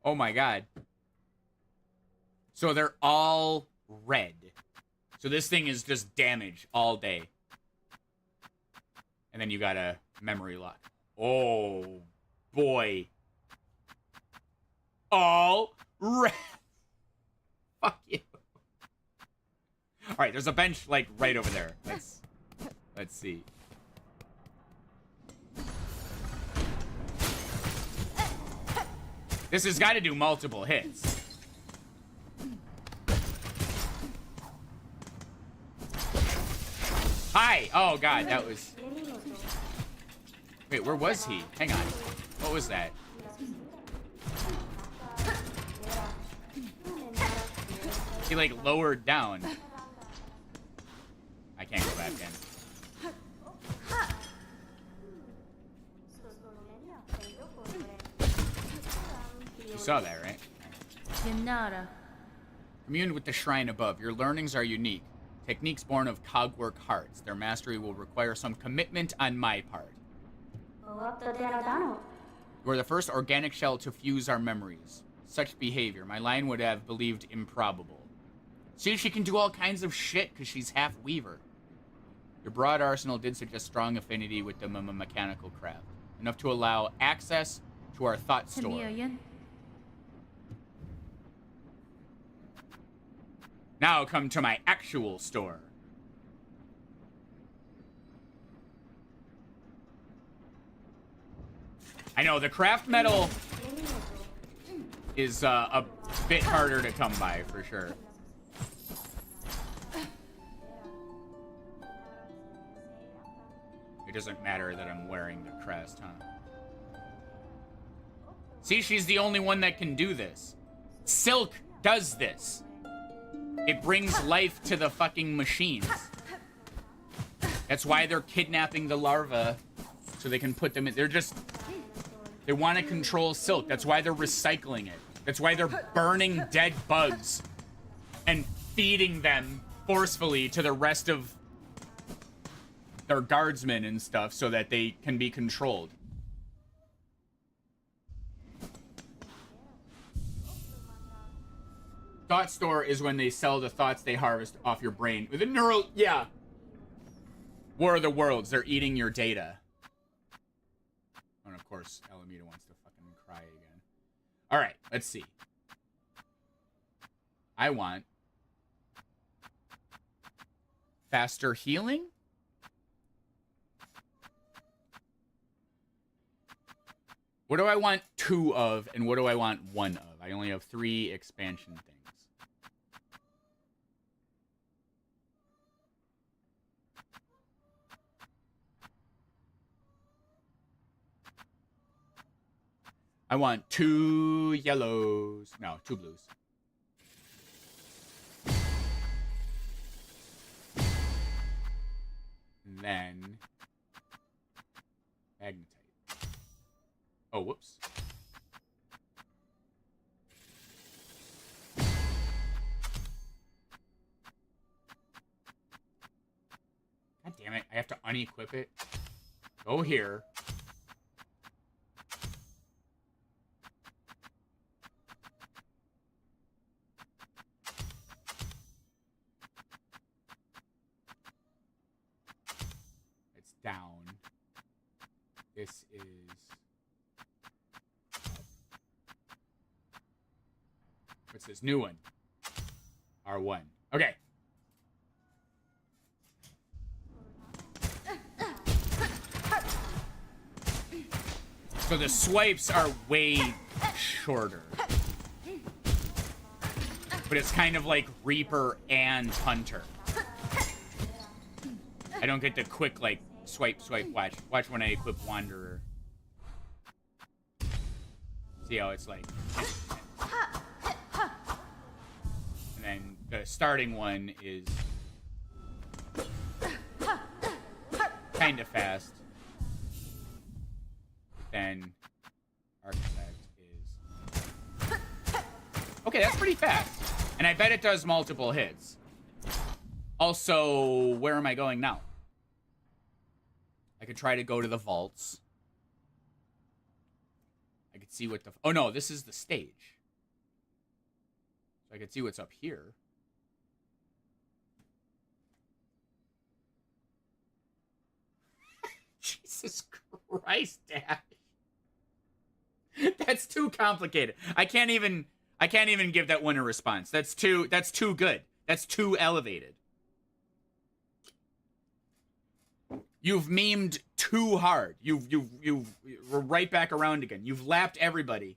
Oh my god. So they're all red. So this thing is just damage all day. And then you got a memory lock. Oh, boy. All red. Fuck you. All right, there's a bench, like, right over there. Let's see. This has got to do multiple hits. Hi. Oh, God, that was... Wait, where was he? Hang on. What was that? He, like, lowered down. I can't go back in. You saw that, right? Commune with the shrine above. Your learnings are unique. Techniques born of cogwork hearts. Their mastery will require some commitment on my part. You are the first organic shell to fuse our memories. Such behavior, my line would have believed improbable. See, she can do all kinds of shit because she's half weaver. Your broad arsenal did suggest strong affinity with the mechanical craft, enough to allow access to our thought store. Now come to my actual store. I know, the craft metal is a bit harder to come by, for sure. It doesn't matter that I'm wearing the crest, huh? See, she's the only one that can do this. Silk does this. It brings life to the fucking machines. That's why they're kidnapping the larvae so they can put them in. They want to control Silk. That's why they're recycling it. That's why they're burning dead bugs and feeding them forcefully to the rest of their guardsmen and stuff so that they can be controlled. Thought store is when they sell the thoughts they harvest off your brain. With a neural, yeah. War of the Worlds, they're eating your data. And of course, Alameda wants to fucking cry again. All right, let's see. I want faster healing. What do I want 2 of, and what do I want 1 of? I only have 3 expansion things. I want 2 yellows. No, 2 blues. And then magnetite. Oh, whoops. God damn it. I have to unequip it. Go here. It's down. This is... What's this new one? R1. Okay. So the swipes are way shorter. But it's kind of like Reaper and Hunter. I don't get the quick, like, swipe, swipe, watch. Watch when I equip Wanderer. See how it's like... And then the starting one is kind of fast. Then Architect is... Okay, that's pretty fast. And I bet it does multiple hits. Also, where am I going now? I could try to go to the vaults. I could see what the... Oh, no, this is the stage. So I could see what's up here. Jesus Christ, Dad. That's too complicated. I can't even give that one a response. That's too good. That's too elevated. You've memed too hard. We're right back around again. You've lapped everybody.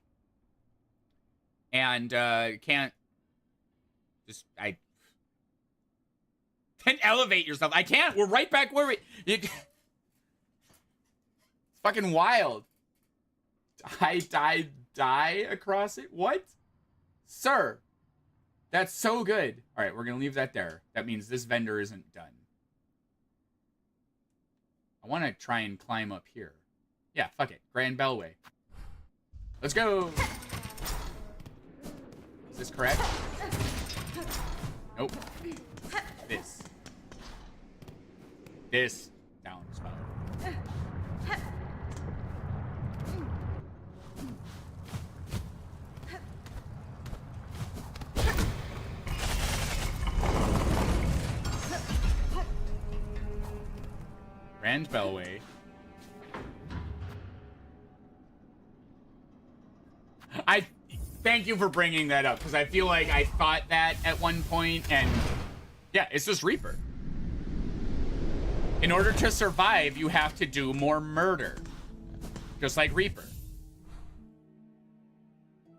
And can't just can't elevate yourself. I can't. We're right back where we it's fucking wild. Die across it? What? Sir. That's so good. All right, we're going to leave that there. That means this vendor isn't done. I want to try and climb up here. Yeah, fuck it. Grand Bellway. Let's go. Is this correct? Nope. This. Down spell. Grand Bellway. I thank you for bringing that up, because I feel like I thought that at one point, and yeah, it's just Reaper. In order to survive, you have to do more murder. Just like Reaper.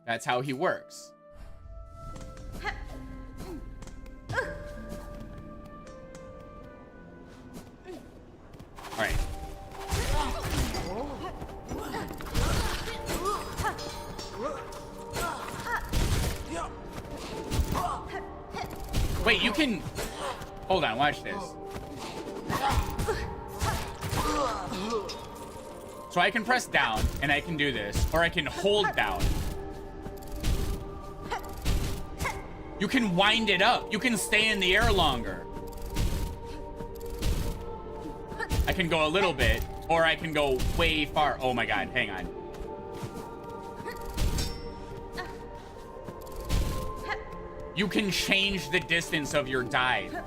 That's how he works. All right. Wait, you can... Hold on, watch this. So I can press down, and I can do this. Or I can hold down. You can wind it up. You can stay in the air longer. I can go a little bit, or I can go way far. Oh my god, hang on. You can change the distance of your dive.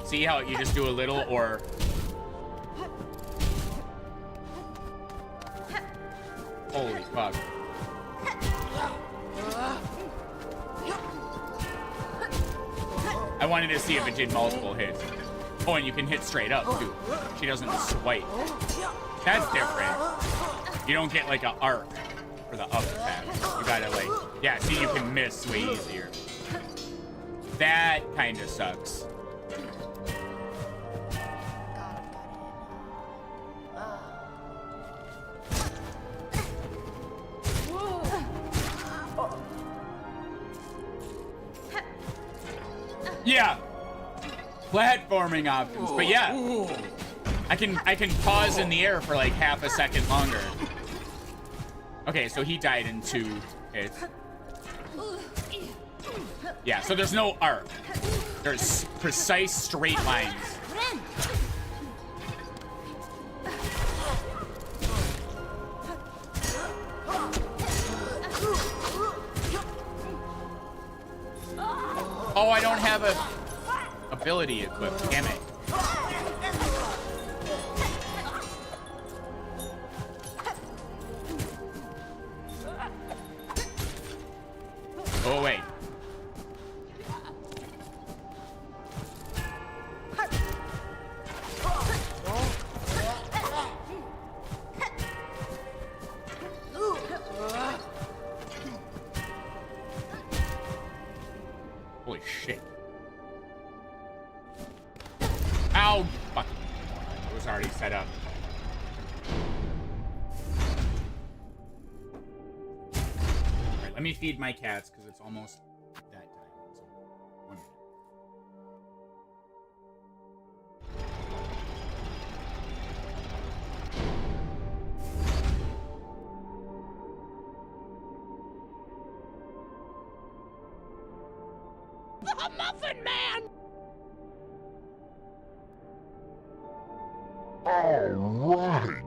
See how you just do a little, or... Holy fuck. I wanted to see if it did multiple hits. Oh, and you can hit straight up, too. She doesn't swipe. That's different. You don't get, like, an arc for the up attack. You gotta, like... Yeah, see, you can miss way easier. That kind of sucks. Yeah, platforming options, but yeah, I can pause in the air for like half a second longer. Okay, so he died in 2 hits. Yeah, so there's no arc. There's precise straight lines. Oh, I don't have a ability equipped. Damn it. Oh, wait. Holy shit. Ow! Fuck. It was already set up. Alright, let me feed my cats because it's almost that time. So, 1 minute. The Muffin Man! Alright.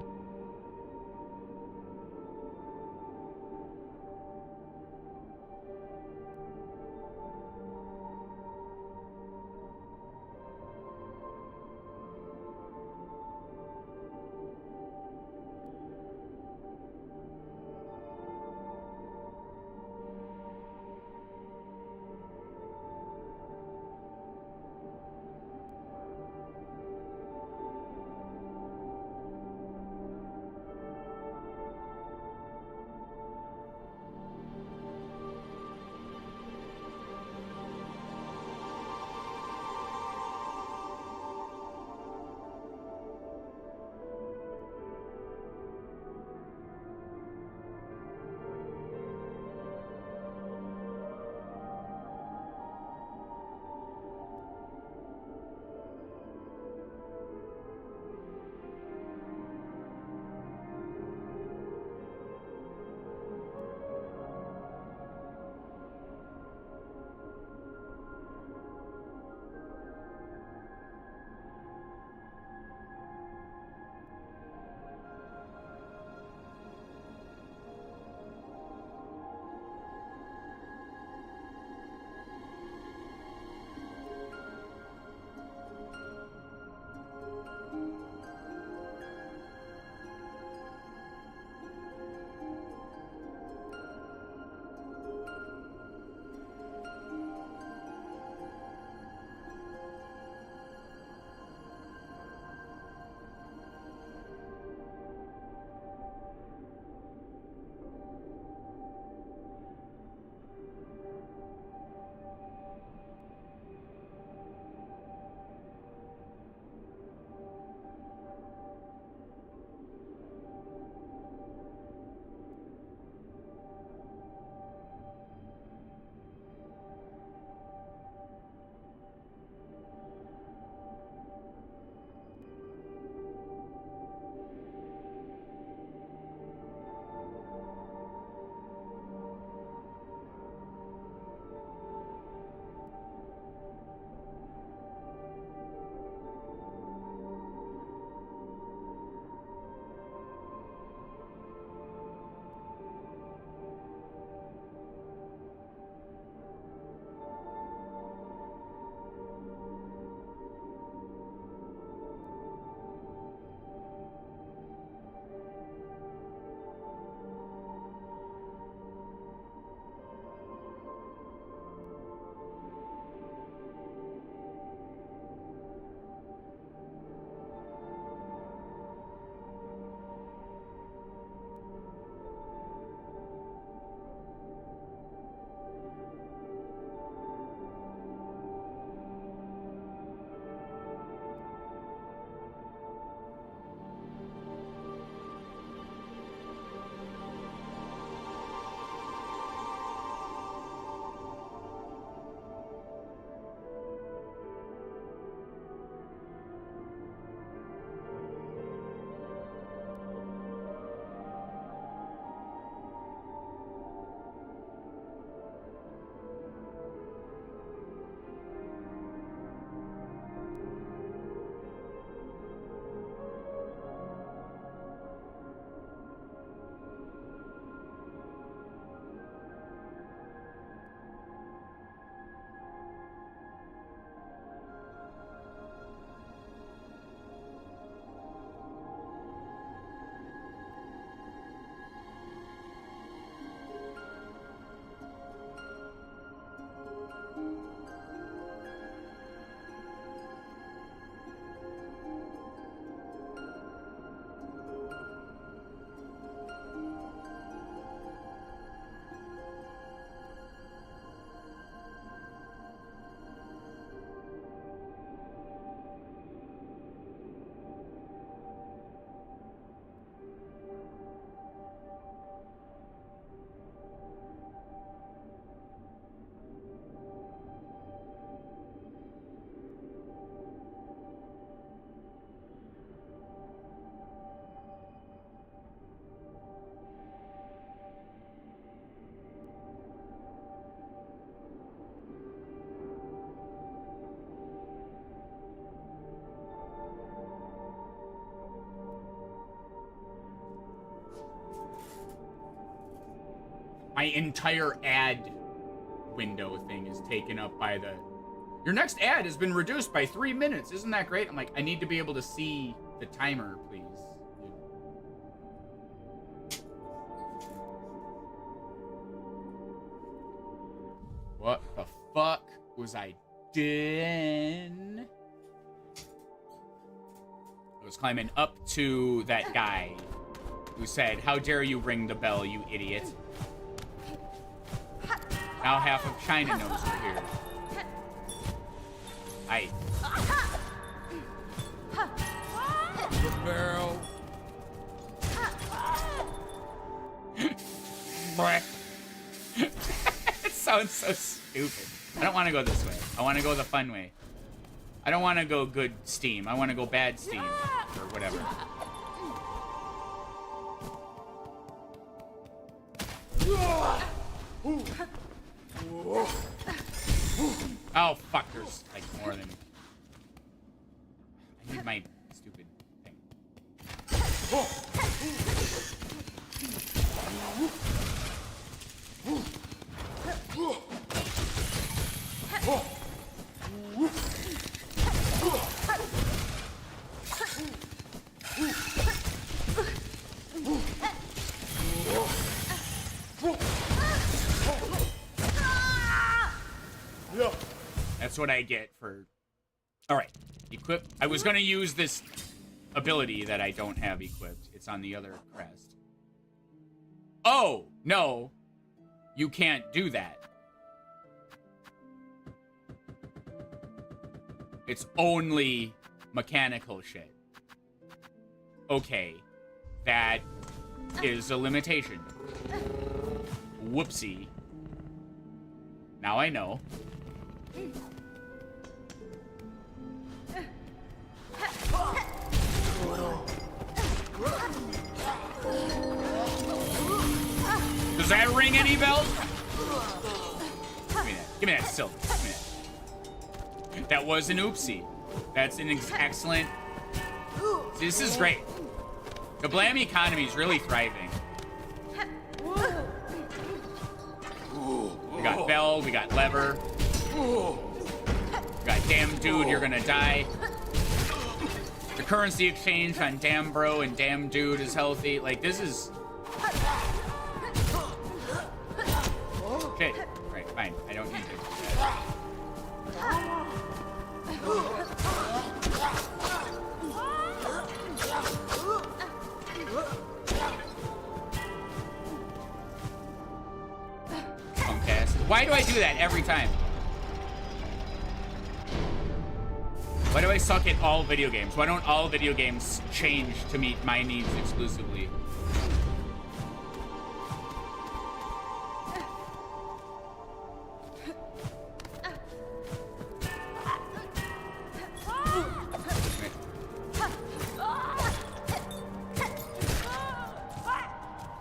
My entire ad window thing is taken up by the... Your next ad has been reduced by 3 minutes. Isn't that great? I'm like, I need to be able to see the timer, please. What the fuck was I doing? I was climbing up to that guy who said, "How dare you ring the bell, you idiot." Now half of China knows you're here. Aye. The barrel. It sounds so stupid. I don't want to go this way. I want to go the fun way. I don't want to go good steam. I want to go bad steam. Or whatever. Oh, fuck. There's like more than... I need my stupid thing. That's what I get for... Alright. Equip. I was gonna use this ability that I don't have equipped. It's on the other crest. Oh! No! You can't do that. It's only mechanical shit. Okay. That is a limitation. Whoopsie. Now I know. Does that ring any bells? Give me that. Give me that silver. Give me that. That was an oopsie. That's an excellent... See, this is great. The blam economy is really thriving. We got bell, we got lever. We got damn dude, you're gonna die. The currency exchange on damn bro and damn dude is healthy. Like, this is... Okay, right, fine. I don't need to do that. Why do I do that every time? Why do I suck at all video games? Why don't all video games change to meet my needs exclusively?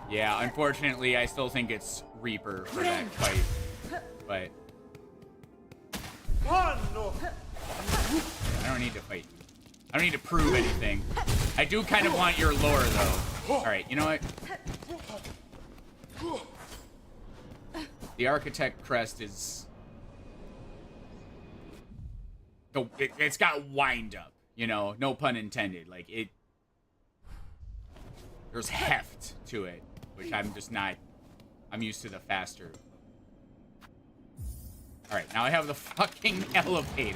Yeah, unfortunately, I still think it's Reaper for that fight. But I don't need to fight you. I don't need to prove anything. I do kind of want your lore, though. All right, you know what? The Architect crest is... It's got wind up, you know? No pun intended. Like, it... There's heft to it, which I'm just not... I'm used to the faster... Alright, now I have the fucking elevator.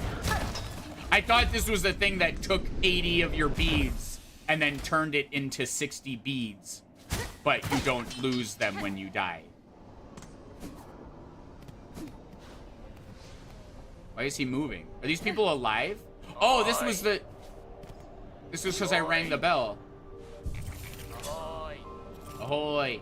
I thought this was the thing that took 80 of your beads and then turned it into 60 beads. But you don't lose them when you die. Why is he moving? Are these people alive? Oh, this was the... This was because I rang the bell. Ahoy!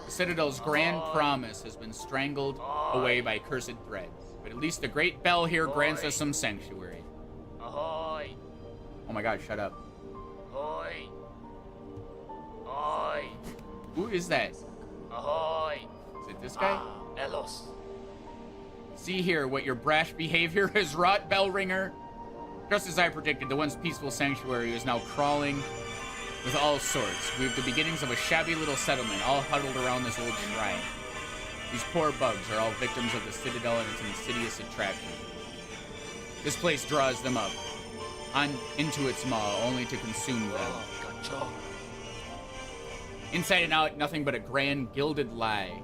Citadel's grand promise has been strangled away by cursed threads. But at least the great bell here grants us some sanctuary. Ahoy! Oh my god, shut up. Ahoy! Ahoy! Who is that? Ahoy! Is it this guy? Elos. See here what your brash behavior has wrought, bell ringer. Just as I predicted, the once peaceful sanctuary is now crawling with all sorts. We have the beginnings of a shabby little settlement, all huddled around this old shrine. These poor bugs are all victims of the Citadel and its insidious attraction. This place draws them up, into its maw, only to consume them. Inside and out, nothing but a grand, gilded lie.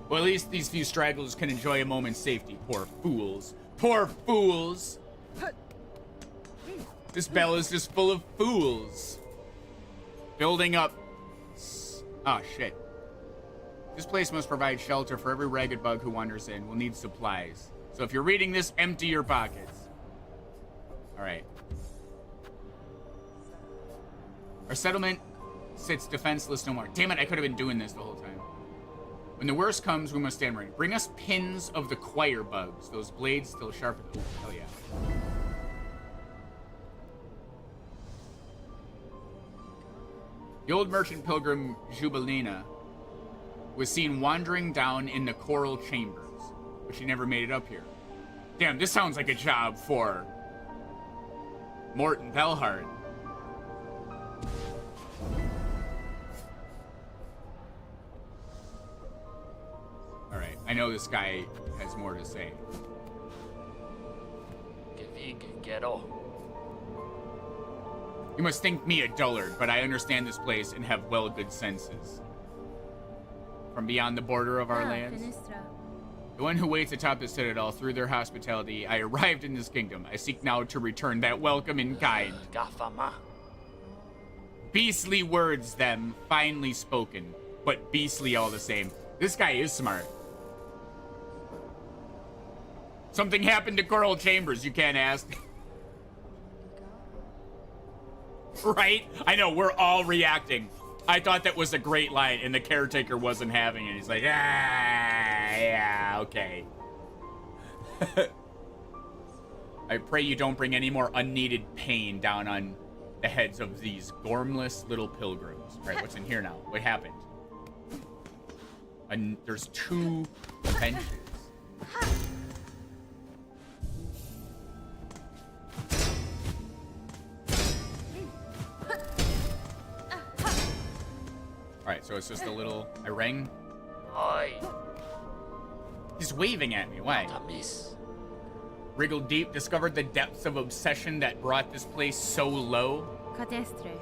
Well, at least these few stragglers can enjoy a moment's safety. Poor fools. Poor fools! This bell is just full of fools. Building up... Oh, shit. This place must provide shelter for every ragged bug who wanders in. We'll need supplies. So if you're reading this, empty your pockets. Alright. Our settlement sits defenseless no more. Damn it, I could have been doing this the whole time. When the worst comes, we must stand ready. Bring us pins of the choir bugs. Those blades still sharpen. Oh, hell yeah. The old merchant pilgrim Jubilina was seen wandering down in the coral chambers, but she never made it up here. Damn, this sounds like a job for Morton Belhart. Alright, I know this guy has more to say. You must think me a dullard, but I understand this place and have well good senses. From beyond the border of our lands, the one who waits atop the Citadel, through their hospitality, I arrived in this kingdom. I seek now to return that welcome in kind. Beastly words, them, finely spoken, but beastly all the same. This guy is smart. Something happened to Coral Chambers, you can't ask. Right? I know, we're all reacting. I thought that was a great line, and the caretaker wasn't having it. He's like, yeah, okay. I pray you don't bring any more unneeded pain down on the heads of these gormless little pilgrims. Right, what's in here now? What happened? And there's 2 benches. Alright, so it's just a little... I rang. He's waving at me. Why? Wriggled deep, discovered the depths of obsession that brought this place so low.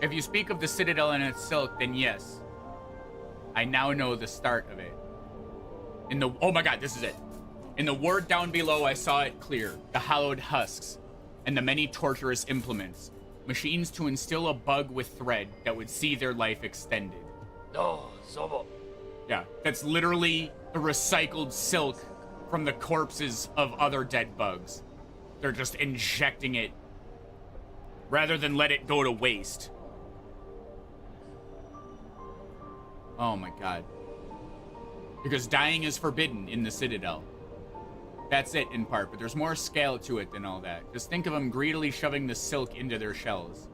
If you speak of the Citadel and its silk, then yes. I now know the start of it. Oh my god, this is it. In the ward down below, I saw it clear. The hollowed husks and the many torturous implements. Machines to instill a bug with thread that would see their life extended. Yeah, that's literally the recycled silk from the corpses of other dead bugs. They're just injecting it rather than let it go to waste. Oh my god. Because dying is forbidden in the Citadel. That's it in part, but there's more scale to it than all that. Just think of them greedily shoving the silk into their shells.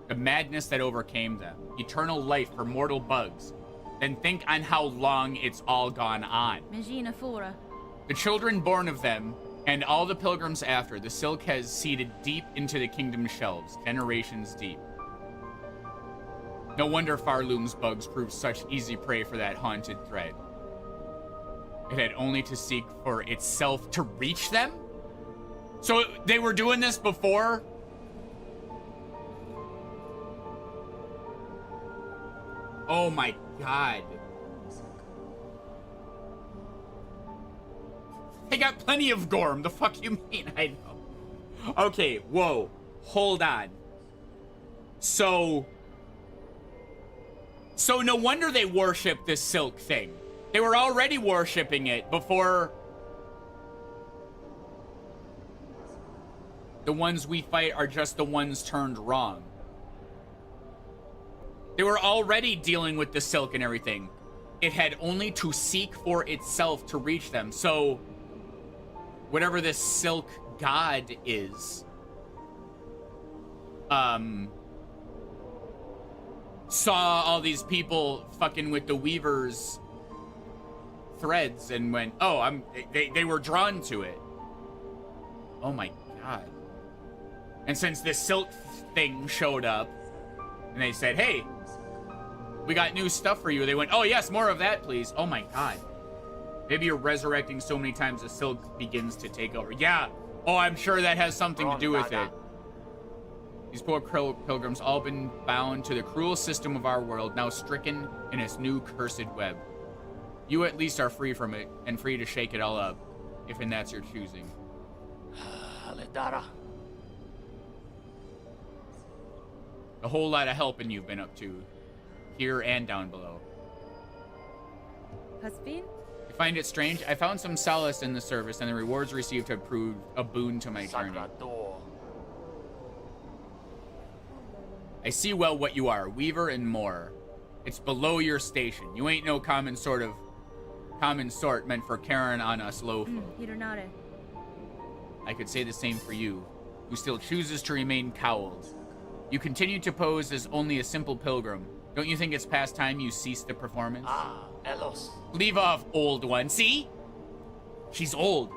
The madness that overcame them. Eternal life for mortal bugs. Then think on how long it's all gone on. The children born of them, and all the pilgrims after, the silk has seeded deep into the kingdom's shelves, generations deep. No wonder Farloom's bugs proved such easy prey for that haunted thread. It had only to seek for itself to reach them? So they were doing this before? Oh my god. I got plenty of Gorm. The fuck you mean? I know. Okay, whoa. Hold on. So no wonder they worship this silk thing. They were already worshipping it before the ones we fight are just the ones turned wrong. They were already dealing with the silk and everything. It had only to seek for itself to reach them. So whatever this silk god is, saw all these people fucking with the weavers' threads and went, oh, they were drawn to it. Oh my god. And since this silk thing showed up and they said, hey, We got new stuff for you. They went, oh, yes, more of that, please. Oh, my God. Maybe you're resurrecting so many times the silk begins to take over. Yeah. Oh, I'm sure that has something to do with it. These poor pilgrims, all been bound to the cruel system of our world, now stricken in its new cursed web. You at least are free from it, and free to shake it all up, if and that's your choosing. A whole lot of helping you've been up to, here and down below. Has been? You find it strange? I found some solace in the service, and the rewards received have proved a boon to my journey. I see well what you are, weaver and more. It's below your station. You ain't no common sort meant for carrying on us low folk. Hironare. I could say the same for you, who still chooses to remain cowled. You continue to pose as only a simple pilgrim. Don't you think it's past time you cease the performance? Ah, Elos. Leave off, old one. See? She's old.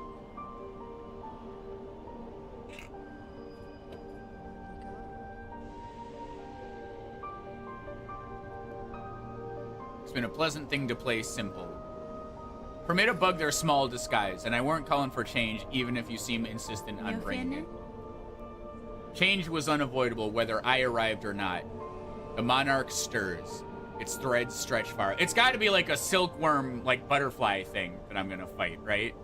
It's been a pleasant thing to play simple. Permit a bug their small disguise, and I weren't calling for change, even if you seem insistent on bringing it. Change was unavoidable, whether I arrived or not. The monarch stirs. Its threads stretch far. It's got to be like a silkworm, like butterfly thing that I'm gonna fight, right?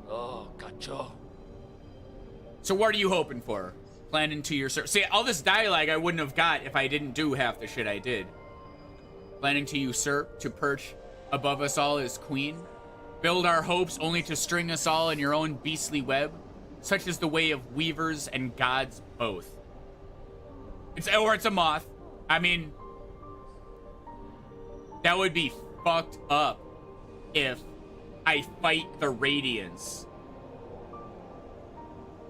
Oh, cacho. So what are you hoping for? Planning to your See, all this dialogue I wouldn't have got if I didn't do half the shit I did. Planning to usurp, to perch above us all as queen? Build our hopes only to string us all in your own beastly web? Such is the way of weavers and gods both. Or it's a moth. I mean, that would be fucked up if I fight the Radiance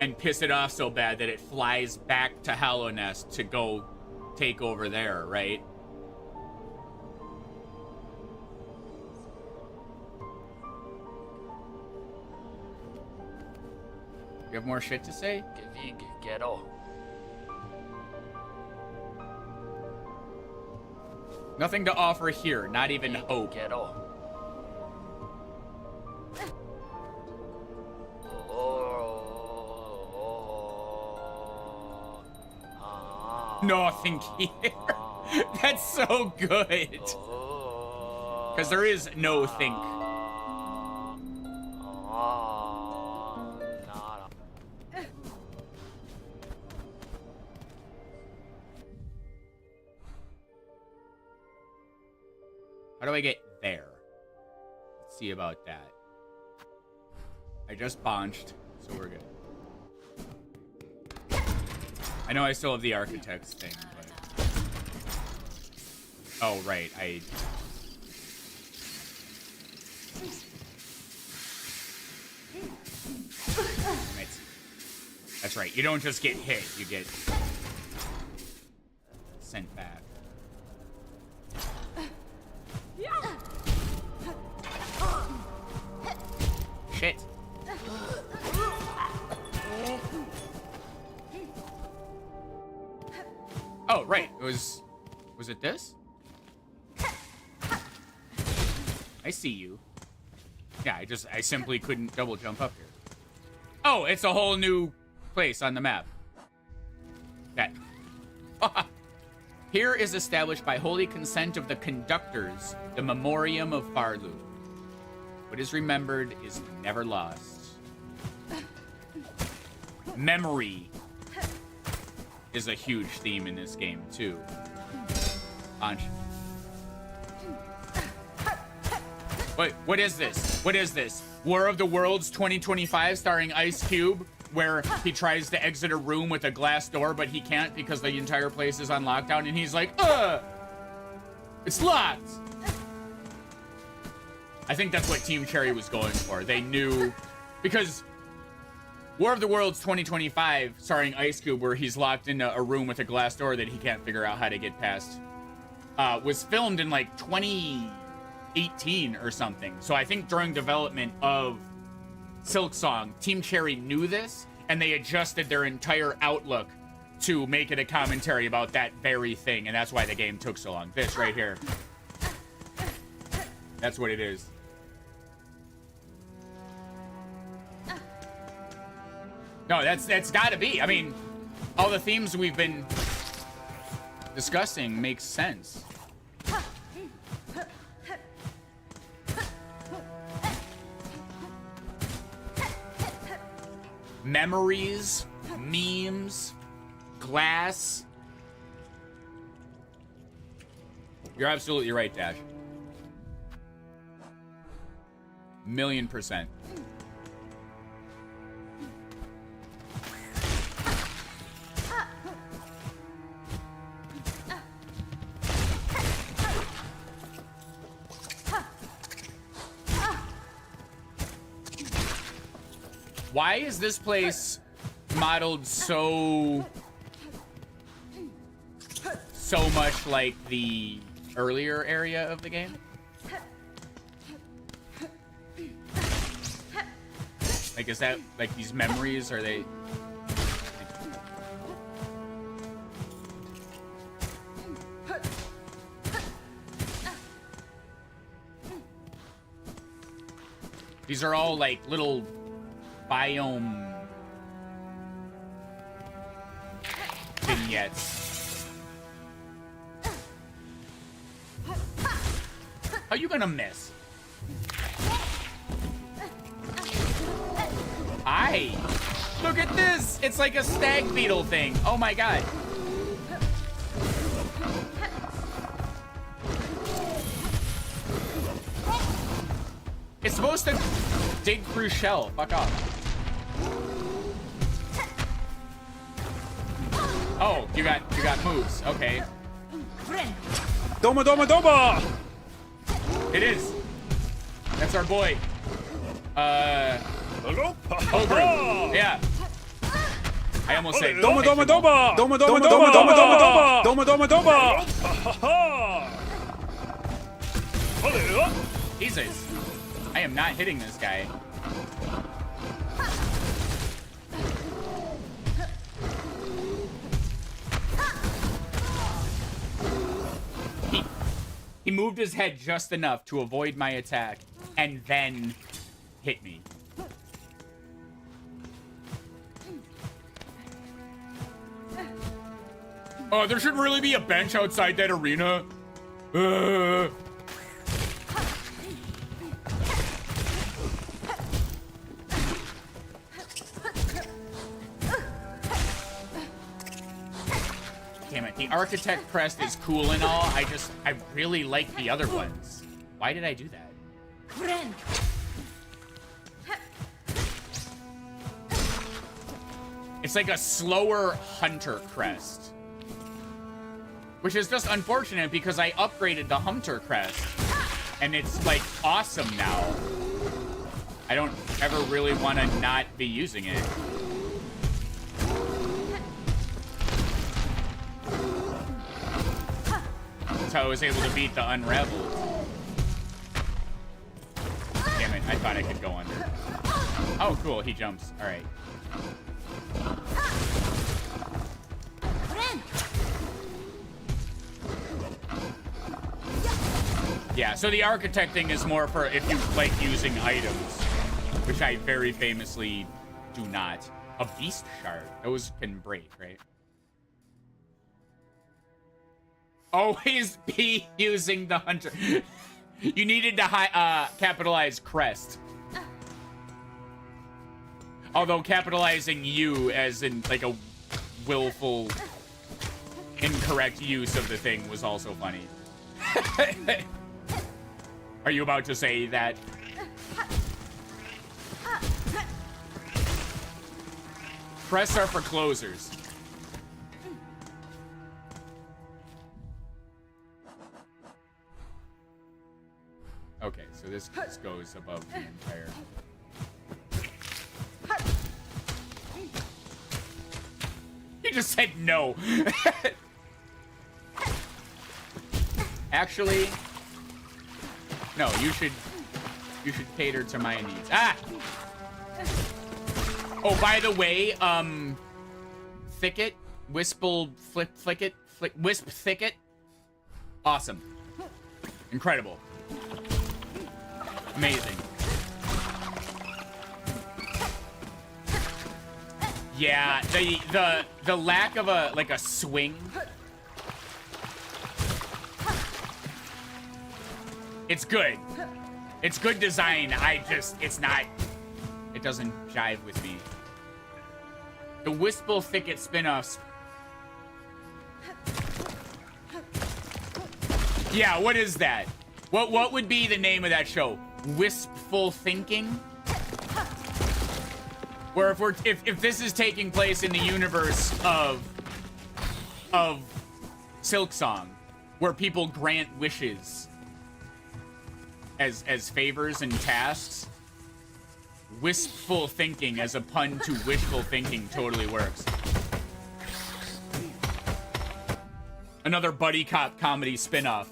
and piss it off so bad that it flies back to Hallownest to go take over there, right? You have more shit to say? Nothing to offer here, not even hope. Nothing here. That's so good. Because there is no think. How do I get there? Let's see about that. I just bonched, so we're good. I know I still have the architect's thing, but... Oh, right, That's right, you don't just get hit, you get... sent back. Shit. Oh, right. Was it this? I see you. Yeah, I simply couldn't double jump up here. Oh, it's a whole new place on the map. That. Here is established by holy consent of the conductors, the memoriam of Farlu. What is remembered is never lost. Memory is a huge theme in this game, too. Punch. Wait, what is this? What is this? War of the Worlds 2025 starring Ice Cube, where he tries to exit a room with a glass door, but he can't because the entire place is on lockdown, and he's like, ugh! It's locked! I think that's what Team Cherry was going for. They knew, because War of the Worlds 2025, starring Ice Cube, where he's locked in a room with a glass door that he can't figure out how to get past, was filmed in like 2018 or something. So I think during development of Silksong, Team Cherry knew this, and they adjusted their entire outlook to make it a commentary about that very thing, and that's why the game took so long. This right here. That's what it is. No, that's gotta be. I mean, all the themes we've been discussing makes sense. Memories, memes, glass. You're absolutely right, Dash. 1,000,000%. Why is this place modeled so much like the earlier area of the game? Like, is that like these memories? Are they? These are all like little biome vignettes. How you gonna miss? Aye. Look at this. It's like a stag beetle thing. Oh my god. It's supposed to dig through shell. Fuck off. Oh, you got moves. Okay. Doma, doma, doma! It is. That's our boy. Hello? Ogre. Yeah. I almost said Doma, doma, doma! Doma, doma, doma, doma, doma, doma! Doma, doma, doma! Jesus. I am not hitting this guy. He moved his head just enough to avoid my attack and then hit me. Oh, there should really be a bench outside that arena. Damn it, the Architect crest is cool and all. I really like the other ones. Why did I do that? It's like a slower Hunter crest. Which is just unfortunate because I upgraded the Hunter crest. And it's like awesome now. I don't ever really want to not be using it. That's how I was able to beat the Unraveled. Damn it, I thought I could go under. Oh, cool, he jumps. All right. Yeah, so the Architect thing is more for if you like using items, which I very famously do not. A Beast Shard. Those can break, right? Always be using the Hunter. You needed to capitalize crest. Although capitalizing you as in like a willful incorrect use of the thing was also funny. Are you about to say that? Crests are for closers. Okay, so this goes above the entire... He just said no. Actually, no, you should cater to my needs. Ah! Oh, by the way, Thicket Wisp Thicket. Awesome. Incredible. Amazing. Yeah, the lack of a swing. It's good. It's good design. It doesn't jive with me. The Wispful Thicket spin-offs. Yeah, what is that? What would be the name of that show? Wispful Thinking? Where if this is taking place in the universe of Silksong, where people grant wishes as favors and tasks, Wispful Thinking as a pun to wishful thinking totally works. Another buddy cop comedy spin-off.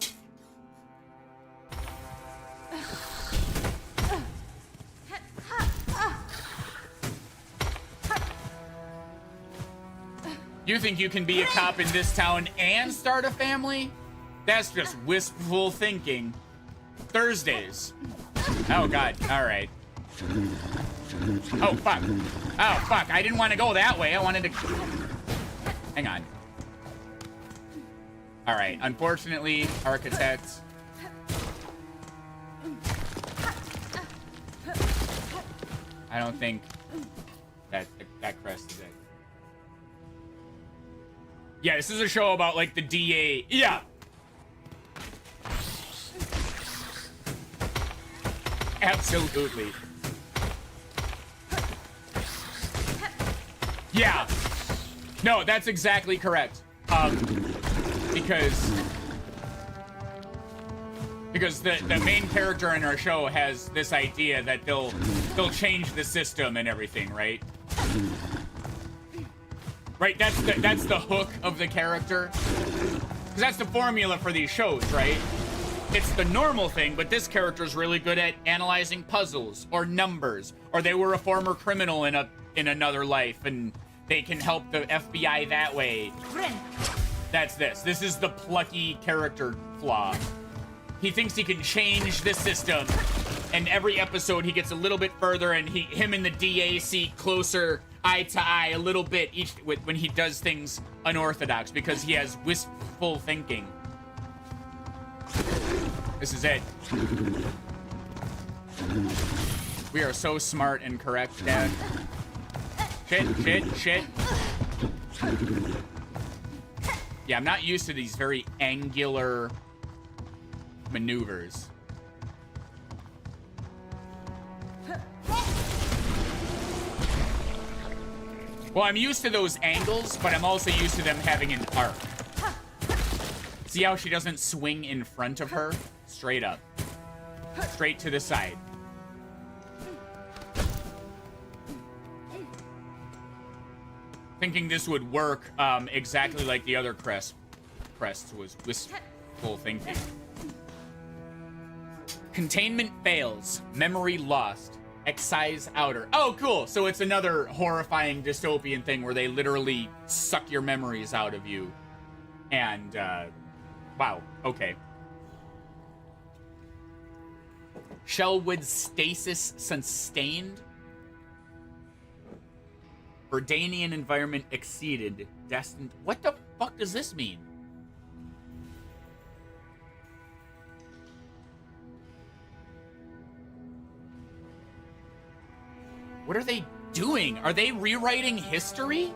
You think you can be a cop in this town and start a family? That's just wistful thinking. Thursdays. Oh, God. All right. Oh, fuck. Oh, fuck. I didn't want to go that way. I wanted to... Hang on. All right. Unfortunately, architects... I don't think that crest is it. Yeah, this is a show about, like, the DA. Yeah. Absolutely. Yeah. No, that's exactly correct. Because the main character in our show has this idea that they'll change the system and everything, right? Right, that's the hook of the character. Because that's the formula for these shows, right? It's the normal thing, but this character's really good at analyzing puzzles or numbers, or they were a former criminal in another life, and they can help the FBI that way. That's this. This is the plucky character flaw. He thinks he can change the system, and every episode he gets a little bit further, and him and the DA see closer eye to eye a little bit when he does things unorthodox, because he has wistful thinking. This is it. We are so smart and correct, Dad. Shit. Yeah, I'm not used to these very angular maneuvers. Well, I'm used to those angles, but I'm also used to them having an arc. See how she doesn't swing in front of her? Straight up. Straight to the side. Thinking this would work exactly like the other crests was wistful thinking. Containment fails. Memory lost. Excise outer. Oh, cool. So it's another horrifying dystopian thing where they literally suck your memories out of you. And, wow. Okay. Shellwood stasis sustained. Verdanian environment exceeded. Destined. What the fuck does this mean? What are they doing? Are they rewriting history?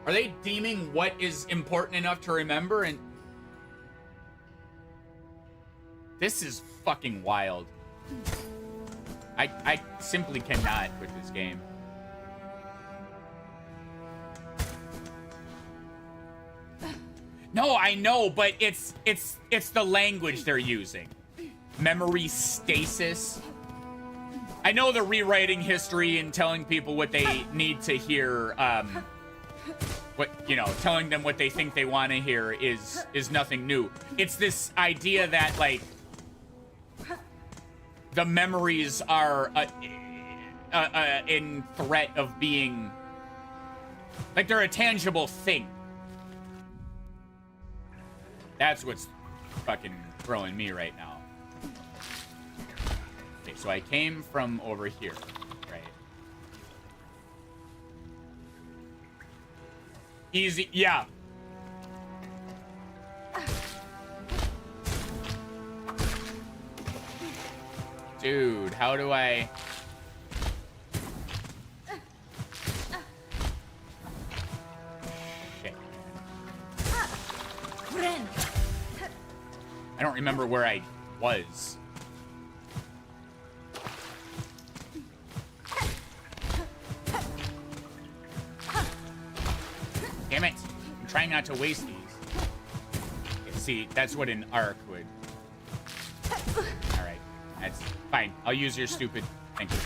Are they deeming what is important enough to remember? And this is fucking wild. I simply cannot with this game. No, I know, but it's the language they're using. Memory stasis. I know they're rewriting history and telling people what they need to hear. Telling them what they think they want to hear is nothing new. It's this idea that, like, the memories are in threat of being Like they're a tangible thing. That's what's fucking throwing me right now. Okay, so I came from over here, right? Easy, yeah. Dude, how do I... Shit. I don't remember where I was. Damn it. I'm trying not to waste these. Okay, see, that's what an arc would... Alright. That's fine. I'll use your stupid... Thank you.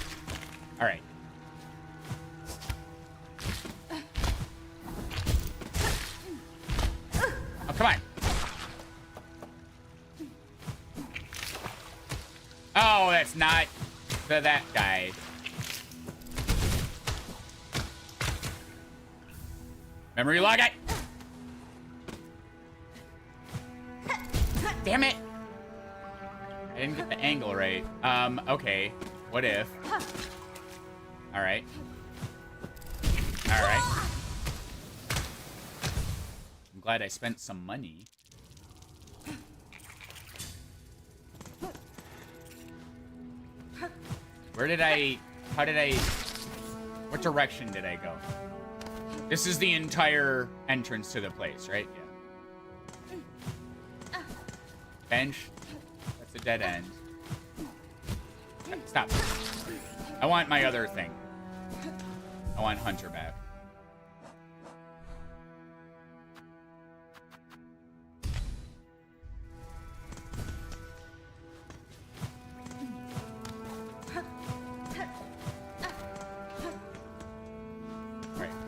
Alright. Oh, come on. Oh, that's not that guy. Memory log it. Damn it. I didn't get the angle right. Okay. What if? Alright. Alright. I'm glad I spent some money. Where did I... How did I... What direction did I go? This is the entire entrance to the place, right? Yeah. Bench. That's a dead end. Stop. I want my other thing. I want Hunter back.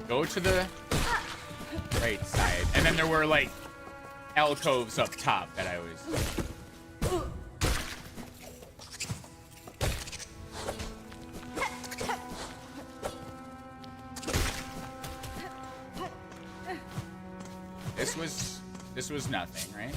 Go to the right side. And then there were, like, alcoves up top that I was... This was nothing, right?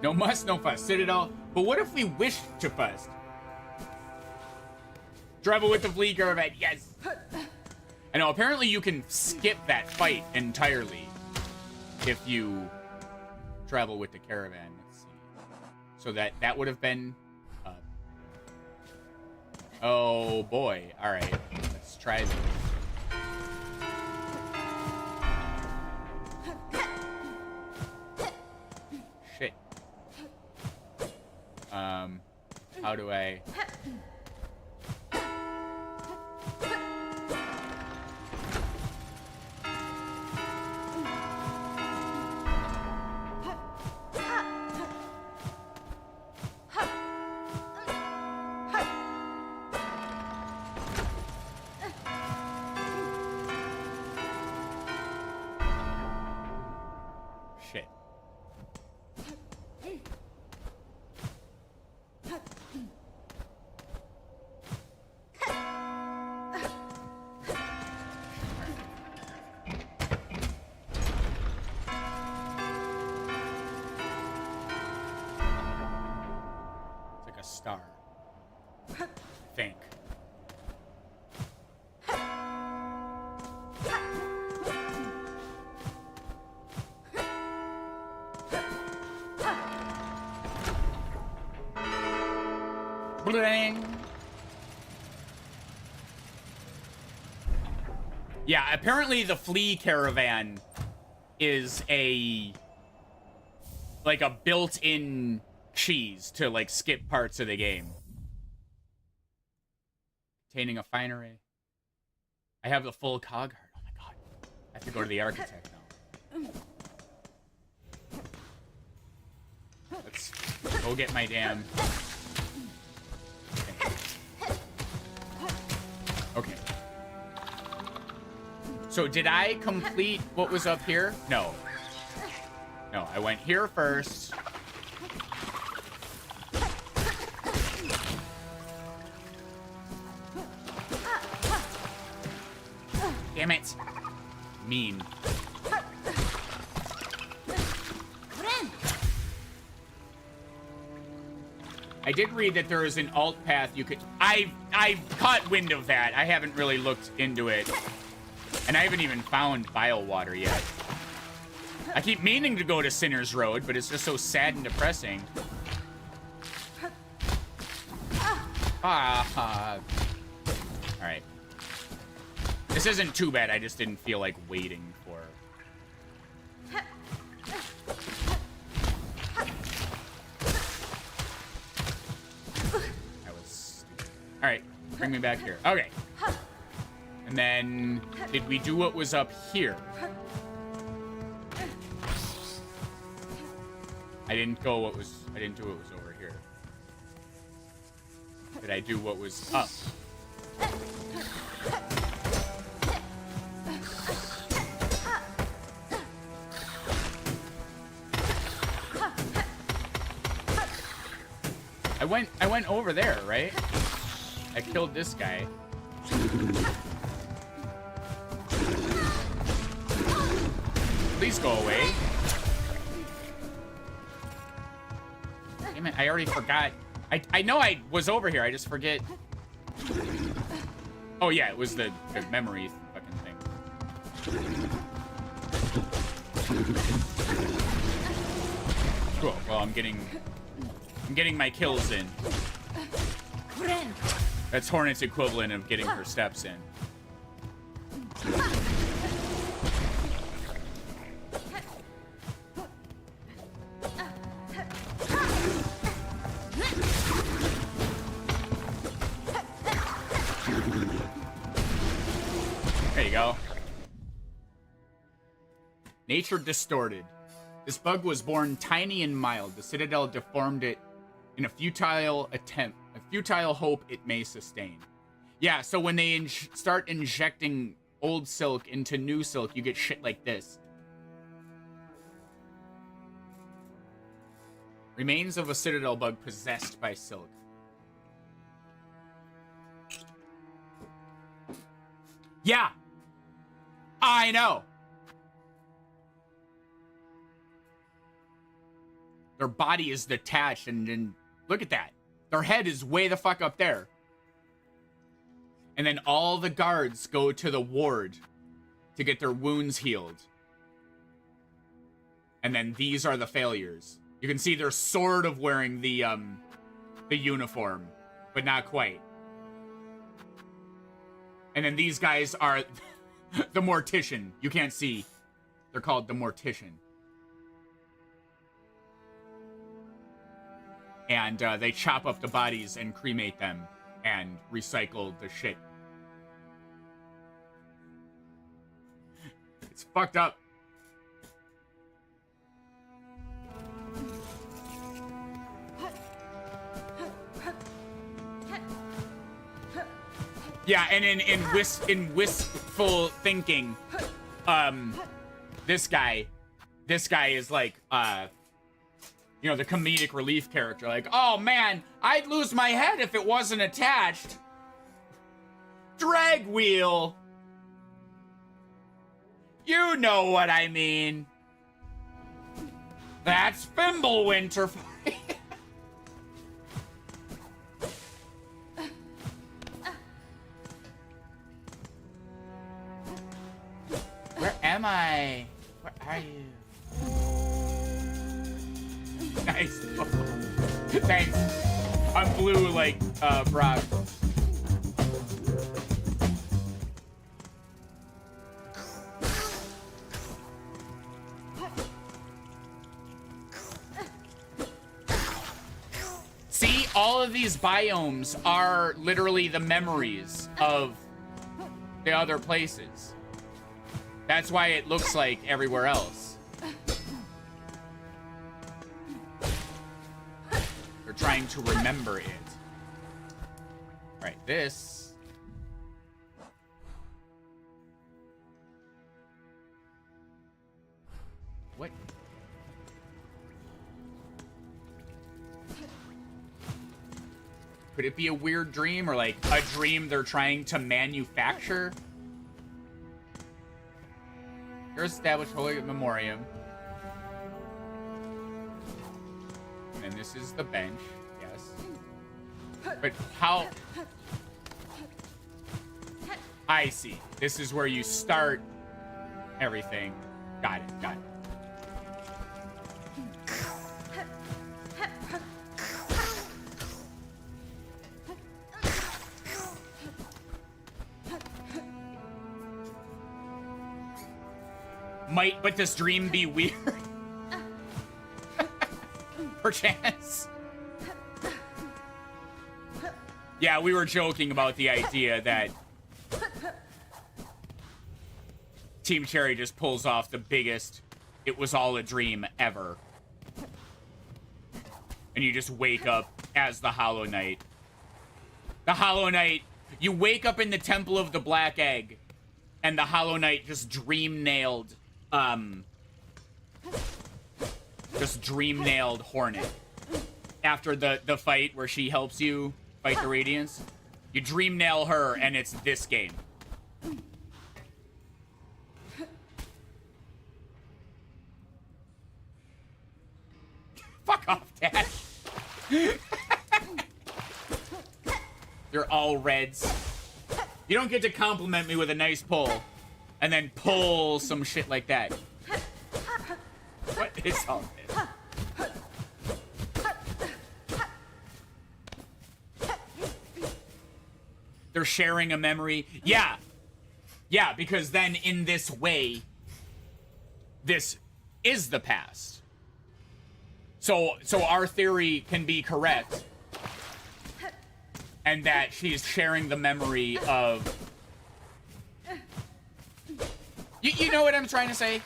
No muss, no fuss. Citadel. But what if we wish to fuss? Travel with the flea caravan. Yes. I know. Apparently, you can skip that fight entirely if you travel with the caravan. Let's see. So that would have been. Oh boy. All right. Let's try this. Shit. How do I... Shit. Star. Think. Bling. Yeah, apparently the flea caravan is like a built-in cheese to like skip parts of the game. Containing a finery. I have the full cog heart. Oh my god. I have to go to the architect now. Let's go get my damn... Okay. So did I complete what was up here? No. No, I went here first. Damn it. Mean. I did read that there is an alt path you could... I caught wind of that. I haven't really looked into it. And I haven't even found bile water yet. I keep meaning to go to Sinner's Road, but it's just so sad and depressing. Alright. This isn't too bad. I just didn't feel like waiting for... That was stupid. Alright, bring me back here. Okay. And then, did we do what was up here? I didn't do what was over here. Did I do what was up? I went over there, right? I killed this guy. Please go away. Damn it, I already forgot. I know I was over here, I just forget. Oh yeah, it was the memory fucking thing. Cool, well I'm getting my kills in. That's Hornet's equivalent of getting her steps in. There you go. Nature distorted. This bug was born tiny and mild. The Citadel deformed it in a futile hope it may sustain. Yeah, so when they start injecting old silk into new silk, you get shit like this. Remains of a Citadel bug possessed by silk. Yeah! I know! Their body is detached and look at that. Their head is way the fuck up there. And then all the guards go to the ward to get their wounds healed. And then these are the failures. You can see they're sort of wearing the uniform, but not quite. And then these guys are the mortician. You can't see. They're called the mortician. And they chop up the bodies and cremate them and recycle the shit. It's fucked up. Yeah, and in wistful thinking, this guy is like, you know, the comedic relief character. Like, oh man, I'd lose my head if it wasn't attached. Drag wheel. You know what I mean. That's Fimblewinter for you. Where am I? Where are you? Nice. Thanks. I'm blue like Brock. See, all of these biomes are literally the memories of the other places. That's why it looks like everywhere else. They're trying to remember it. Right, this. Could it be a weird dream or like a dream they're trying to manufacture? Here's established Holy Memoriam. And this is the bench, yes. But how... I see. This is where you start everything. Got it, got it. Might but this dream be weird? Perchance. Yeah, we were joking about the idea that Team Cherry just pulls off the biggest "it was all a dream" ever. And you just wake up as the Hollow Knight. The Hollow Knight, you wake up in the Temple of the Black Egg, and the Hollow Knight just dream-nailed, Hornet. After the fight where she helps you fight the Radiance, you dream-nail her, and it's this game. Fuck off, Dad. They're all reds. You don't get to compliment me with a nice pull and then pull some shit like that. What is all this? They're sharing a memory. Yeah. Yeah, because then in this way, this is the past. So our theory can be correct. And that she's sharing the memory of... You know what I'm trying to say?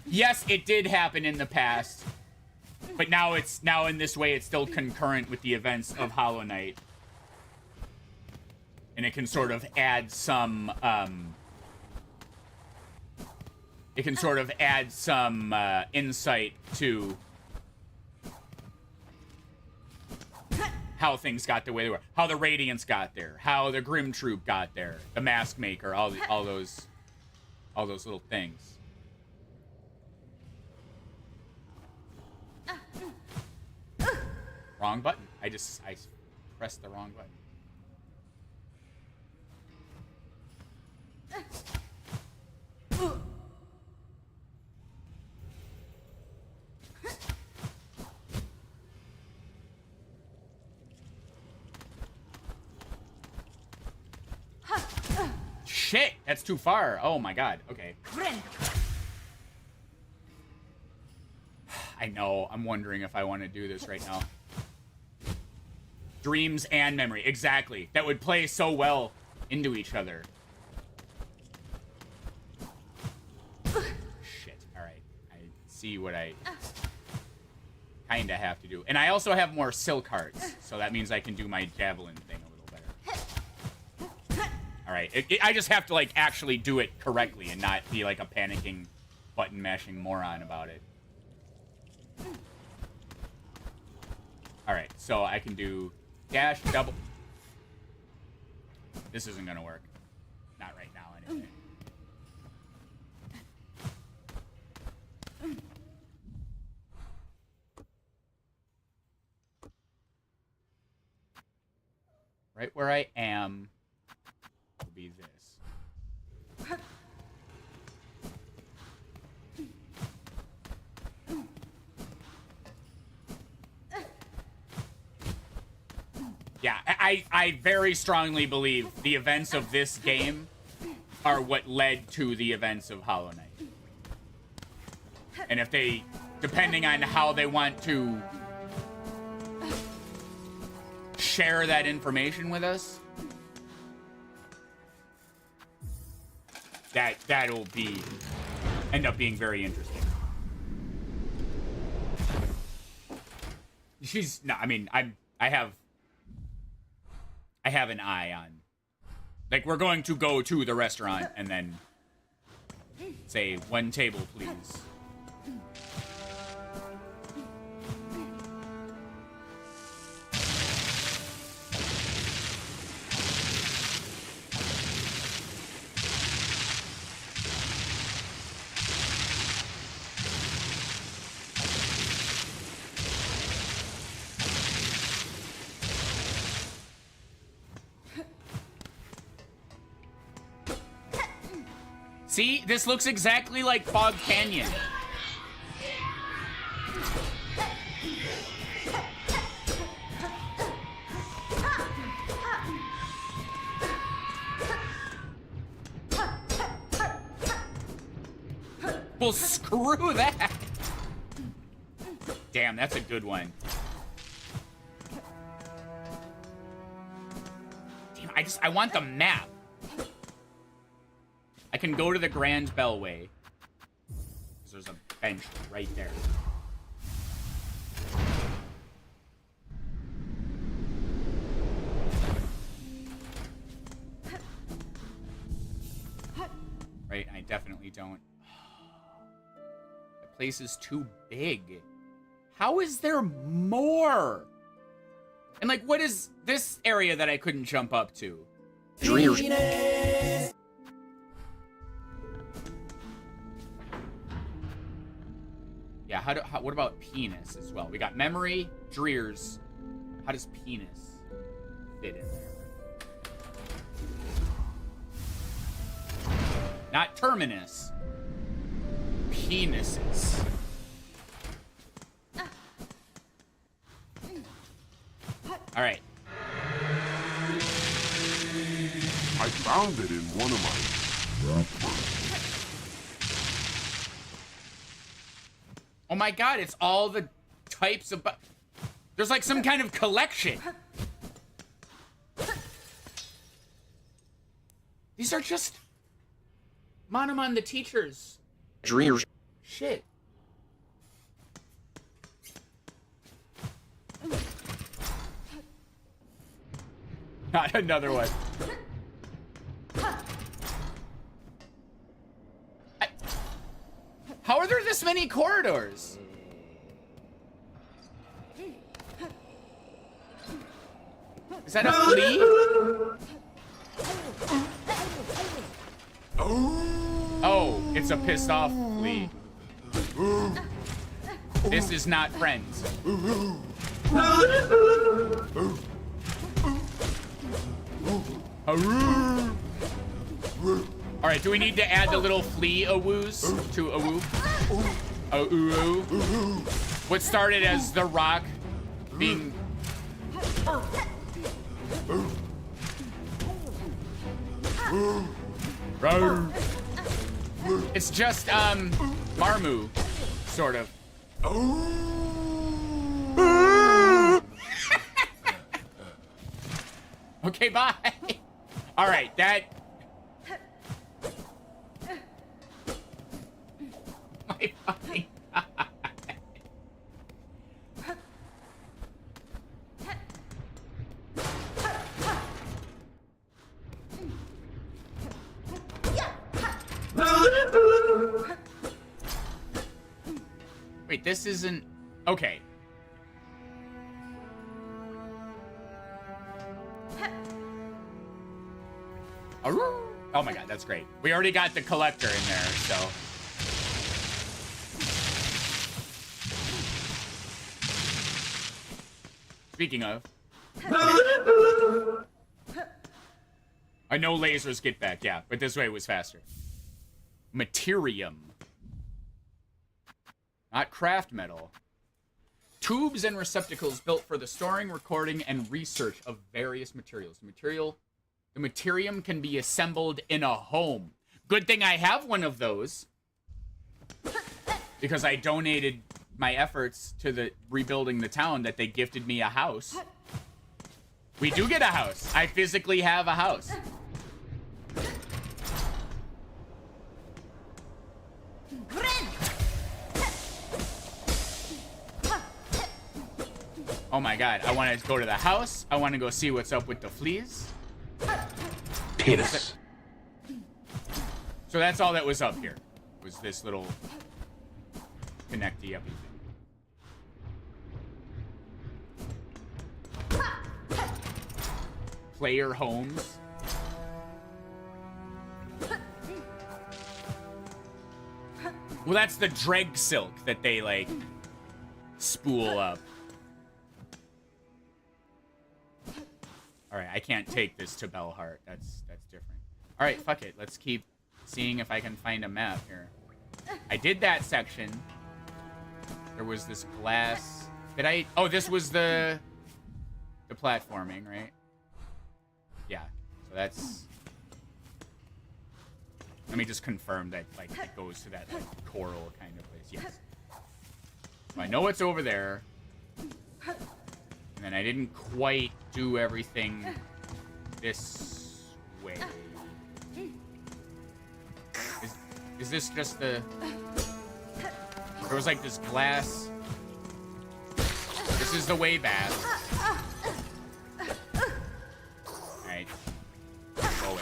Yes, it did happen in the past. But now in this way, it's still concurrent with the events of Hollow Knight. And it can sort of add some, insight to how things got the way they were, how the Radiance got there, how the Grim Troop got there, the Mask Maker, all those little things. Wrong button. I pressed the wrong button. Shit, that's too far. Oh my god. Okay. I know. I'm wondering if I want to do this right now. Dreams and memory. Exactly. That would play so well into each other. Shit. All right. I see what I kind of have to do. And I also have more silk hearts, so that means I can do my javelin thing a little better. All right. I just have to, like, actually do it correctly and not be, like, a panicking, button-mashing moron about it. All right. So I can do dash, double. This isn't going to work. Not right now, anyway. Right where I am will be this. Yeah, I very strongly believe the events of this game are what led to the events of Hollow Knight. And if they, depending on how they want to share that information with us, that'll end up being very interesting. I have an eye on, like, we're going to go to the restaurant and then say, 1 table, please. See, this looks exactly like Fog Canyon. Well, screw that. Damn, that's a good one. Damn, I want the map. I can go to the Grand Bellway. There's a bench right there. Right, I definitely don't. The place is too big. How is there more? And like, what is this area that I couldn't jump up to? Yeah, what about penis as well? We got memory, Dreers. How does penis fit in there? Not terminus. Penises. All right. I found it in one of my... Oh my god, it's all the types of... There's like some kind of collection. These are just... Monomon the teachers. Dreers. Shit. Not another one. How are there this many corridors? Is that a flea? Oh, it's a pissed off flea. This is not friends. All right, do we need to add the little flea awoos to awoo? What started as the rock being... It's just, Marmu, sort of. Okay, bye. All right, that... My fucking God. Wait, this isn't... Okay. Oh my god, that's great. We already got the collector in there, so... Speaking of... I know lasers get back, yeah, but this way was faster. Materium. Not craft metal. Tubes and receptacles built for the storing, recording, and research of various materials. The materium can be assembled in a home. Good thing I have one of those. Because I donated my efforts to the rebuilding the town that they gifted me a house. We do get a house. I physically have a house. Oh my god, I want to go to the house. I want to go see what's up with the fleas. Penis. So that's all that was up here. Was this little connecty-uppy thing. Player homes. Well, that's the dreg silk that they, like, spool up. All right, I can't take this to Bellheart. That's different. All right, fuck it. Let's keep seeing if I can find a map here. I did that section. There was this glass. Did I? Oh, this was the platforming, right? Yeah. So that's. Let me just confirm that like it goes to that like coral kind of place. Yes. So I know it's over there. And then I didn't quite do everything this way. Is this just the... There was like this glass... This is the way back. Alright. Go away.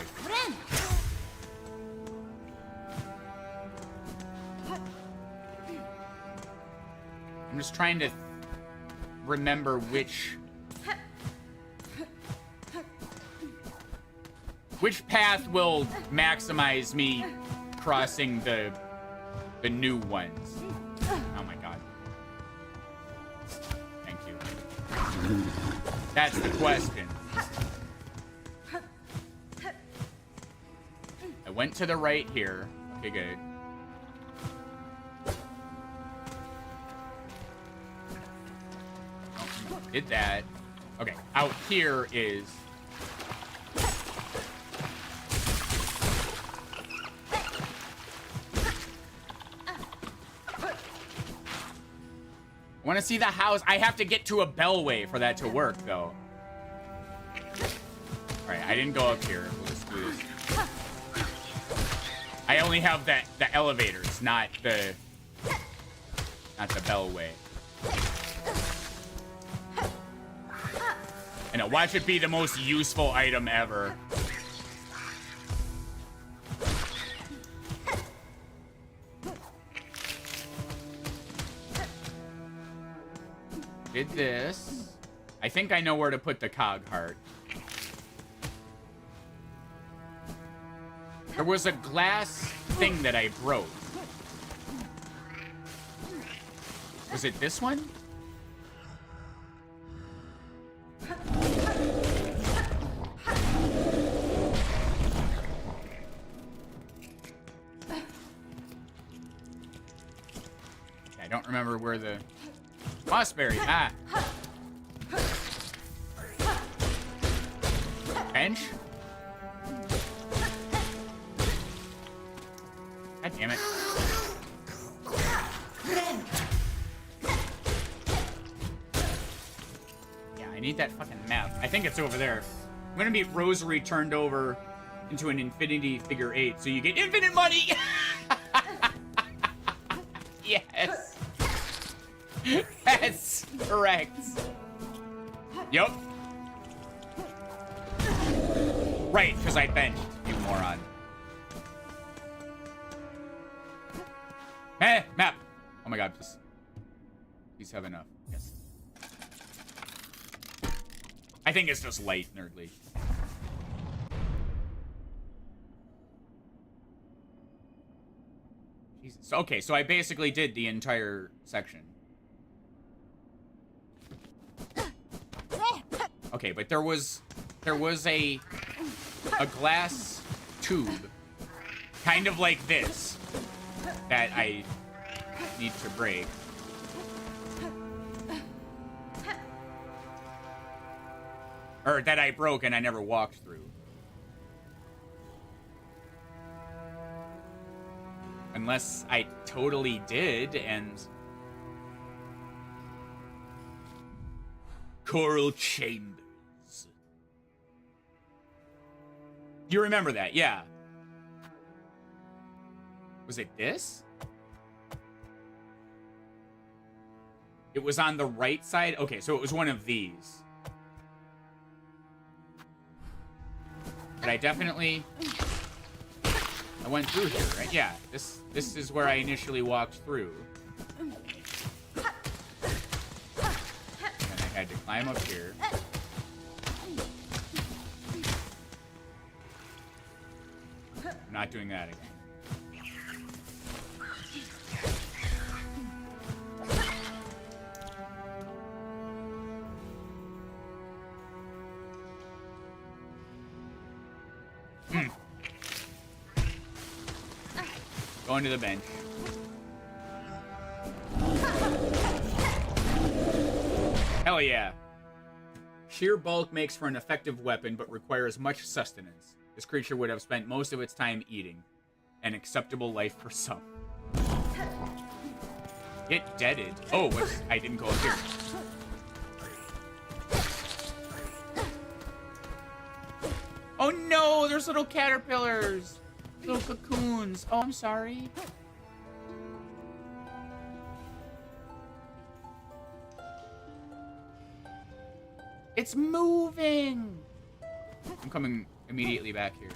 I'm just trying to remember which path will maximize me crossing the new ones. Oh my god. Thank you. That's the question. I went to the right here. Okay, good. Did that. Okay, out here is... I want to see the house. I have to get to a bellway for that to work, though. Alright, I didn't go up here. We'll just do this. I only have the elevators, not the bellway. I know, watch it be the most useful item ever. Did this. I think I know where to put the cog heart. There was a glass thing that I broke. Was it this one? I don't remember where the mossberry. Ah. Bench. God damn it. Yeah, I need that fucking map. I think it's over there. I'm gonna be Rosary turned over into an infinity figure 8, so you get infinite money. Yes. That's correct. Yup. Right, because I benched, you moron. Eh, map. Oh my god, please have enough. Yes. I think it's just light, nerdly. Jesus. Okay, so I basically did the entire section. Okay, but there was a glass tube, kind of like this, that I need to break. Or that I broke and I never walked through. Unless I totally did, and... Coral Chambers. You remember that, yeah. Was it this? It was on the right side? Okay, so it was one of these. But I definitely... I went through here, right? Yeah, this is where I initially walked through. And I had to climb up here. I'm not doing that again. Going to the bench. Hell yeah. Sheer bulk makes for an effective weapon, but requires much sustenance. This creature would have spent most of its time eating. An acceptable life for some. Get deaded. Oh, what's... I didn't go up here. Oh no, there's little caterpillars. Little cocoons. Oh, I'm sorry. It's moving. I'm coming immediately back here.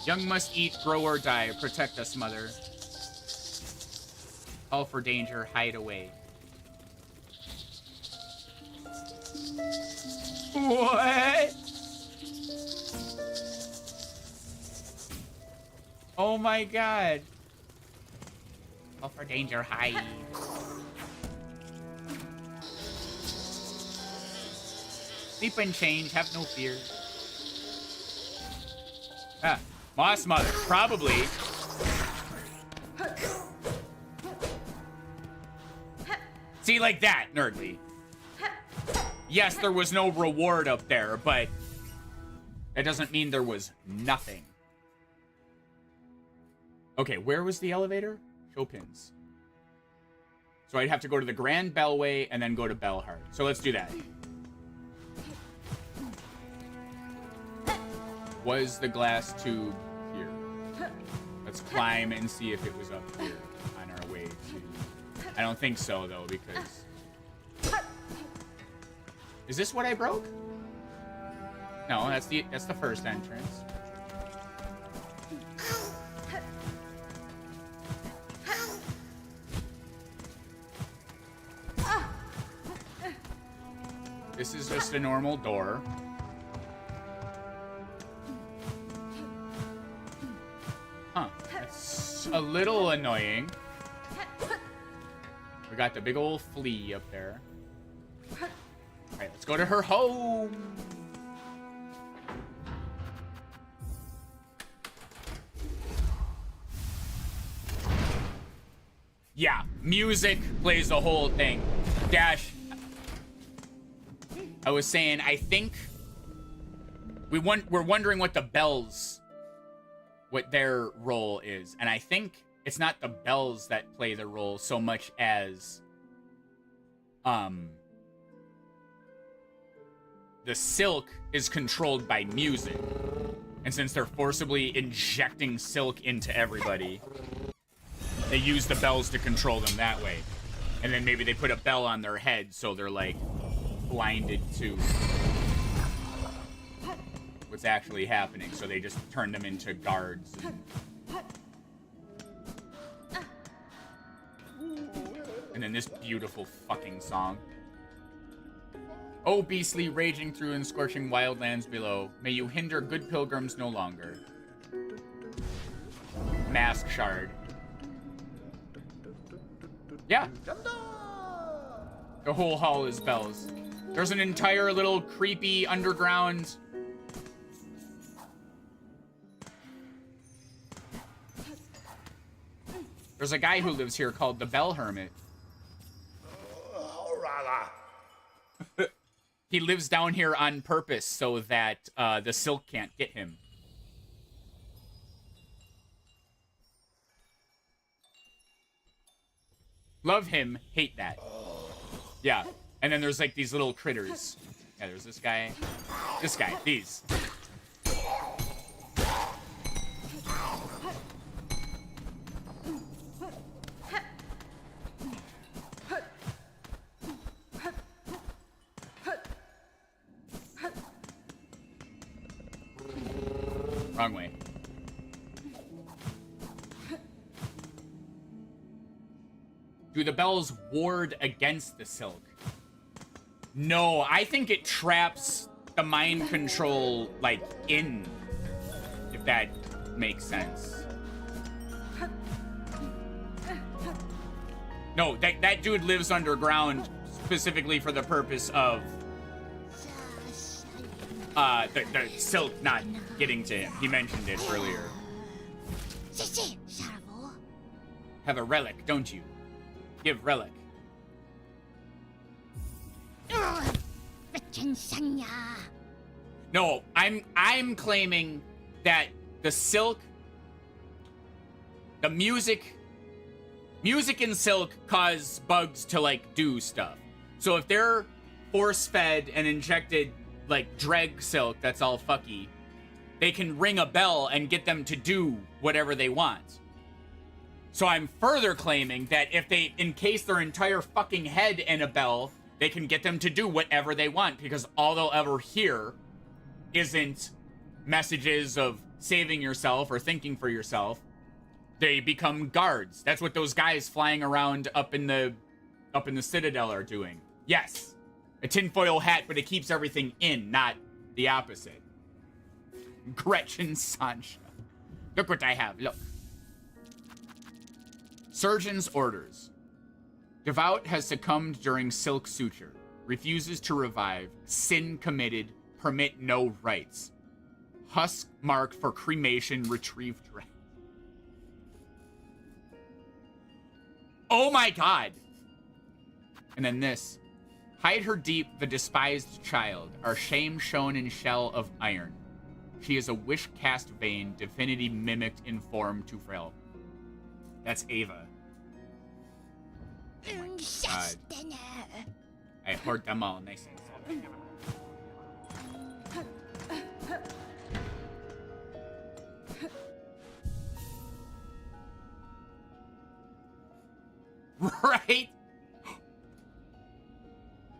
Young must eat, grow or die. Protect us, mother. Call for danger, hide away. What? Oh my god. Call for danger, hide. Sleep and change, have no fear. Ah. Moss Mother, probably. See, like that, Nerdly. Yes, there was no reward up there, but that doesn't mean there was nothing. Okay, where was the elevator? Show pins. So I'd have to go to the Grand Bellway and then go to Bellheart. So let's do that. Was the glass tube here? Let's climb and see if it was up here on our way to... I don't think so, though, because... Is this what I broke? No, that's the first entrance. This is just a normal door. Huh, that's a little annoying. We got the big old flea up there. Alright, let's go to her home. Yeah, music plays the whole thing. Dash. I was saying, I think we're wondering what the bells, what their role is. And I think it's not the bells that play the role so much as the silk is controlled by music. And since they're forcibly injecting silk into everybody, they use the bells to control them that way. And then maybe they put a bell on their head so they're like blinded to what's actually happening. So they just turn them into guards. And then this beautiful fucking song. Oh, beastly, raging through and scorching wildlands below, may you hinder good pilgrims no longer. Mask shard. Yeah. The whole hall is bells. There's an entire little creepy underground... There's a guy who lives here called the Bell Hermit. He lives down here on purpose so that the silk can't get him. Love him, hate that. Yeah, and then there's like these little critters. Yeah, there's this guy, these. Wrong way. Do the bells ward against the silk? No, I think it traps the mind control, like, in. If that make sense. No, that dude lives underground specifically for the purpose of the silk not getting to him. He mentioned it earlier. Have a relic, don't you? Give relic. No, I'm claiming that the silk, the music and silk cause bugs to like do stuff. So if they're force-fed and injected like dreg silk that's all fucky, they can ring a bell and get them to do whatever they want. So I'm further claiming that if they encase their entire fucking head in a bell, they can get them to do whatever they want, because all they'll ever hear isn't messages of saving yourself or thinking for yourself. They become guards. That's what those guys flying around up in the Citadel are doing. Yes, a tinfoil hat, but it keeps everything in, not the opposite. Gretchen Sancha. Look what I have, look. Surgeon's orders. Devout has succumbed during silk suture. Refuses to revive. Sin committed. Permit no rites. Husk marked for cremation. Retrieve dread. Oh my god. And then this. Hide her deep, the despised child. Our shame shown in shell of iron. She is a wish-cast vein, divinity mimicked in form too frail. That's Ava. Oh my god. I poured them all nice and slow. Right?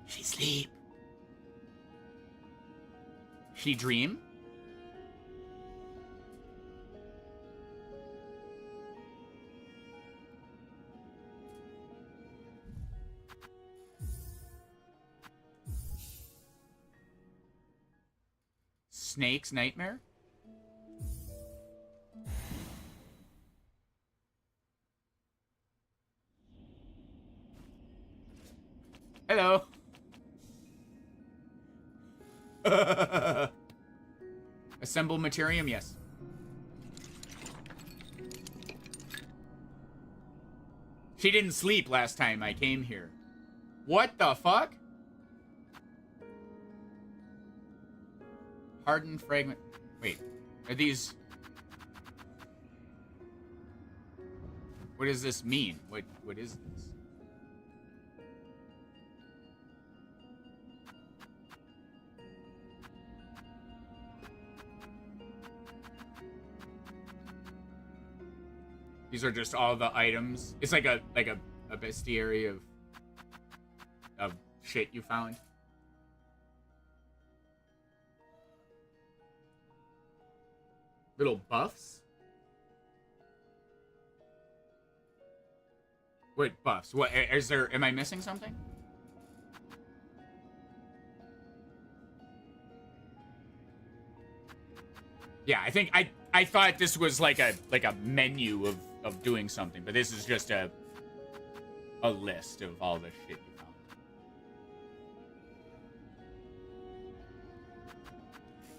She sleep. She dream? Snake's nightmare? Hello. Assemble materium, yes. She didn't sleep last time I came here. What the fuck? Hardened fragment. Wait, are these... What does this mean? What is this? These are just all the items. It's like a bestiary of shit you found. Little buffs? What buffs? What is there? Am I missing something? Yeah, I think I thought this was like a menu of doing something, but this is just a list of all the shit you found.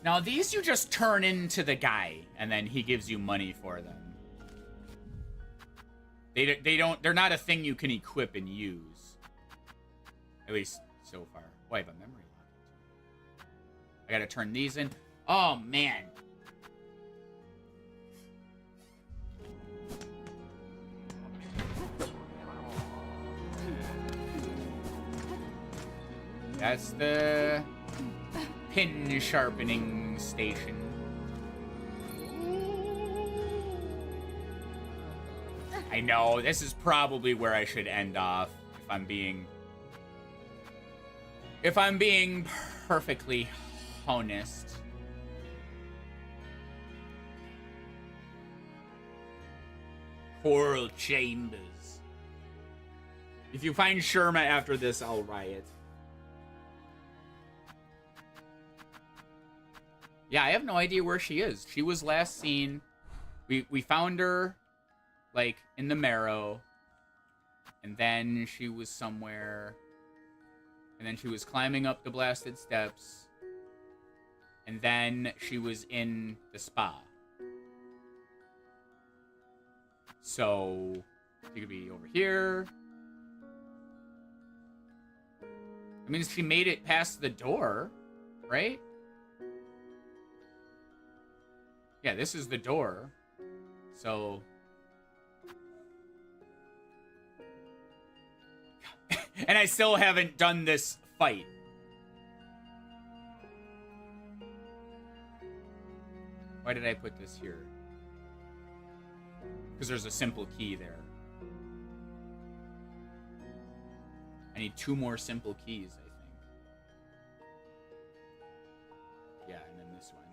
Now these you just turn into the guy, and then he gives you money for them. They're not a thing you can equip and use. At least so far. Oh, I have a memory lock. I gotta turn these in. Oh man. That's the pin sharpening station. I know, this is probably where I should end off if I'm being perfectly honest. Coral Chambers. If you find Sherma after this, I'll riot. Yeah, I have no idea where she is. She was last seen We found her, like, in the marrow. And then she was somewhere. And then she was climbing up the blasted steps. And then she was in the spa. So, she could be over here. I mean, she made it past the door, right? Yeah, this is the door. So... and I still haven't done this fight. Why did I put this here? Because there's a simple key there. I need 2 more simple keys, I think. Yeah, and then this one.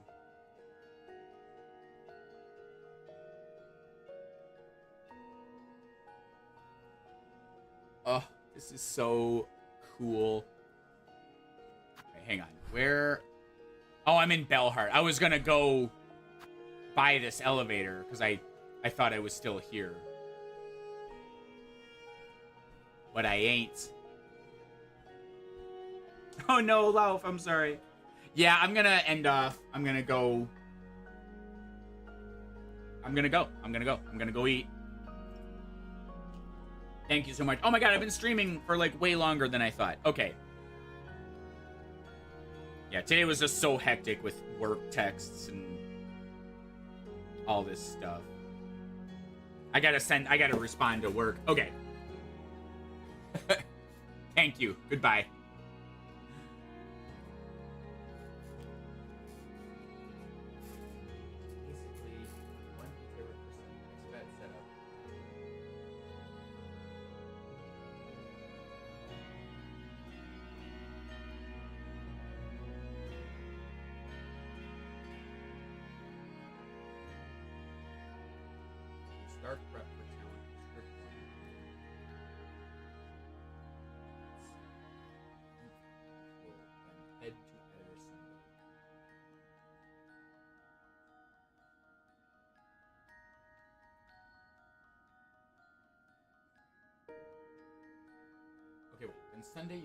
Oh, this is so cool. Okay, hang on. Where? Oh, I'm in Bellheart. I was gonna go by this elevator because I thought I was still here. But I ain't. Oh no, Lauf, I'm sorry. Yeah, I'm gonna end off. I'm gonna go eat. Thank you so much. Oh my god, I've been streaming for like way longer than I thought. Okay. Yeah, today was just so hectic with work texts and all this stuff. I gotta respond to work. Okay. Thank you. Goodbye. Basically, 1 terapercent setup. Start prep for talent script 1. Head to editor symbol. Okay, wait. Then Sunday